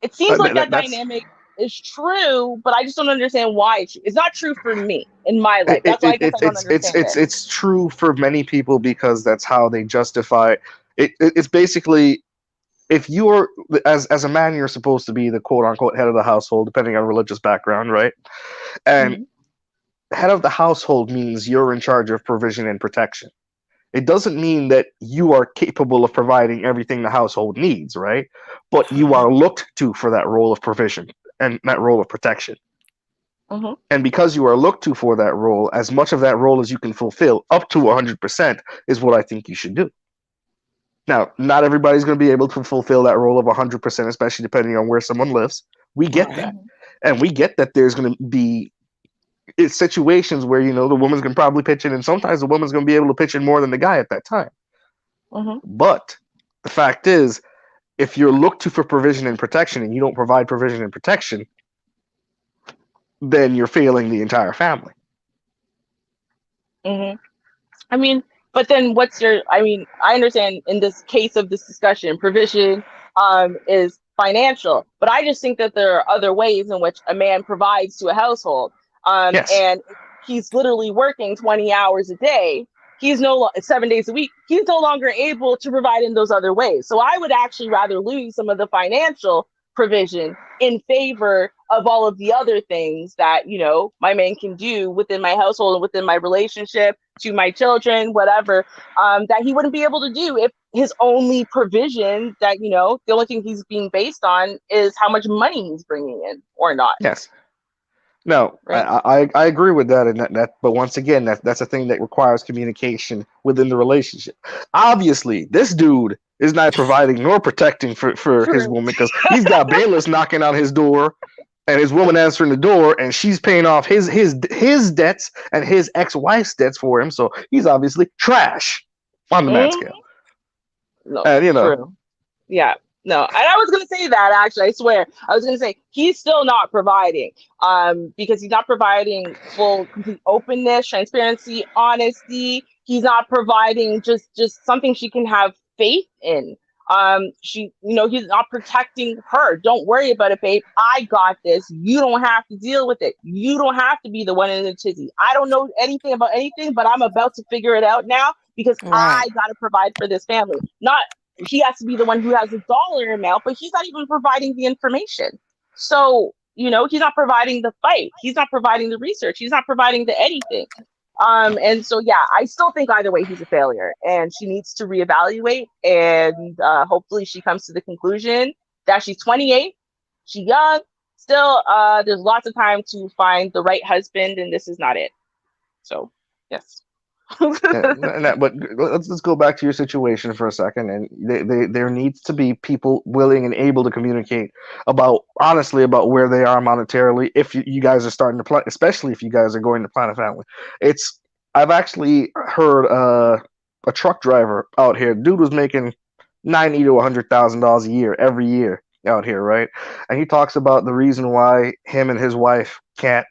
it seems like that that's dynamic is true, but I just don't understand why it's not true for me in my life. That's why I guess I don't understand it. it's true for many people, because that's how they justify it. It's basically, if you're as a man, you're supposed to be the quote unquote head of the household, depending on religious background, right? And Mhm. head of the household means you're in charge of provision and protection. It doesn't mean that you are capable of providing everything the household needs, right? But you Mhm. are looked to for that role of provision and that role of protection. Mhm. And because you are looked to for that role, as much of that role as you can fulfill, up to 100%, is what I think you should do. Now, not everybody's going to be able to fulfill that role of 100%, especially depending on where someone lives. We get Right. that. Mhm. And we get that there's going to be situations where, the woman's going to probably pitch in, and sometimes the woman's going to be able to pitch in more than the guy at that time. Mhm. But the fact is, if you're looked to for provision and protection and you don't provide provision and protection, then you're failing the entire family. Hmm. I mean, but then what's your, I mean, I understand in this case of this discussion, provision is financial, but I just think that there are other ways in which a man provides to a household. Yes. And he's literally working 20 hours a day. He's 7 days a week. He's no longer able to provide in those other ways. So I would actually rather lose some of the financial provision in favor of all of the other things that, my man can do within my household and within my relationship to my children, whatever, that he wouldn't be able to do if his only provision that, the only thing he's being based on is how much money he's bringing in or not. Yes. No, Right. I agree with that, and that but once again, that's a thing that requires communication within the relationship. Obviously, this dude is not providing nor protecting for his True. woman because he's got bailiffs knocking on his door, and his woman answering the door, and she's paying off his debts and his ex-wife's debts for him. So he's obviously trash on the man Mm, scale, no, and true. Yeah. No, and I was gonna say that actually. I swear, I was gonna say he's still not providing, because he's not providing full, complete openness, transparency, honesty. He's not providing just something she can have faith in. He's not protecting her. Don't worry about it, babe. I got this. You don't have to deal with it. You don't have to be the one in the tizzy. I don't know anything about anything, but I'm about to figure it out now because Right. I gotta provide for this family. Not he has to be the one who has the dollar amount, but he's not even providing the information. So, he's not providing the fight. He's not providing the research. He's not providing the anything. And so, yeah, I still think either way he's a failure and she needs to reevaluate. And hopefully she comes to the conclusion that she's 28, she's young, still, there's lots of time to find the right husband, and this is not it. So, yes. but let's go back to your situation for a second. And there needs to be people willing and able to communicate honestly about where they are monetarily. If you guys are starting to plan, especially if you guys are going to plan a family, I've actually heard a truck driver out here. Dude was making $90,000 to $100,000 a year every year out here, right? And he talks about the reason why him and his wife can't.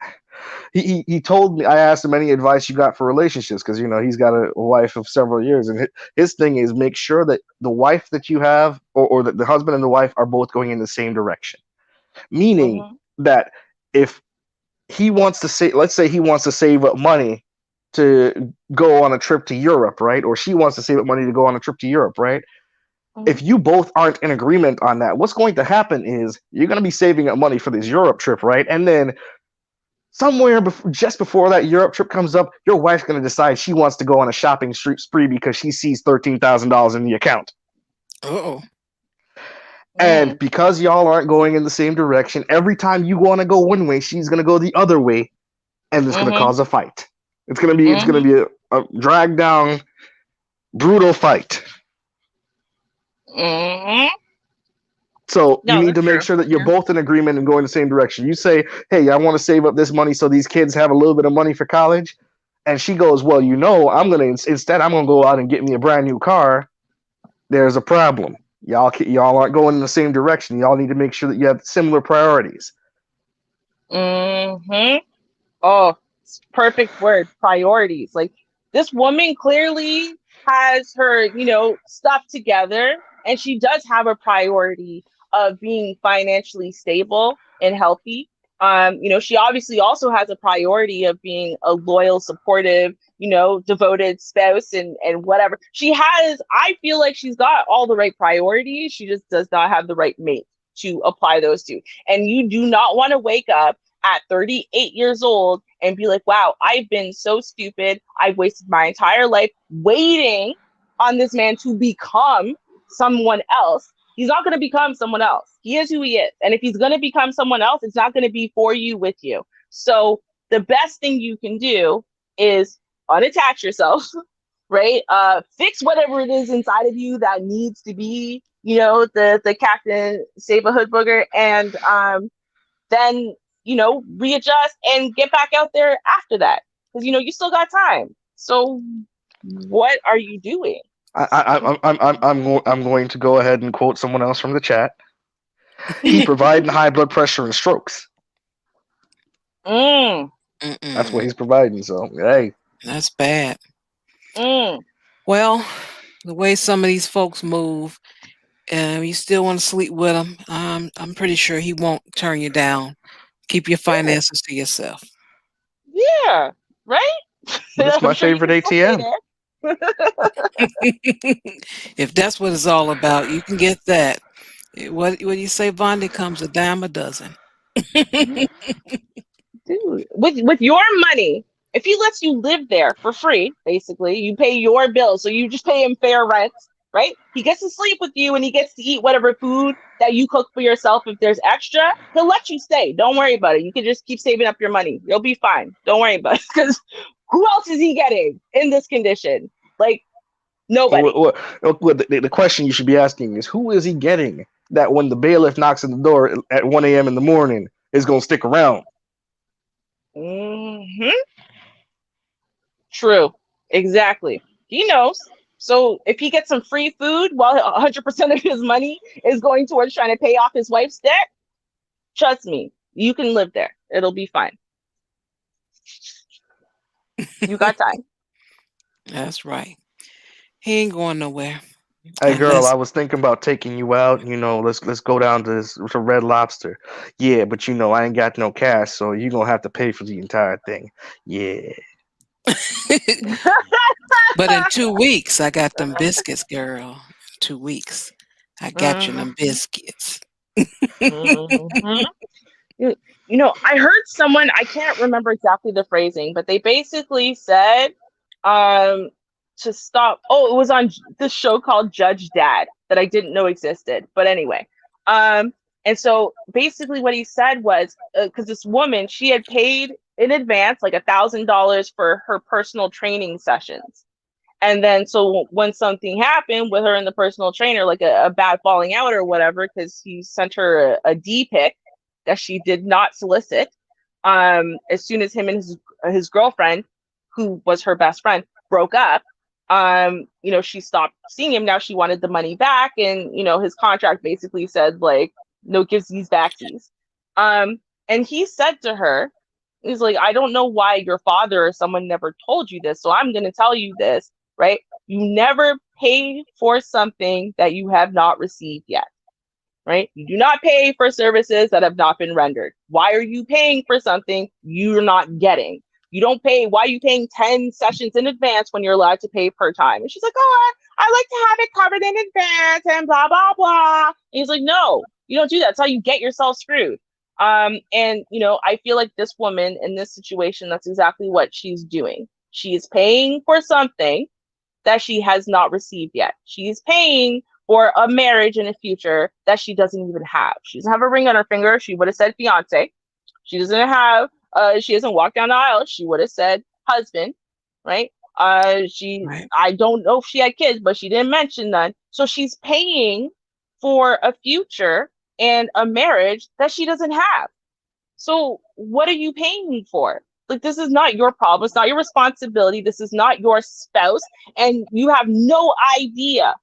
He told me, I asked him any advice you got for relationships because he's got a wife of several years, and his thing is make sure that the wife that you have or that the husband and the wife are both going in the same direction, meaning Mhm. that if he wants to say, let's say he wants to save up money to go on a trip to Europe, right? Or she wants to save up money to go on a trip to Europe, right? Mhm. If you both aren't in agreement on that, what's going to happen is you're going to be saving up money for this Europe trip, right? And then somewhere just before that Europe trip comes up, your wife's going to decide she wants to go on a shopping spree because she sees $13,000 in the account. Oh. And Mm. because y'all aren't going in the same direction, every time you want to go one way, she's going to go the other way, and it's going to Mhm. cause a fight. It's going to be Mhm. a drag down, brutal fight. Mhm. So you No, need that's to make true. sure that you're both in agreement and going the same direction. You say, "Hey, I want to save up this money so these kids have a little bit of money for college," and she goes, "Well, I'm gonna go out and get me a brand new car." There's a problem. Y'all aren't going in the same direction. Y'all need to make sure that you have similar priorities. Mhm. Oh, perfect word. Priorities. Like this woman clearly has her, stuff together, and she does have a priority of being financially stable and healthy. She obviously also has a priority of being a loyal, supportive, devoted spouse and whatever. I feel like she's got all the right priorities. She just does not have the right mate to apply those to. And you do not want to wake up at 38 years old and be like, wow, I've been so stupid. I've wasted my entire life waiting on this man to become someone else. He's not going to become someone else. He is who he is. And if he's going to become someone else, it's not going to be for you, with you. So the best thing you can do is unattach yourself, right? Fix whatever it is inside of you that needs to be, the Captain Save a Hood Booger, and then readjust and get back out there after that, because you still got time. So what are you doing? I'm going to go ahead and quote someone else from the chat. He providing high blood pressure and strokes. Mm. That's what Mm-mm. he's providing. So hey, That's bad. Mm. Well, the way some of these folks move, you still want to sleep with him. I'm pretty sure he won't turn you down. Keep your Yeah. finances to yourself. Yeah. Right? this is I'm my sure you favorite can still stay ATM. there. If that's what it's all about, you can get that. What do you say, Bondi? Comes a dime a dozen. Dude, with your money, if he lets you live there for free, basically, you pay your bills, so you just pay him fair rent, right? He gets to sleep with you and he gets to eat whatever food that you cook for yourself. If there's extra, he'll let you stay. Don't worry about it. You can just keep saving up your money. You'll be fine. Don't worry about it. Because who else is he getting in this condition? Like nobody. The question you should be asking is who is he getting that when the bailiff knocks on the door at 1 a.m. in the morning is going to stick around? Hmm. True. Exactly. He knows. So if he gets some free food while 100% of his money is going towards trying to pay off his wife's debt, trust me, you can live there. It'll be fine. You got time. That's right. He ain't going nowhere Hey girl, I unless was thinking about taking you out. Let's go down to Red Lobster. Yeah, but I ain't got no cash, so you gonna have to pay for the entire thing. Yeah. but in 2 weeks I got them biscuits, girl. 2 weeks. I got you them Mhm. biscuits. Mhm. You, you know, I heard someone, I can't remember exactly the phrasing, but they basically said um to stop. Oh, it was on this show called Judge Dad that I didn't know existed. But anyway, um and so basically what he said was because this woman, she had paid in advance like $1,000 for her personal training sessions. And then, so when something happened with her and the personal trainer, like a bad falling out or whatever, because he sent her a D pic that she did not solicit, as soon as him and his girlfriend, who was her best friend, broke up, she stopped seeing him. Now she wanted the money back, and his contract basically said like no gives these backsies. And he said to her, he's like, I don't know why your father or someone never told you this, so I'm going to tell you this, right? You never pay for something that you have not received yet, right? You do not pay for services that have not been rendered. Why are you paying for something you're not getting? You don't pay. Why are you paying 10 sessions in advance when you're allowed to pay per time? And she's like, oh, I like to have it covered in advance and blah, blah, blah. And he's like, no, you don't do that. That's how you get yourself screwed. And I feel like this woman in this situation, that's exactly what she's doing. She is paying for something that she has not received yet. She's paying for a marriage in the future that she doesn't even have. She doesn't have a ring on her finger. She would have said fiance. She doesn't have, she doesn't walk down the aisle. She would have said husband, right? Right. I don't know if she had kids, but she didn't mention none. So she's paying for a future and a marriage that she doesn't have. So what are you paying me for? Like, this is not your problem. It's not your responsibility. This is not your spouse. And you have no idea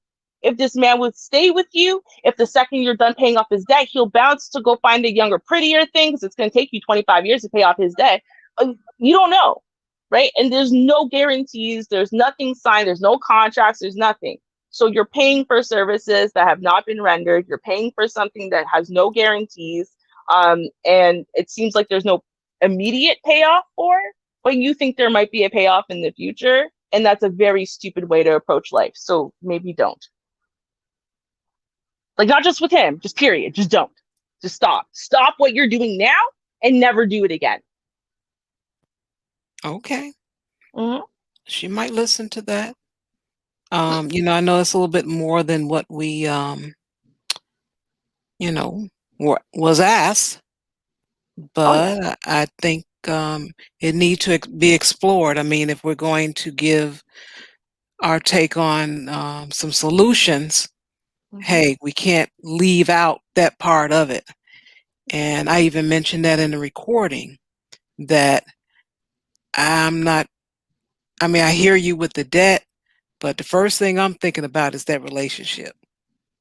if this man would stay with you. If the second you're done paying off his debt, he'll bounce to go find a younger, prettier thing because it's going to take you 25 years to pay off his debt. You don't know. Right. And there's no guarantees. There's nothing signed. There's no contracts. There's nothing. So you're paying for services that have not been rendered. You're paying for something that has no guarantees, and it seems like there's no immediate payoff for, but you think there might be a payoff in the future. And that's a very stupid way to approach life. So maybe don't. Like, not just with him, just period. Just don't. Just stop. Stop what you're doing now and never do it again. Okay. Mm-hmm. She might listen to that. I know it's a little bit more than what we was asked, Oh, yeah. but I think it needs to be explored. I mean, if we're going to give our take on some solutions, Mm-hmm. hey, we can't leave out that part of it. And I even mentioned that in the recording that I'm not, I mean, I hear you with the debt, but the first thing I'm thinking about is that relationship.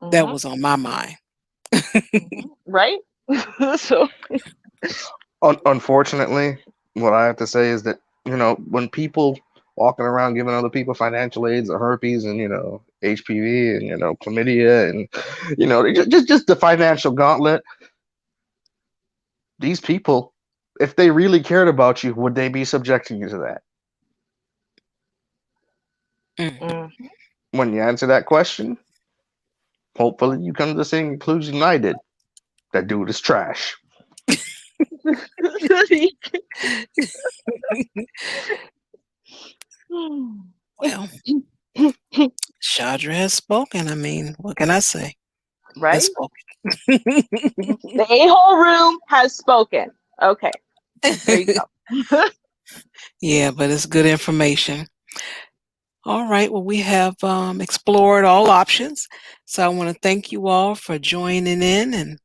That Mm-hmm. was on my mind. Mm-hmm. Right? So Unfortunately, what I have to say is that, when people walking around giving other people financial aids or herpes and, HPV and, chlamydia and, just the financial gauntlet, these people, if they really cared about you, would they be subjecting you to that? Mm. When you answer that question, hopefully you come to the same conclusion I did. That dude is trash. Well, Chandra has spoken. I mean, what can I say? Right? Has spoken. The a-hole room has spoken. Okay. There you go. Yeah, but it's good information. All right. Well, we have explored all options. So I want to thank you all for joining in. And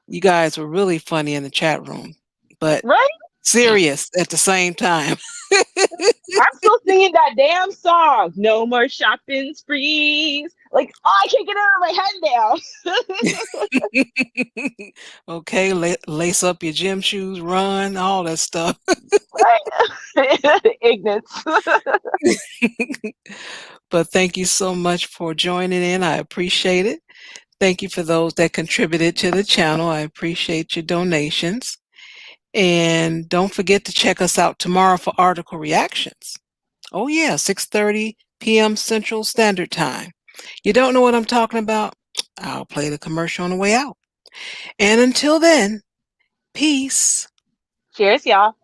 you guys were really funny in the chat room, but Right? serious at the same time. I'm still singing that damn song. No more shopping sprees. Like, oh, I can't get it out of my head now. Okay, lace up your gym shoes, run, all that stuff. Right? Ignorance. But thank you so much for joining in. I appreciate it. Thank you for those that contributed to the channel. I appreciate your donations. And don't forget to check us out tomorrow for article reactions. Oh yeah, 6:30 p.m. Central Standard Time. You don't know what I'm talking about? I'll play the commercial on the way out. And until then, peace. Cheers, y'all.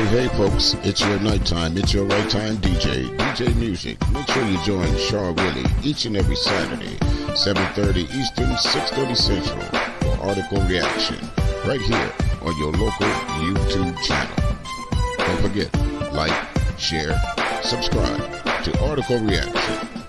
Hey, folks, it's your nighttime, it's your right time DJ Music. Make sure you join Char Willie each and every Saturday, 7:30 Eastern, 6:30 Central, for article reaction, right here on your local YouTube channel. Don't forget, like, share, subscribe to Article Reaction.